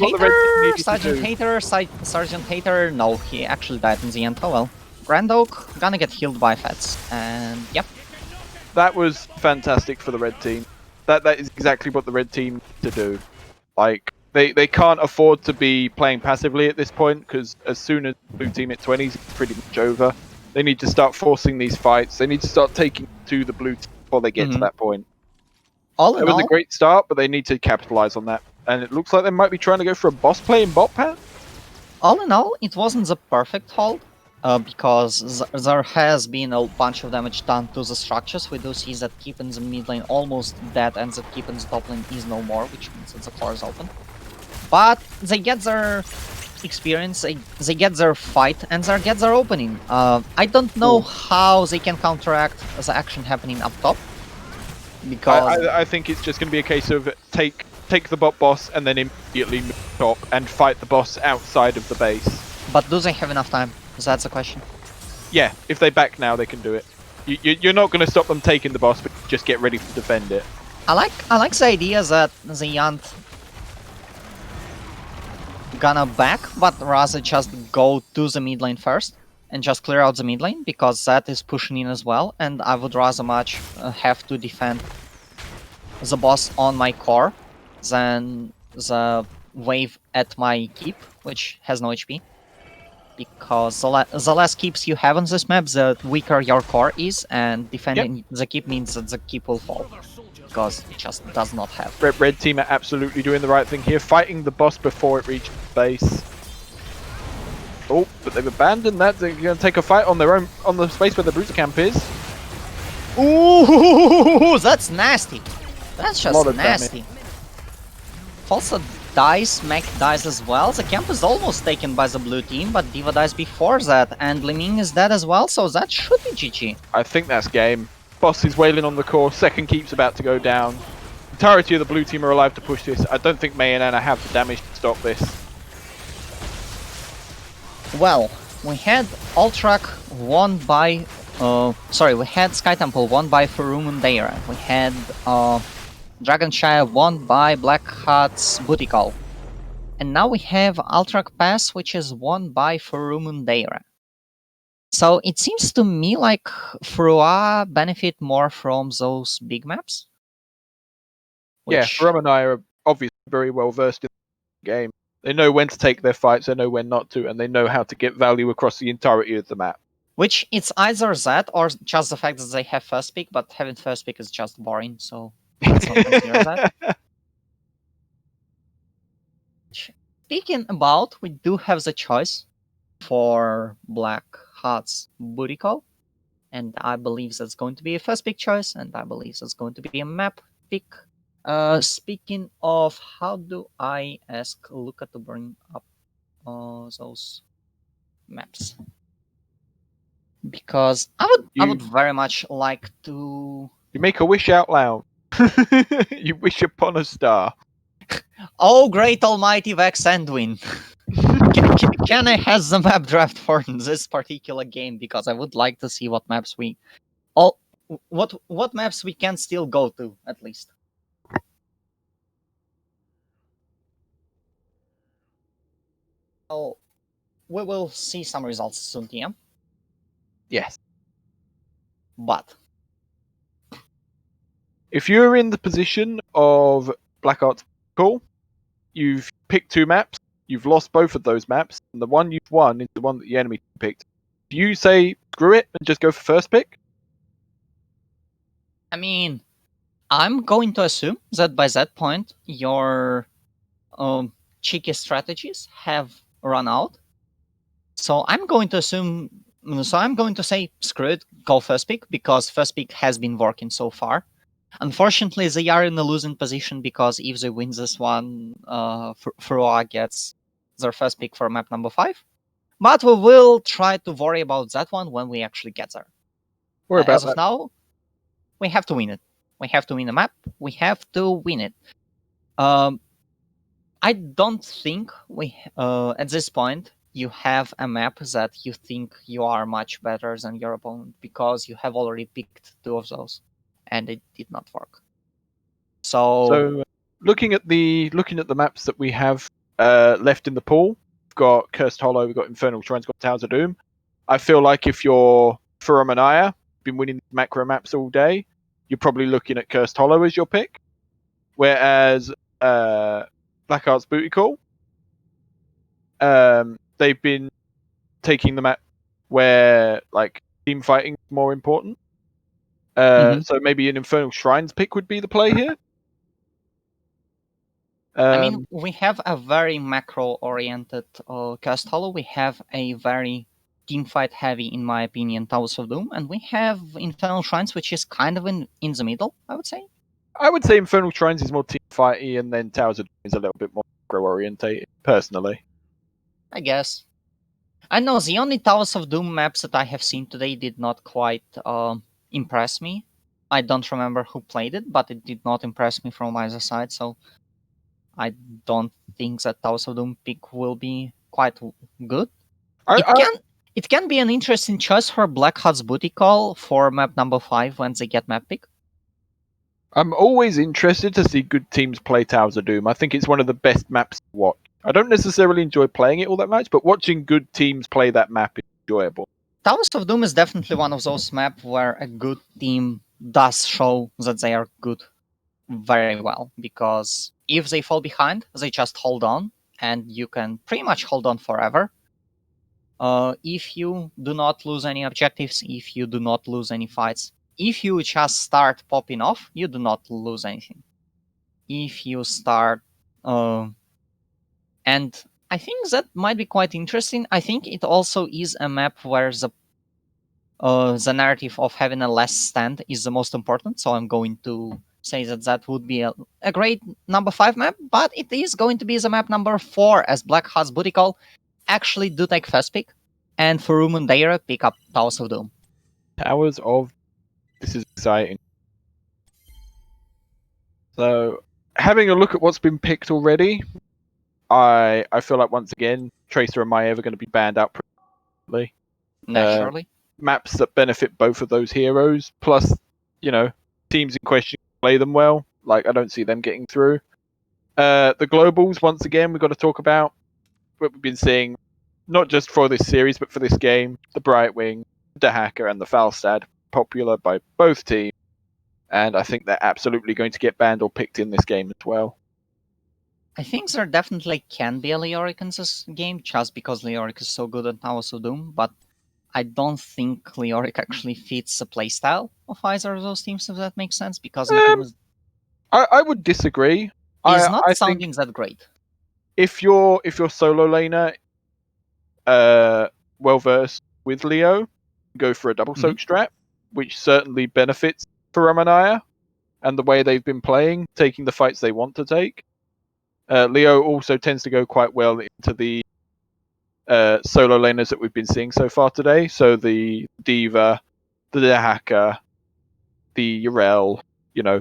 [SPEAKER 1] Hater, no, he actually died in the end, oh well. Grand Oak gonna get healed by Fats, and yep.
[SPEAKER 2] That was fantastic for the red team. That is exactly what the red team need to do. Like, they can't afford to be playing passively at this point, because as soon as blue team at 20s, it's pretty much over. They need to start forcing these fights. They need to start taking to the blue team before they get to that point. It was a great start, but they need to capitalize on that. And it looks like they might be trying to go for a boss play in bot path.
[SPEAKER 1] All in all, it wasn't the perfect hold, because there has been a bunch of damage done to the structures. We do see that keep in the mid lane almost dead, and that keep in the top lane is no more, which means that the floor is open. But they get their experience, they get their fight, and they get their opening. I don't know how they can counteract the action happening up top, because...
[SPEAKER 2] I think it's just going to be a case of take the bot boss and then immediately move top and fight the boss outside of the base.
[SPEAKER 1] But do they have enough time? That's the question.
[SPEAKER 2] Yeah, if they back now, they can do it. You're not going to stop them taking the boss, but just get ready to defend it.
[SPEAKER 1] I like the idea that they aren't gonna back, but rather just go to the mid lane first and just clear out the mid lane, because that is pushing in as well, and I would rather much have to defend the boss on my core than the wave at my keep, which has no HP. because the less keeps you have on this map, the weaker your core is, and
[SPEAKER 2] Yep.
[SPEAKER 1] defending the keep means that the keep will fall because it just does not have.
[SPEAKER 2] Red team are absolutely doing the right thing here, fighting the boss before it reaches base. Oh, but they've abandoned that. They're going to take a fight on their own, on the space where the bruiser camp is.
[SPEAKER 1] Ooh, that's nasty. That's
[SPEAKER 2] A lot
[SPEAKER 1] just
[SPEAKER 2] of
[SPEAKER 1] nasty. Falsa dies, Mech dies as well. The camp is almost taken by the blue team, but Diva dies before that, and Liming is dead as well, so that should be GG.
[SPEAKER 2] I think that's game. Boss is wailing on the core. Second keep's about to go down. Entirety of the blue team are alive to push this. I don't think May and Anna have the damage to stop this.
[SPEAKER 1] Well, we had Ultrak won by... we had Sky Temple won by Farum and Ähre. We had Dragonshire won by Blackheart's Booty Call. And now we have Ultrak Pass, which is won by Farum and Ähre. So it seems to me like Frua benefit more from those big maps.
[SPEAKER 2] Yeah, Rum and I are obviously very well versed in the game. They know when to take their fights, they know when not to, and they know how to get value across the entirety of the map.
[SPEAKER 1] Which it's either that or just the fact that they have first pick, but having first pick is just boring, so let's not consider that. Speaking about, we do have the choice for Blackheart's Booty Call, and I believe that's going to be a first pick choice, and I believe that's going to be a map pick. Speaking of, how do I ask Luca to bring up those maps? Because I would very much like to.
[SPEAKER 2] You make a wish out loud. You wish upon a star.
[SPEAKER 1] Oh, great almighty Vex Endwin! Can I has the map draft for this particular game, because I would like to see what maps we what maps we can still go to, at least. Oh, we will see some results soon, TM.
[SPEAKER 2] Yes.
[SPEAKER 1] But
[SPEAKER 2] if you're in the position of Blackheart's call, you've picked two maps, you've lost both of those maps, and the one you've won is the one that the enemy picked. Do you say screw it and just go for first pick?
[SPEAKER 1] I mean, I'm going to assume that by that point your cheeky strategies have run out. So I'm going to assume. So I'm going to say screw it, go first pick, because first pick has been working so far. Unfortunately, they are in a losing position, because if they win this one, Froa gets their first pick for map number 5. But we will try to worry about that one when we actually get there. As of now, we have to win it. We have to win the map. We have to win it. I don't think we at this point you have a map that you think you are much better than your opponent, because you have already picked 2 of those, and it did not work. So
[SPEAKER 2] looking at the maps that we have left in the pool, we've got Cursed Hollow, we've got Infernal Shrines, we've got Towers of Doom. I feel like if you're Furumanaya, been winning macro maps all day, you're probably looking at Cursed Hollow as your pick. Whereas Blackheart's Booty Call, they've been taking the map where like team fighting is more important. So maybe an Infernal Shrines pick would be the play here.
[SPEAKER 1] I mean, we have a very macro-oriented Cursed Hollow. We have a very teamfight heavy, in my opinion, Towers of Doom, and we have Infernal Shrines, which is kind of in the middle, I would say.
[SPEAKER 2] I would say Infernal Shrines is more team fighty, and then Towers of Doom is a little bit more macro orientated, personally.
[SPEAKER 1] I guess. I know the only Towers of Doom maps that I have seen today did not quite impress me. I don't remember who played it, but it did not impress me from either side, so I don't think that Towers of Doom pick will be quite good. It can be an interesting choice for Blackheart's Booty Call for map number 5 when they get map pick.
[SPEAKER 2] I'm always interested to see good teams play Towers of Doom. I think it's one of the best maps to watch. I don't necessarily enjoy playing it all that much, but watching good teams play that map is enjoyable.
[SPEAKER 1] Towers of Doom is definitely one of those maps where a good team does show that they are good very well, because if they fall behind, they just hold on, and you can pretty much hold on forever. if you do not lose any objectives, if you do not lose any fights, if you just start popping off, you do not lose anything. If you start, uh, and I think that might be quite interesting. I think it also is a map where the narrative of having a last stand is the most important. So I'm going to say that that would be a great number 5 map, but it is going to be the map number 4 as Blackheart's booty call actually do take first pick, and for Rumun Daira pick up Towers of Doom.
[SPEAKER 2] Towers of. This is exciting. So, having a look at what's been picked already, I feel like once again, Tracer and Maya are going to be banned out pretty.
[SPEAKER 1] Naturally.
[SPEAKER 2] Maps that benefit both of those heroes, plus, teams in question play them well. Like, I don't see them getting through. The globals, once again, we've got to talk about what we've been seeing, not just for this series, but for this game. The Brightwing, the Hacker, and the Falstad, popular by both teams. And I think they're absolutely going to get banned or picked in this game as well.
[SPEAKER 1] I think there definitely can be a Leoric in this game, just because Leoric is so good at Towers of Doom, but I don't think Leoric actually fits the playstyle of either of those teams, if that makes sense, because
[SPEAKER 2] I would disagree.
[SPEAKER 1] He's not
[SPEAKER 2] I
[SPEAKER 1] sounding
[SPEAKER 2] think
[SPEAKER 1] that great.
[SPEAKER 2] if you're solo laner, well versed with Leo, go for a double soak strat, which certainly benefits for Ramanaya and the way they've been playing, taking the fights they want to take. Leo also tends to go quite well into the solo laners that we've been seeing so far today. So the Diva, the Hacker, the Urel,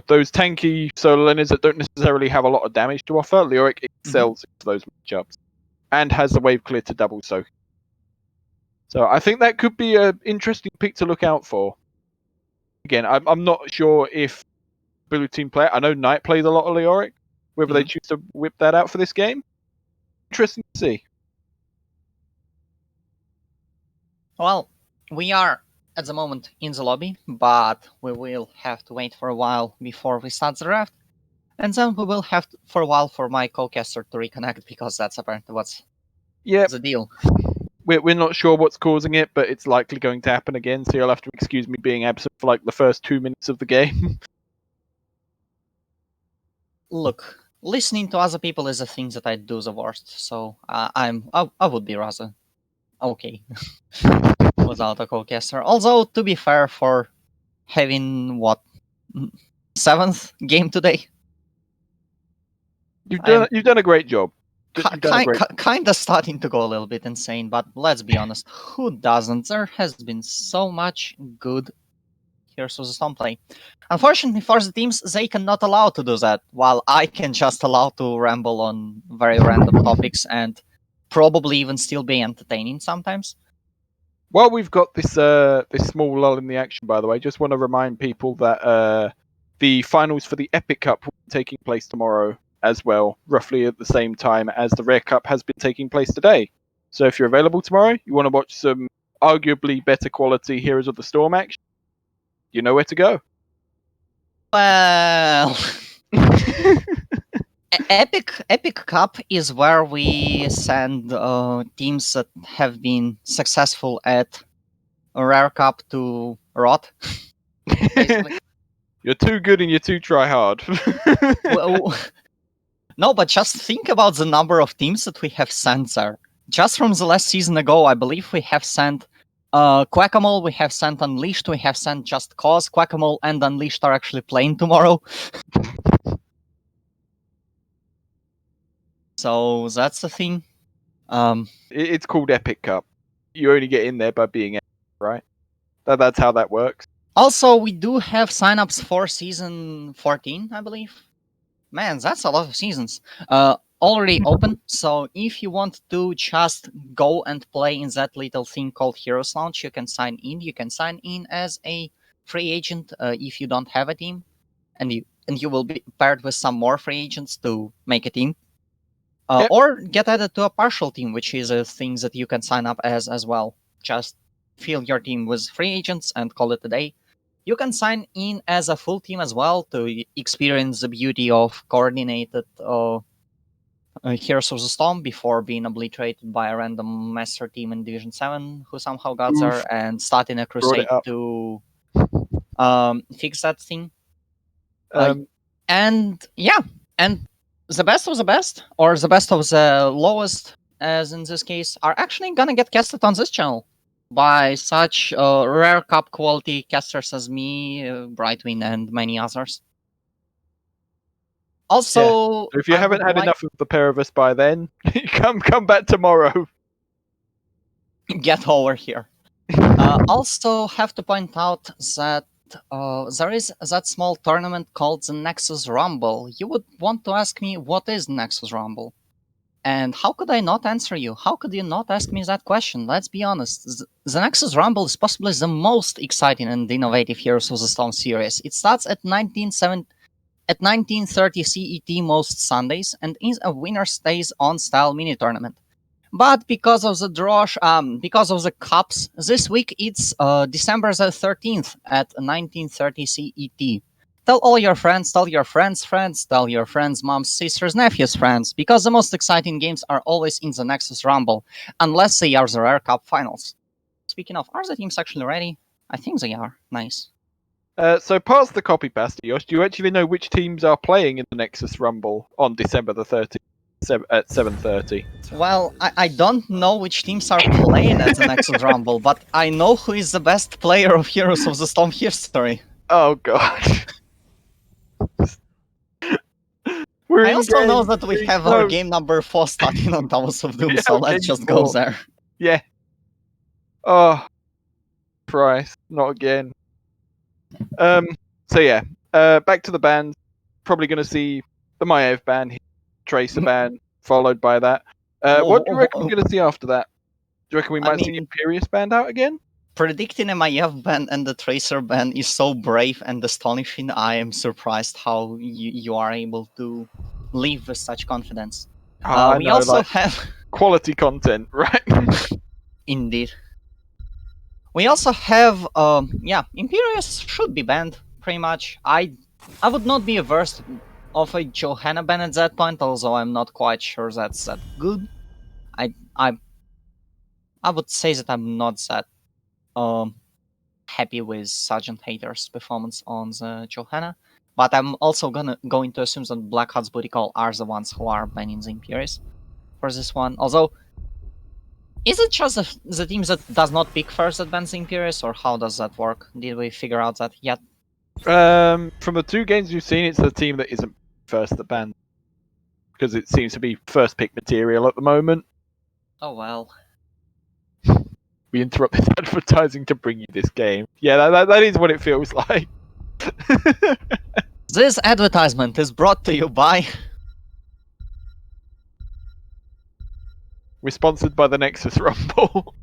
[SPEAKER 2] those tanky solo laners that don't necessarily have a lot of damage to offer. Leoric excels into those matchups and has the wave clear to double soak. So I think that could be an interesting pick to look out for. Again, I'm not sure if Blue Team play. I know Knight plays a lot of Leoric. Whether they choose to whip that out for this game, interesting to see.
[SPEAKER 1] Well, we are at the moment in the lobby, but we will have to wait for a while before we start the draft. And then we will have for a while for my co-caster to reconnect, because that's apparently what's the deal.
[SPEAKER 2] We're not sure what's causing it, but it's likely going to happen again, so you'll have to excuse me being absent for like the first 2 minutes of the game.
[SPEAKER 1] Look, listening to other people is a thing that I do the worst, so I would be rather okay without a co-caster. Although, to be fair, for having what 7th game today,
[SPEAKER 2] You've done a great job.
[SPEAKER 1] Kind of starting to go a little bit insane, but let's be honest, who doesn't? There has been so much good Heroes of the Storm play. Unfortunately for the teams, they cannot allow to do that, while I can just allow to ramble on very random topics and probably even still be entertaining sometimes.
[SPEAKER 2] While we've got this small lull in the action, by the way, just want to remind people that the finals for the Epic Cup will be taking place tomorrow as well, roughly at the same time as the Rare Cup has been taking place today. So if you're available tomorrow, you want to watch some arguably better quality Heroes of the Storm action, you know where to go.
[SPEAKER 1] Well, Epic Cup is where we send teams that have been successful at a Rare Cup to rot.
[SPEAKER 2] You're too good and you're too try hard.
[SPEAKER 1] Well, no, but just think about the number of teams that we have sent there. Just from the last season ago, I believe we have sent Quackamole, we have sent Unleashed, we have sent Just Cause. Quackamole and Unleashed are actually playing tomorrow. So that's the thing.
[SPEAKER 2] It's called Epic Cup. You only get in there by being epic, right? That's how that works.
[SPEAKER 1] Also, we do have signups for season 14, I believe. Man, that's a lot of seasons. Already open. So if you want to just go and play in that little thing called Heroes Launch, you can sign in. You can sign in as a free agent if you don't have a team, and you will be paired with some more free agents to make a team, or get added to a partial team, which is a thing that you can sign up as well. Just fill your team with free agents and call it a day. You can sign in as a full team as well to experience the beauty of coordinated Heroes of the Storm before being obliterated by a random master team in Division 7 who somehow got
[SPEAKER 2] Oof,
[SPEAKER 1] there and starting a
[SPEAKER 2] brought it
[SPEAKER 1] crusade
[SPEAKER 2] up.
[SPEAKER 1] to fix that thing.
[SPEAKER 2] Um,
[SPEAKER 1] And yeah, and the best of the best, or the best of the lowest, as in this case, are actually gonna get casted on this channel by such rare cup quality casters as me, Brightwing, and many others.
[SPEAKER 2] yeah.
[SPEAKER 1] Also,
[SPEAKER 2] So if you
[SPEAKER 1] I
[SPEAKER 2] haven't
[SPEAKER 1] would
[SPEAKER 2] had
[SPEAKER 1] like
[SPEAKER 2] enough of the pair of us by then, come back tomorrow.
[SPEAKER 1] get over here. Also, have to point out that there is that small tournament called the Nexus Rumble. You would want to ask me what is Nexus Rumble, and how could I not answer you? How could you not ask me that question? Let's be honest. The Nexus Rumble is possibly the most exciting and innovative Heroes of the Storm series. It starts at 1930 CET most Sundays and is a winner stays on style mini tournament. But because of the draw, because of the cups, this week it's December the 13th at 1930 CET. Tell all your friends, tell your friends' friends, tell your friends' moms, sisters, nephews' friends, because the most exciting games are always in the Nexus Rumble, unless they are the Rare Cup finals. Speaking of, are the teams actually ready? I think they are. Nice.
[SPEAKER 2] So past the copy paste, Yosh, do you actually know which teams are playing in the Nexus Rumble on December the 30th at 7:30?
[SPEAKER 1] Well, I don't know which teams are playing at the Nexus Rumble, but I know who is the best player of Heroes of the Storm history.
[SPEAKER 2] Oh god. We're
[SPEAKER 1] I
[SPEAKER 2] in
[SPEAKER 1] also know
[SPEAKER 2] game.
[SPEAKER 1] that we have our
[SPEAKER 2] No.
[SPEAKER 1] game number 4 starting on Towers of Doom,
[SPEAKER 2] Yeah,
[SPEAKER 1] so let's
[SPEAKER 2] game
[SPEAKER 1] just go
[SPEAKER 2] 4.
[SPEAKER 1] there.
[SPEAKER 2] Yeah. Oh, Christ, not again. So yeah, back to the band. Probably going to see the Maiev band, Tracer band, followed by that. What do you reckon we're going to see after that? Do you reckon we
[SPEAKER 1] I
[SPEAKER 2] might see
[SPEAKER 1] mean,
[SPEAKER 2] Imperious band out again?
[SPEAKER 1] predicting a Maiev ban and the Tracer ban is so brave and astonishing. I am surprised how you are able to live with such confidence.
[SPEAKER 2] I
[SPEAKER 1] We
[SPEAKER 2] know,
[SPEAKER 1] also
[SPEAKER 2] like
[SPEAKER 1] have.
[SPEAKER 2] quality content, right?
[SPEAKER 1] Indeed. We also have, yeah, Imperious should be banned, pretty much. I would not be averse of a Johanna ban at that point, although I'm not quite sure that's that good. I I I would say that I'm not that um happy with Sergeant Hater's performance on the Johanna, but I'm also going to assume that Blackheart's booty call are the ones who are banning the Imperious for this one. Although, is it just the team that does not pick first that bans the Imperious, or how does that work? Did we figure out that yet?
[SPEAKER 2] From the two games we've seen, it's the team that isn't first that banned because it seems to be first pick material at the moment.
[SPEAKER 1] Oh well.
[SPEAKER 2] We interrupted advertising to bring you this game. Yeah, that is what it feels like.
[SPEAKER 1] This advertisement is brought to you by.
[SPEAKER 2] We're sponsored by the Nexus Rumble.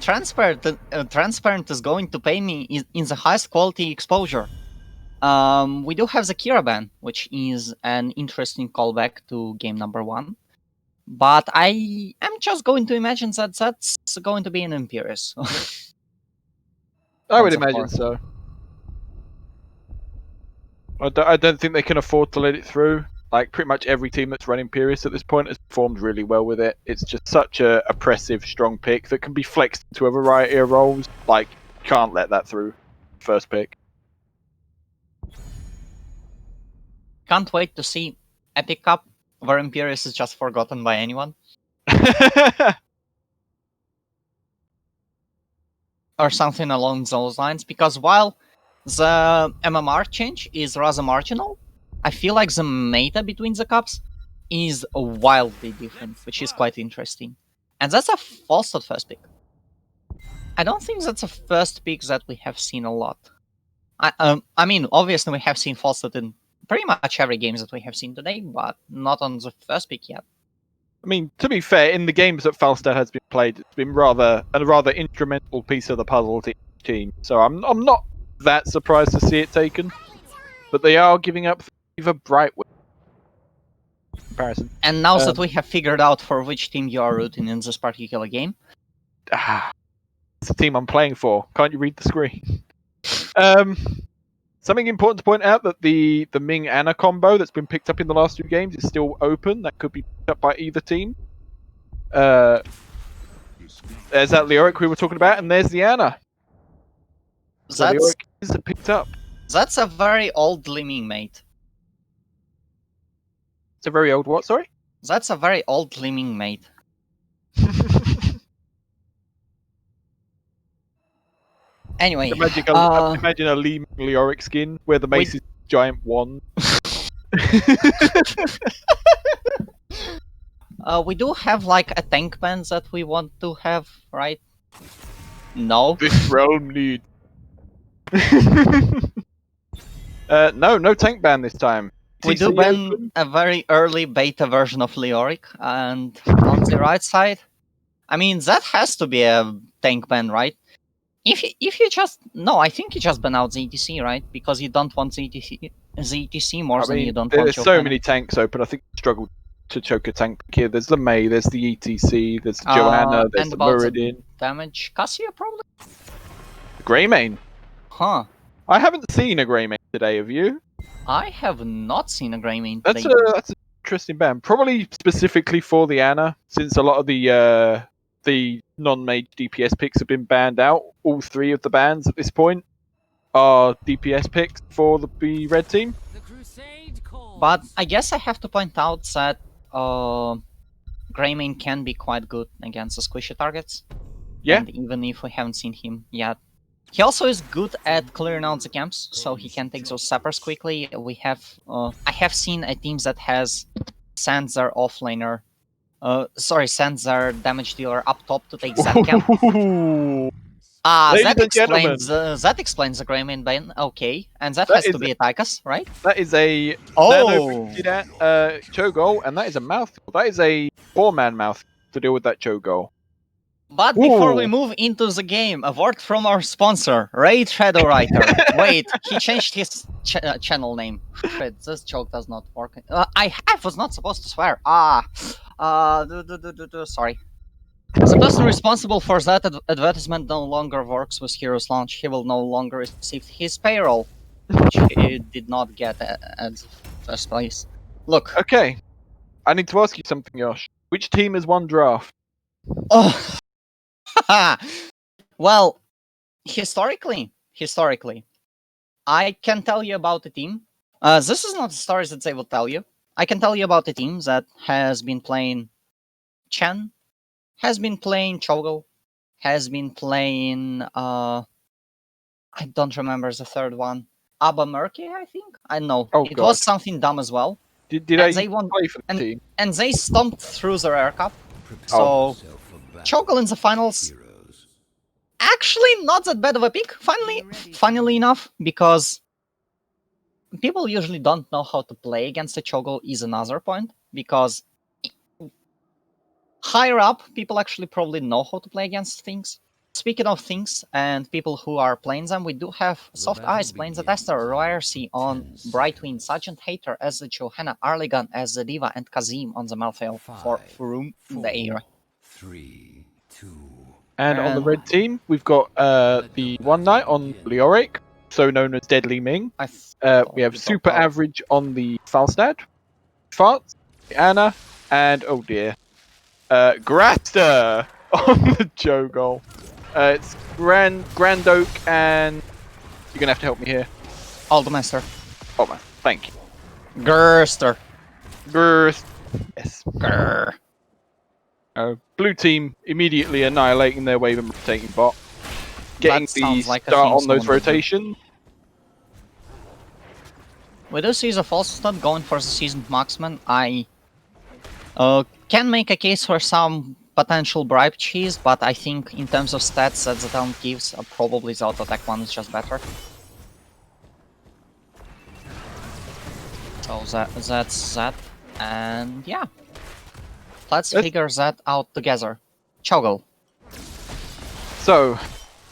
[SPEAKER 1] Transparent. Transparent is going to pay me in the highest quality exposure. We do have the Kira ban, which is an interesting callback to game number 1. But I am just going to imagine that that's going to be an Imperious.
[SPEAKER 2] I would imagine so. I don't think they can afford to let it through. Like pretty much every team that's run Imperious at this point has performed really well with it. It's just such a oppressive, strong pick that can be flexed into a variety of roles. Like, can't let that through. First pick.
[SPEAKER 1] Can't wait to see Epic Cup, where Imperious is just forgotten by anyone. Or something along those lines, because while the MMR change is rather marginal, I feel like the meta between the cups is wildly different, which is quite interesting. And that's a false at first pick. I don't think that's a first pick that we have seen a lot. I mean, obviously we have seen Falstad in pretty much every game that we have seen today, but not on the first pick yet.
[SPEAKER 2] I mean, to be fair, in the games that Falstad has been played, it's been a rather instrumental piece of the puzzle to each team. So I'm not that surprised to see it taken. But they are giving up either Brightwing comparison.
[SPEAKER 1] And now that we have figured out for which team you are rooting in this particular game,
[SPEAKER 2] It's the team I'm playing for. Can't you read the screen? So Something important to point out that the Ming Ana combo that's been picked up in the last 2 games is still open. That could be picked up by either team. There's that Leoric we were talking about, and there's the Ana. So Leoric is picked up.
[SPEAKER 1] That's a very old Liming mate.
[SPEAKER 2] It's a very old what, sorry?
[SPEAKER 1] That's a very old Liming mate. Anyway,
[SPEAKER 2] imagine a Leoric skin where the mace is giant wand.
[SPEAKER 1] We do have like a tank band that we want to have, right? No.
[SPEAKER 2] This realm needs. No tank ban this time.
[SPEAKER 1] We do ban a very early beta version of Leoric, and on the right side, I mean that has to be a tank ban, right? If you just I think you just ban out the ETC, right? Because you don't want the ETC more than you don't want.
[SPEAKER 2] There's so many tanks open. I think you struggle to choke a tank here. There's the Mei, there's the ETC, there's the Joanna, there's the Muradin.
[SPEAKER 1] Damage Cassia probably.
[SPEAKER 2] Greymane.
[SPEAKER 1] Huh.
[SPEAKER 2] I haven't seen a Greymane today, have you?
[SPEAKER 1] I have not seen a Greymane
[SPEAKER 2] today. That's an interesting ban. Probably specifically for the Ana, since a lot of the non-mage DPS picks have been banned out. All 3 of the bans at this point are DPS picks for the red team.
[SPEAKER 1] But I guess I have to point out that Greymane can be quite good against the squishy targets.
[SPEAKER 2] Yeah.
[SPEAKER 1] And even if we haven't seen him yet. He also is good at clearing out the camps, so he can take those sappers quickly. We have I have seen a team that has sent their offlaner send their damage dealer up top to take that camp. That explains the Greymane ban. Okay, and that has to be a Tychus, right?
[SPEAKER 2] That is a Cho'Gall, and that is a mouthful. That is a 4-man mouth to deal with that Cho'Gall.
[SPEAKER 1] But before we move into the game, a word from our sponsor, Raid Shadow Writer. Wait, he changed his channel name. Shit, this joke does not work. I was not supposed to swear. Sorry. The person responsible for that advertisement no longer works with Heroes Launch. He will no longer receive his payroll, which he did not get at first place. Look.
[SPEAKER 2] Okay. I need to ask you something, Josh. Which team has won draft?
[SPEAKER 1] Oh. Well, historically, I can tell you about the team. This is not the stories that they will tell you. I can tell you about the team that has been playing Chen, has been playing Cho'Gall, has been playing I don't remember the third one. Abba Murky, I think. I know.
[SPEAKER 2] Oh,
[SPEAKER 1] it was something dumb as well.
[SPEAKER 2] Did they play for the team?
[SPEAKER 1] And they stomped through their Air Cup. So Cho'Gall in the finals. Actually, not that bad of a pick. Funnily enough, because people usually don't know how to play against a Cho'Gall is another point. Because higher up, people actually probably know how to play against things. Speaking of things and people who are playing them, we do have Soft Eyes playing the Tester, Royercy on Brightwing, Sergeant Hater as the Johanna, Arligan as the Diva, and Kazim on the Malthael for Furum in the Ähre.
[SPEAKER 3] 3, 2.
[SPEAKER 2] And on the red team, we've got the One Knight on Leoric, so known as Deadly Ming. We have Super Average on the Falstad, Farts, Ana, and oh dear, Grasta on the Cho'Gall. It's Grand Oak, and you're gonna have to help me here.
[SPEAKER 1] Aldemaster.
[SPEAKER 2] Oh man, thank you.
[SPEAKER 1] Gerster.
[SPEAKER 2] Yes.
[SPEAKER 1] Grr.
[SPEAKER 2] Blue team immediately annihilating their wave and rotating bot. Getting the start on those rotations.
[SPEAKER 1] We do see the false start going for the seasoned marksman. I can make a case for some potential bribe cheese, but I think in terms of stats that the talent gives, probably the auto attack one is just better. So that's that, and yeah. Let's figure that out together. Cho'Gall.
[SPEAKER 2] So,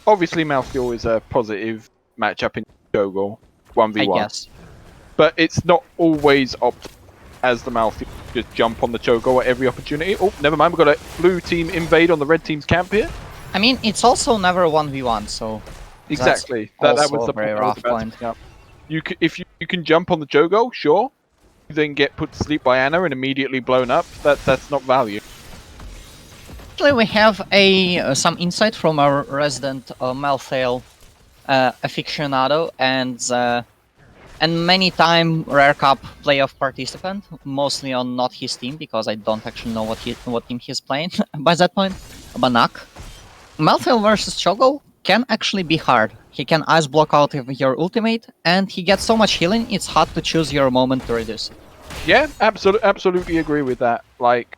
[SPEAKER 2] obviously Malthael is a positive matchup in Cho'Gall, 1v1.
[SPEAKER 1] I guess.
[SPEAKER 2] But it's not always optimal as the Malthael just jump on the Cho'Gall at every opportunity. Oh, never mind, we've got a blue team invade on the red team's camp here.
[SPEAKER 1] I mean, it's also never 1v1, so...
[SPEAKER 2] Exactly. That was the
[SPEAKER 1] very rough point.
[SPEAKER 2] if you can jump on the Cho'Gall, sure. You then get put to sleep by Anna and immediately blown up. That's not value.
[SPEAKER 1] Actually, we have some insight from our resident Malthael aficionado and many time Rare Cup playoff participant, mostly on not his team because I don't actually know what team he's playing by that point. Banak. Malthael versus Cho'Gall can actually be hard. He can ice block out of your ultimate, and he gets so much healing, it's hard to choose your moment to reduce.
[SPEAKER 2] Yeah, absolutely agree with that. Like,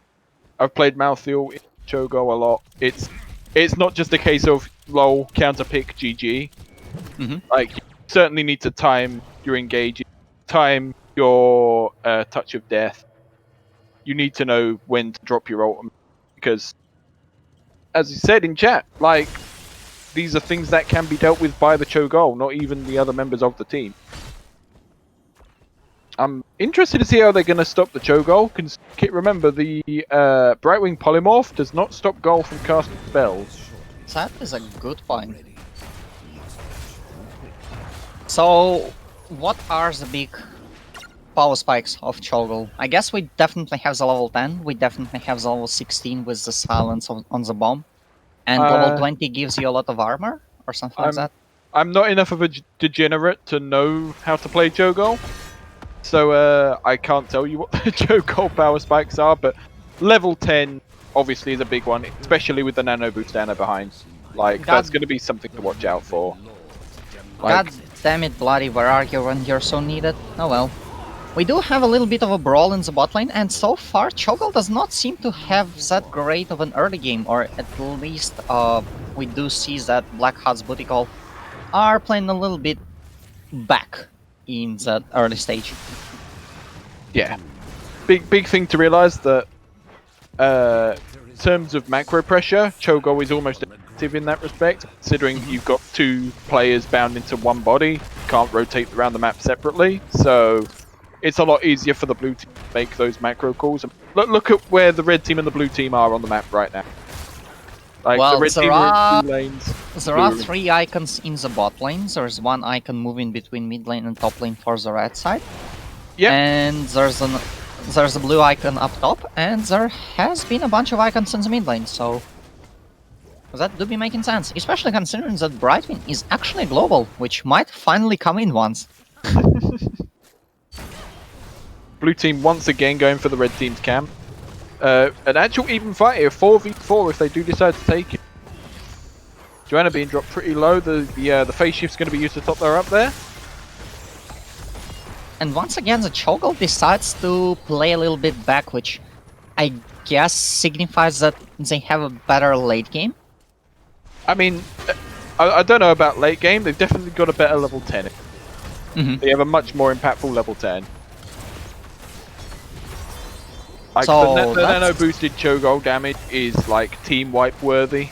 [SPEAKER 2] I've played Malthael in Cho'Gall a lot. It's not just a case of lol counter pick GG. Like, you certainly need to time your engage, time your touch of death. You need to know when to drop your ultimate because, as you said in chat, like these are things that can be dealt with by the Cho'Gall, not even the other members of the team. I'm interested to see how they're going to stop the Cho'Gall. Remember, the Brightwing Polymorph does not stop Gall from casting spells.
[SPEAKER 1] That is a good point. So, what are the big power spikes of Cho'Gall? I guess we definitely have the level 10, we definitely have the level 16 with the silence on the bomb, and level 20 gives you a lot of armor, or something like that.
[SPEAKER 2] I'm not enough of a degenerate to know how to play Cho'Gall, so I can't tell you what the Cho'Gall power spikes are, but level 10 obviously is a big one, especially with the nano boost Anna behind. Like, that's going to be something to watch out for. Like,
[SPEAKER 1] God damn it, Bloody, where are you when you're so needed? Oh well. We do have a little bit of a brawl in the bot lane, and so far Cho'Gall does not seem to have that great of an early game, or at least we do see that Blackheart's booty call are playing a little bit back in that early stage.
[SPEAKER 2] Yeah. Big thing to realize that in terms of macro pressure, Cho'Gall is almost active in that respect, considering you've got two players bound into one body, can't rotate around the map separately, so it's a lot easier for the blue team to make those macro calls. Look at where the red team and the blue team are on the map right now. Like,
[SPEAKER 1] well,
[SPEAKER 2] the red team are in 2 lanes.
[SPEAKER 1] There are 3 icons in the bot lane. There's 1 icon moving between mid lane and top lane for the red side.
[SPEAKER 2] Yeah.
[SPEAKER 1] And there's a blue icon up top, and there has been a bunch of icons in the mid lane, so that do be making sense, especially considering that Brightwing is actually global, which might finally come in once.
[SPEAKER 2] Blue team once again going for the red team's camp. An actual even fight here, 4v4 if they do decide to take it. Joanna being dropped pretty low, the phase shift's going to be used to top her up there.
[SPEAKER 1] And once again the Cho'Gall decides to play a little bit back, which I guess signifies that they have a better late game.
[SPEAKER 2] I mean, I don't know about late game, they've definitely got a better level 10. They have a much more impactful level 10. Like,
[SPEAKER 1] so
[SPEAKER 2] the nano boosted Cho'Gall damage is like team wipe worthy.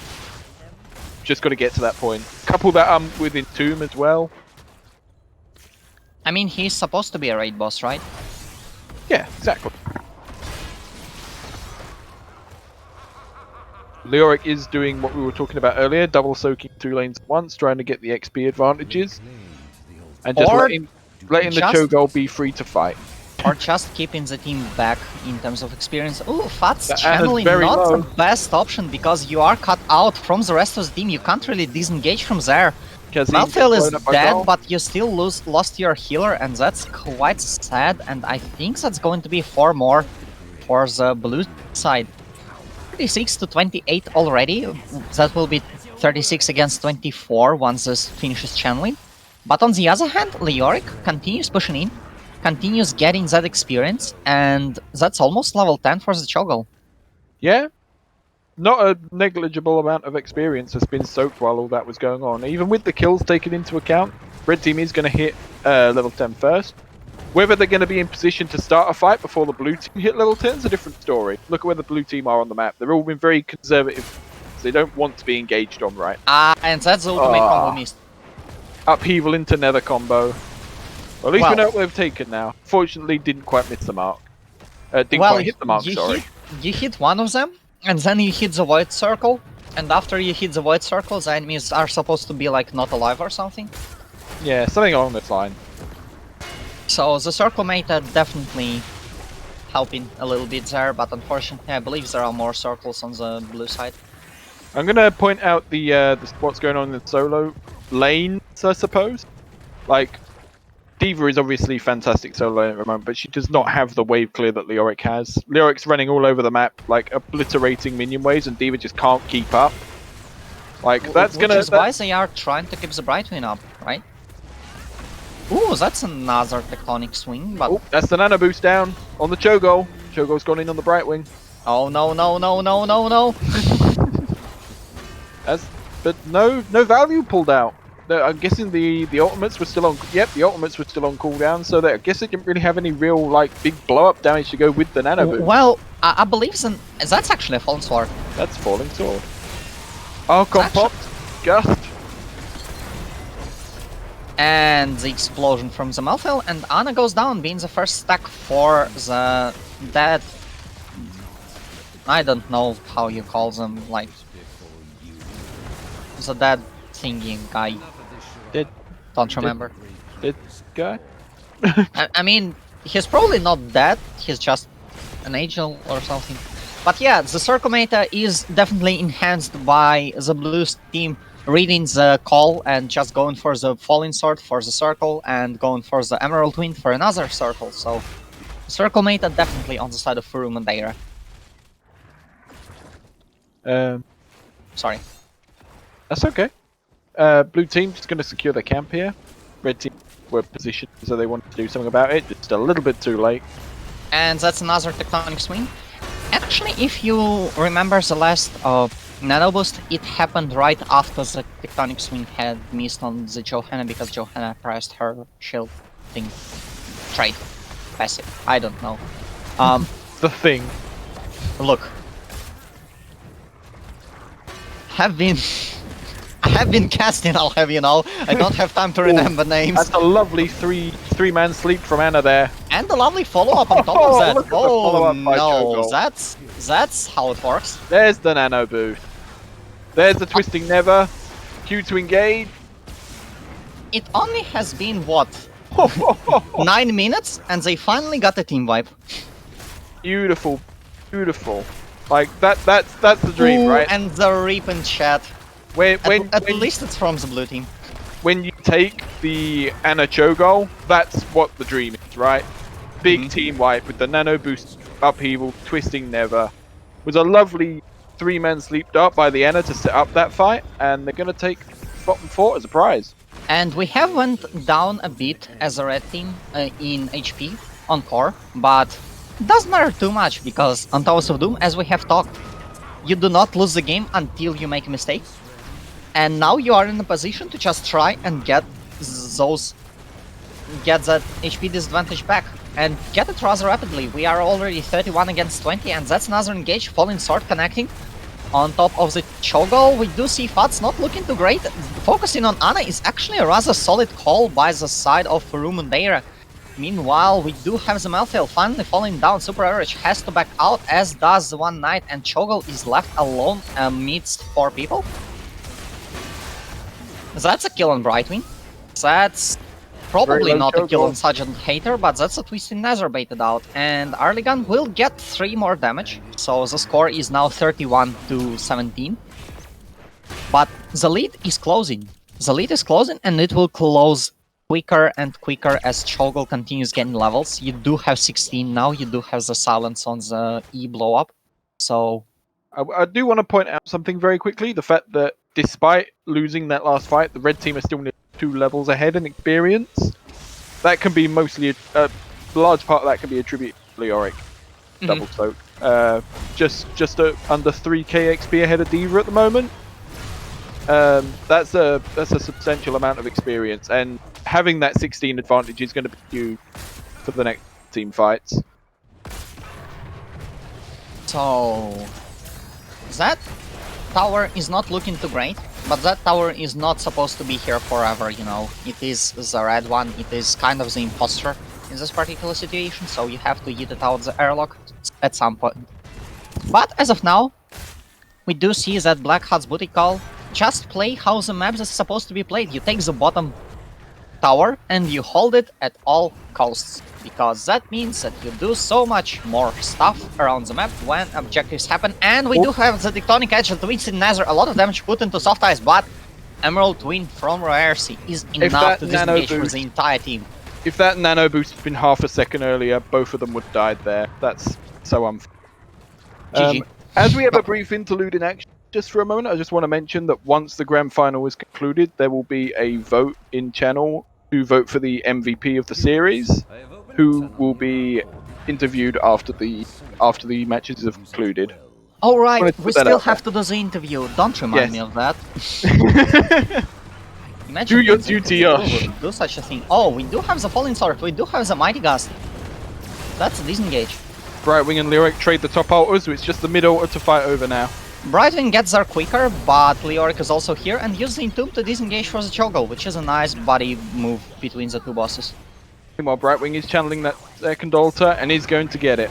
[SPEAKER 2] Just got to get to that point. Couple that with Entomb as well.
[SPEAKER 1] I mean, he's supposed to be a raid boss, right?
[SPEAKER 2] Yeah, exactly. Leoric is doing what we were talking about earlier, double soaking 2 lanes at once, trying to get the XP advantages. And just letting the Cho'Gall be free to fight.
[SPEAKER 1] Or just keeping the team back in terms of experience. Ooh, Fat's
[SPEAKER 2] That
[SPEAKER 1] channeling
[SPEAKER 2] very
[SPEAKER 1] not
[SPEAKER 2] low.
[SPEAKER 1] the best option, because you are cut out from the rest of the team, you can't really disengage from there. Malthael is dead, but you still lost your healer, and that's quite sad, and I think that's going to be 4 more for the blue side. 36 to 28 already, that will be 36 against 24 once this finishes channeling. But on the other hand, Leoric continues pushing in, continues getting that experience, and that's almost level 10 for the Cho'Gall.
[SPEAKER 2] Yeah, not a negligible amount of experience has been soaked while all that was going on. Even with the kills taken into account, red team is going to hit level 10 first. Whether they're going to be in position to start a fight before the blue team hit level 10 is a different story. Look at where the blue team are on the map. They've all been very conservative. They don't want to be engaged on right.
[SPEAKER 1] And that's the ultimate combo missed.
[SPEAKER 2] Upheaval into nether combo. Well, at least we know what they've taken now. Fortunately, didn't quite miss the mark. Didn't quite hit the mark, sorry.
[SPEAKER 1] You hit one of them, and then you hit the void circle, and after you hit the void circle, the enemies are supposed to be like not alive or something.
[SPEAKER 2] Yeah, something along this line.
[SPEAKER 1] So the circle meta definitely helping a little bit there, but unfortunately I believe there are more circles on the blue side.
[SPEAKER 2] I'm gonna point out the what's going on in the solo lanes, I suppose. Like, D.Va is obviously fantastic solo lane at the moment, but she does not have the wave clear that Leoric has. Leoric's running all over the map, like obliterating minion waves, and D.Va just can't keep up. Like, that's
[SPEAKER 1] Which
[SPEAKER 2] gonna.
[SPEAKER 1] is why they are trying to keep the Brightwing up, right? Ooh, that's another tectonic swing, but...
[SPEAKER 2] Oh, that's the nano boost down on the Cho'Gall. Cho'Gall's gone in on the Brightwing.
[SPEAKER 1] Oh no, no, no, no, no, no!
[SPEAKER 2] But no value pulled out. I'm guessing the ultimates were still on. Yep, the ultimates were still on cooldown, so I guess they didn't really have any real like big blow up damage to go with the nano boost.
[SPEAKER 1] Well, I believe that's actually a fallen sword.
[SPEAKER 2] That's falling sword. Oh, got popped. Gust.
[SPEAKER 1] And the explosion from the Malphil, and Ana goes down, being the first stack for the dead. I don't know how you call them, like the dead thingy guy.
[SPEAKER 2] Dead.
[SPEAKER 1] Don't remember.
[SPEAKER 2] Dead guy.
[SPEAKER 1] I mean, he's probably not dead. He's just an angel or something. But yeah, the circle meta is definitely enhanced by the blue team reading the call and just going for the falling sword for the circle and going for the emerald wind for another circle. So circle meta definitely on the side of Furum and Ähre. Sorry.
[SPEAKER 2] That's okay. Blue team just going to secure their camp here. Red team were positioned, so they wanted to do something about it. Just a little bit too late.
[SPEAKER 1] And that's another tectonic swing. Actually, if you remember the last nano boost, it happened right after the tectonic swing had missed on the Johanna because Johanna pressed her shield thing. Trait. Passive. I don't know.
[SPEAKER 2] The thing.
[SPEAKER 1] Look. I have been casting, I'll have you know. I don't have time to remember names.
[SPEAKER 2] That's a lovely three-man sleep from Ana there.
[SPEAKER 1] And a lovely follow-up on top of that.
[SPEAKER 2] Look at the
[SPEAKER 1] Oh
[SPEAKER 2] follow-up by
[SPEAKER 1] no,
[SPEAKER 2] Cho'Gall.
[SPEAKER 1] that's how it works.
[SPEAKER 2] There's the nano boost. There's the twisting never. Q to engage.
[SPEAKER 1] It only has been what? 9 minutes, and they finally got a team wipe.
[SPEAKER 2] Beautiful, beautiful. Like that's the dream,
[SPEAKER 1] Ooh,
[SPEAKER 2] right?
[SPEAKER 1] And the rip in chat. At least it's from the blue team.
[SPEAKER 2] When you take the Ana Cho'Gall, that's what the dream is, right? Big team wipe with the nano boost upheaval, twisting never. Was a lovely 3-man sleep dart by the Ana to set up that fight, and they're gonna take bottom 4 as a prize.
[SPEAKER 1] And we have went down a bit as a red team in HP on core, but it doesn't matter too much because on Towers of Doom, as we have talked, you do not lose the game until you make a mistake. And now you are in a position to just try and get that HP disadvantage back and get it rather rapidly. We are already 31 against 20, and that's another engage. Falling Sword connecting on top of the Cho'Gall. We do see Fats not looking too great. Focusing on Ana is actually a rather solid call by the side of Furum and Ähre. Meanwhile, we do have the Malphil finally falling down. Super Average has to back out, as does the One Knight, and Cho'Gall is left alone amidst 4 people. That's a kill on Brightwing. That's probably not a kill on Sergeant Hater, but that's a Twisting Nether baited out. And Arligan will get 3 more damage, so the score is now 31 to 17. But the lead is closing. The lead is closing, and it will close quicker and quicker as Cho'Gall continues getting levels. You do have 16 now, you do have the silence on the E blow up, so...
[SPEAKER 2] I do want to point out something very quickly. The fact that despite losing that last fight, the red team is still 2 levels ahead in experience. That can be mostly a large part of that can be attributed to Leoric. Double soak. Just under 3k XP ahead of D.Va at the moment. That's a substantial amount of experience, and having that 16 advantage is going to be huge for the next team fights.
[SPEAKER 1] So that tower is not looking too great, but that tower is not supposed to be here forever, you know. It is the red one, it is kind of the imposter in this particular situation, so you have to eat it out the airlock at some point. But as of now, we do see that Blackheart's booty call just play how the map is supposed to be played. You take the bottom tower and you hold it at all costs, because that means that you do so much more stuff around the map when objectives happen. And we do have the Tectonic Edge that Twins in Nether, a lot of damage put into Soft Ice, but Emerald Twin from Roercy is enough to disengage for the entire team.
[SPEAKER 2] If that nano boost had been half a second earlier, both of them would have died there. That's so unfair.
[SPEAKER 1] GG.
[SPEAKER 2] As we have a brief interlude in action, just for a moment, I just want to mention that once the grand final is concluded, there will be a vote in channel to vote for the MVP of the series, who will be interviewed after the matches have concluded.
[SPEAKER 1] All right,
[SPEAKER 2] wanted to
[SPEAKER 1] we
[SPEAKER 2] put that
[SPEAKER 1] still
[SPEAKER 2] out
[SPEAKER 1] have to do the interview. Don't remind
[SPEAKER 2] Yes.
[SPEAKER 1] me of that. Imagine
[SPEAKER 2] Do your
[SPEAKER 1] if
[SPEAKER 2] duty,
[SPEAKER 1] we
[SPEAKER 2] Josh.
[SPEAKER 1] would do such a thing. Oh, we do have the Falling Sword. We do have the Mighty Gust. That's a disengage.
[SPEAKER 2] Brightwing and Lyric trade the top altar, so it's just the mid altar to fight over now.
[SPEAKER 1] Brightwing gets there quicker, but Leoric is also here and uses the Entomb to disengage for the Cho'Gall, which is a nice body move between the two bosses.
[SPEAKER 2] Meanwhile, Brightwing is channeling that second altar and is going to get it.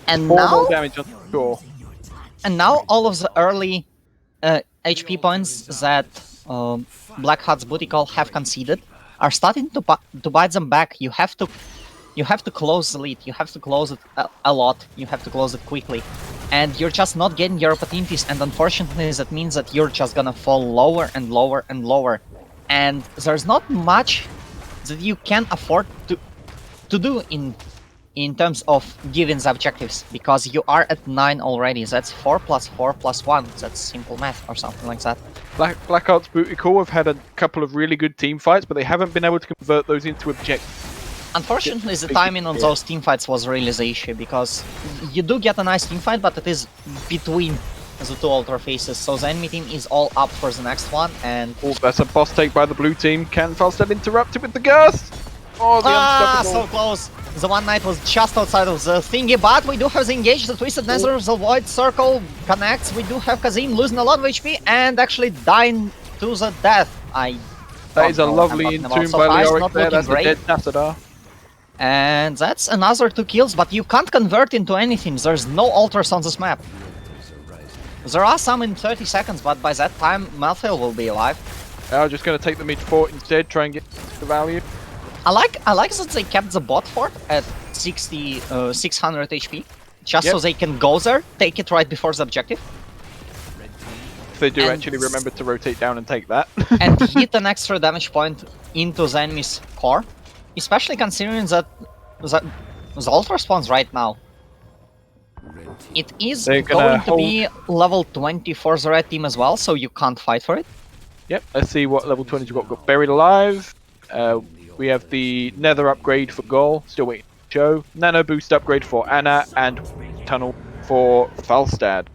[SPEAKER 1] And
[SPEAKER 2] 4
[SPEAKER 1] now,
[SPEAKER 2] more damage on the score.
[SPEAKER 1] and now all of the early HP points that Blackheart's Booty Call have conceded are starting to bite them back. You have to close the lead. You have to close it a lot. You have to close it quickly. And you're just not getting your opportunities, and unfortunately that means that you're just gonna fall lower and lower and lower. And there's not much that you can afford to do in terms of giving the objectives, because you are at 9 already. That's 4 plus 4 plus 1. That's simple math or something like that.
[SPEAKER 2] Blackheart's Booty Call have had a couple of really good team fights, but they haven't been able to convert those into objectives.
[SPEAKER 1] Unfortunately, the timing on those teamfights was really the issue, because you do get a nice teamfight, but it is between the two altar faces, so the enemy team is all up for the next one, and...
[SPEAKER 2] Oh, that's a boss take by the blue team. Can Falstad interrupt it with the gust? Oh, the
[SPEAKER 1] so close! The One Knight was just outside of the thingy, but we do have the engage, the Twisted Nether, the Void Circle connects, we do have Kazim losing a lot of HP, and actually dying to the death.
[SPEAKER 2] That is a lovely entomb by Leoric there, that's a dead Tassadar.
[SPEAKER 1] And that's another 2 kills, but you can't convert into anything. There's no altars on this map. There are some in 30 seconds, but by that time, Malthael will be alive.
[SPEAKER 2] I'm just going to take the mid fort instead, try and get the value.
[SPEAKER 1] I like that they kept the bot fort at 600 HP, just so they can go there, take it right before the objective.
[SPEAKER 2] If they do actually remember to rotate down and take that.
[SPEAKER 1] And hit an extra damage point into the enemy's core. Especially considering that the altar spawns right now. It is going to be level 20 for the red team as well, so you can't fight for it.
[SPEAKER 2] Yep, let's see what level 20's got buried alive. We have the nether upgrade for Gol, still waiting to show. Nano boost upgrade for Anna, and tunnel for Falstad.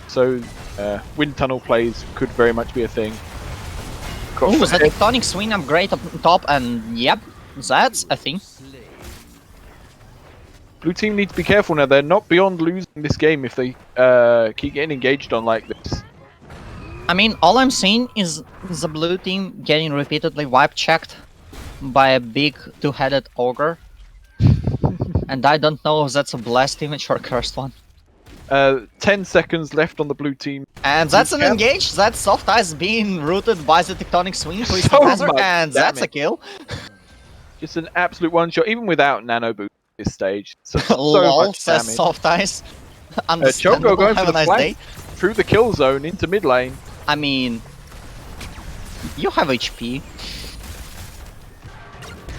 [SPEAKER 2] So, wind tunnel plays could very much be a thing.
[SPEAKER 1] Oh, the Tectonic Swing upgrade up top, and yep, that's a thing.
[SPEAKER 2] Blue team need to be careful now. They're not beyond losing this game if they keep getting engaged on like this.
[SPEAKER 1] I mean, all I'm seeing is the blue team getting repeatedly wipe checked by a big 2-headed ogre. And I don't know if that's a blessed image or a cursed one.
[SPEAKER 2] 10 seconds left on the blue team.
[SPEAKER 1] And that's an engage. That's Soft Ice being rooted by the Tectonic Swing, and that's a kill.
[SPEAKER 2] Just an absolute one-shot, even without nano boost at this stage. So
[SPEAKER 1] Lol,
[SPEAKER 2] much
[SPEAKER 1] says
[SPEAKER 2] damage.
[SPEAKER 1] Soft Ice.
[SPEAKER 2] Cho'Gall going for the
[SPEAKER 1] nice
[SPEAKER 2] flank through the kill zone into mid lane.
[SPEAKER 1] I mean, you have HP.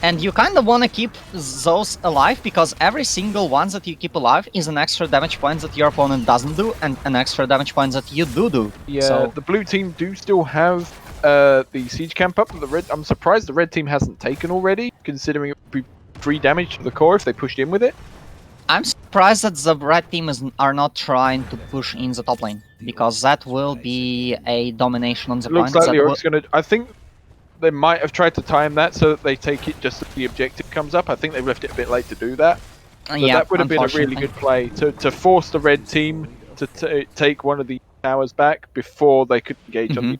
[SPEAKER 1] And you kind of want to keep those alive, because every single one that you keep alive is an extra damage point that your opponent doesn't do, and an extra damage point that you do.
[SPEAKER 2] Yeah,
[SPEAKER 1] so...
[SPEAKER 2] the blue team do still have the siege camp up. I'm surprised the red team hasn't taken already, considering it would be 3 damage to the core if they pushed in with it.
[SPEAKER 1] I'm surprised that the red team are not trying to push in the top lane, because that will be a domination on the point.
[SPEAKER 2] Looks like Leoric's gonna... I think they might have tried to time that so that they take it just as the objective comes up. I think they've left it a bit late to do that. But
[SPEAKER 1] yeah,
[SPEAKER 2] that would have been a really good play to force the red team to take one of the towers back before they could engage on the...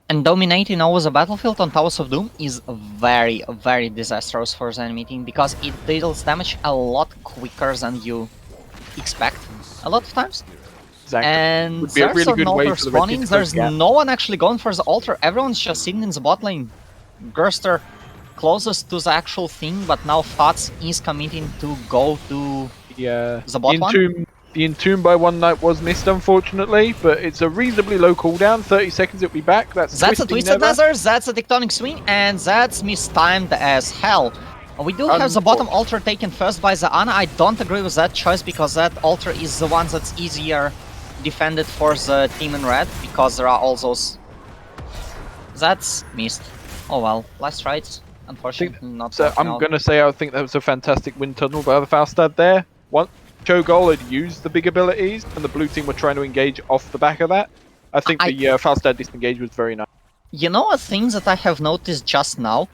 [SPEAKER 1] And dominating always a battlefield on Towers of Doom is very, very disastrous for the enemy team, because it deals damage a lot quicker than you expect a lot of times.
[SPEAKER 2] Exactly.
[SPEAKER 1] And
[SPEAKER 2] Would be a
[SPEAKER 1] there's
[SPEAKER 2] really
[SPEAKER 1] an
[SPEAKER 2] good way
[SPEAKER 1] altar
[SPEAKER 2] for the red team
[SPEAKER 1] spawning.
[SPEAKER 2] to close
[SPEAKER 1] There's
[SPEAKER 2] the gap.
[SPEAKER 1] no one actually going for the altar. Everyone's just sitting in the bot lane. Gerster closest to the actual thing, but now Fats is committing to go to
[SPEAKER 2] Yeah.
[SPEAKER 1] the bot one.
[SPEAKER 2] The Entomb by One Night was missed, unfortunately, but it's a reasonably low cooldown. 30 seconds, it'll be back. That's
[SPEAKER 1] a
[SPEAKER 2] Twisting
[SPEAKER 1] Twisted
[SPEAKER 2] Nether.
[SPEAKER 1] Nether, that's a Tectonic Swing, and that's mistimed as hell. We do have the bottom altar taken first by the Ana. I don't agree with that choice because that altar is the one that's easier defended for the team in red because there are all those. That's missed. Oh well, last rights. Unfortunately, not.
[SPEAKER 2] So I'm gonna say I think that was a fantastic wind tunnel by the Falstad there. One Chogol had used the big abilities, and the blue team were trying to engage off the back of that. I think the Falstad disengage was very nice.
[SPEAKER 1] You know a thing that I have noticed just now?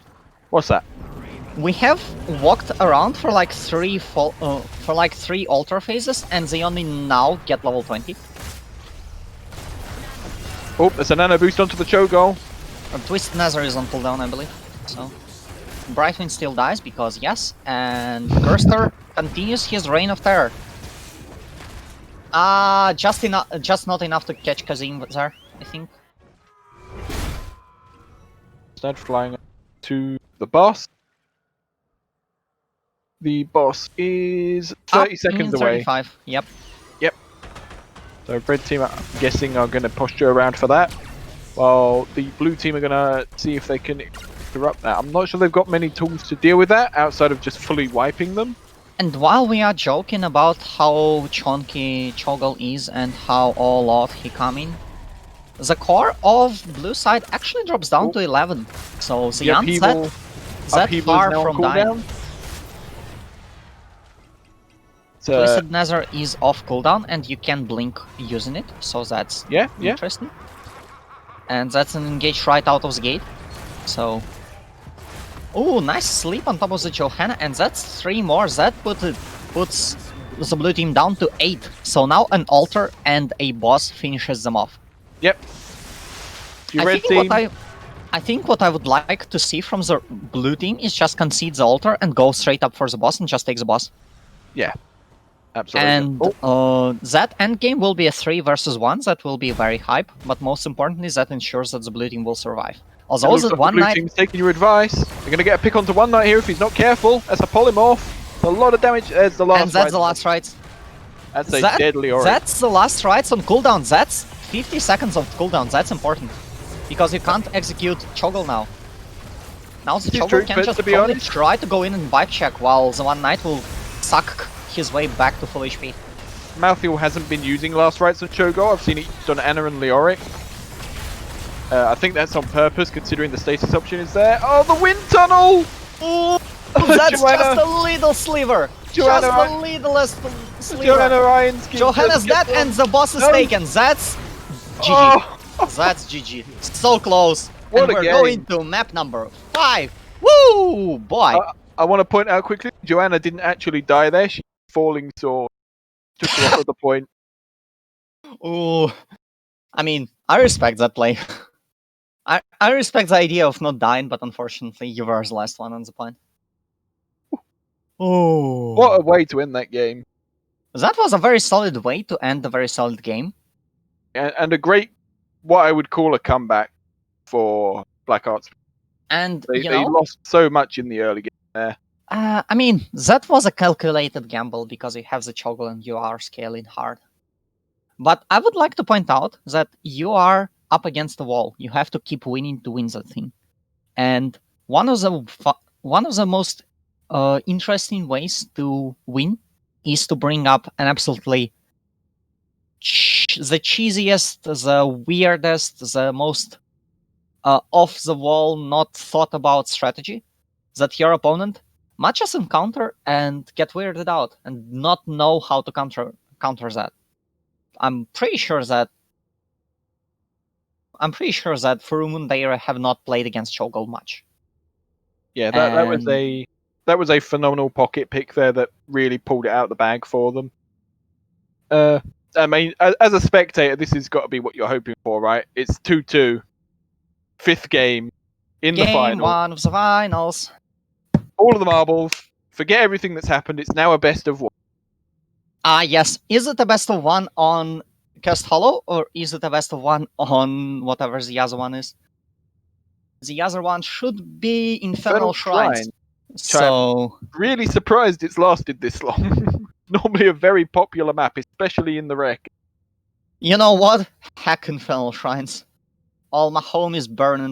[SPEAKER 2] What's that?
[SPEAKER 1] We have walked around for like three altar phases, and they only now get level 20.
[SPEAKER 2] Oh, there's a nano boost onto the Chogol.
[SPEAKER 1] Twisted Nether is on cooldown, I believe. So Brightwind still dies because yes, and Gerster continues his reign of terror. Just not enough to catch Kazim there, I think.
[SPEAKER 2] Instead, flying to the boss. The boss is 30 seconds away.
[SPEAKER 1] 35. Yep.
[SPEAKER 2] So red team, I'm guessing, are going to posture around for that, while the blue team are going to see if they can interrupt that. I'm not sure they've got many tools to deal with that outside of just fully wiping them.
[SPEAKER 1] And while we are joking about how chunky Chogol is and how all out he coming, the core of blue side actually drops down to 11. So the Yans that far from dying. Twisted Nether is off cooldown and you can blink using it, so that's interesting. And that's an engage right out of the gate. So, oh, nice sleep on top of the Johanna, and that's 3 more. That puts the blue team down to 8. So now an altar and a boss finishes them off.
[SPEAKER 2] Yep.
[SPEAKER 1] I think what I would like to see from the blue team is just concede the altar and go straight up for the boss and just take the boss.
[SPEAKER 2] Yeah. Absolutely.
[SPEAKER 1] And that endgame will be a 3 versus 1, that will be very hype, but most importantly that ensures that the blue team will survive. Although the One Night...
[SPEAKER 2] team's taking your advice. They're going to get a pick onto One Night here if he's not careful. That's a polymorph. A lot of damage. There's the last
[SPEAKER 1] And that's the last rights.
[SPEAKER 2] That's a deadly aura.
[SPEAKER 1] That's the last rights on cooldown. That's 50 seconds of cooldown. That's important. Because you can't execute Chogol now. Now the Chogol can just probably try to go in and bike check while the One Night will suck his way back to full HP.
[SPEAKER 2] Malthiel hasn't been using last rights on Chogol. I've seen it used on Ähre and Leoric. I think that's on purpose, considering the status option is there. Oh, the wind tunnel!
[SPEAKER 1] Oh, that's just a little sliver. Just the littlest sliver. Johanna's dead and the boss is taken. That's GG. Oh. That's GG. So close.
[SPEAKER 2] What
[SPEAKER 1] and we're going to map number 5. Woo, boy.
[SPEAKER 2] I want to point out quickly, Johanna didn't actually die there. She's falling sword. Just off of the point.
[SPEAKER 1] Oh, I mean, I respect that play. I respect the idea of not dying, but unfortunately, you were the last one on the point. Oh,
[SPEAKER 2] what a way to end that game!
[SPEAKER 1] That was a very solid way to end a very solid game,
[SPEAKER 2] and a great, what I would call a comeback for Blackheart.
[SPEAKER 1] And
[SPEAKER 2] they lost so much in the early game there.
[SPEAKER 1] I mean, that was a calculated gamble because you have the Chogol and you are scaling hard. But I would like to point out that you are up against the wall. You have to keep winning to win that thing. And one of the most interesting ways to win is to bring up an absolutely the cheesiest, the weirdest, the most off the wall, not thought about strategy that your opponent might just encounter and get weirded out and not know how to counter that. I'm pretty sure that Furumoon Daira have not played against Chogol much.
[SPEAKER 2] Yeah, that was a phenomenal pocket pick there that really pulled it out of the bag for them. I mean, as a spectator, this has got to be what you're hoping for, right? It's 2-2, 5th game in the final.
[SPEAKER 1] Game 1 of the finals.
[SPEAKER 2] All of the marbles. Forget everything that's happened. It's now a best of 1.
[SPEAKER 1] Yes. Is it a best of 1 on Cast Hollow, or is it a best of one on whatever the other one is? The other one should be Infernal Shrines. So
[SPEAKER 2] Really surprised it's lasted this long. Normally a very popular map, especially in the wreck.
[SPEAKER 1] you know what? Heck Infernal Shrines. All my home is burning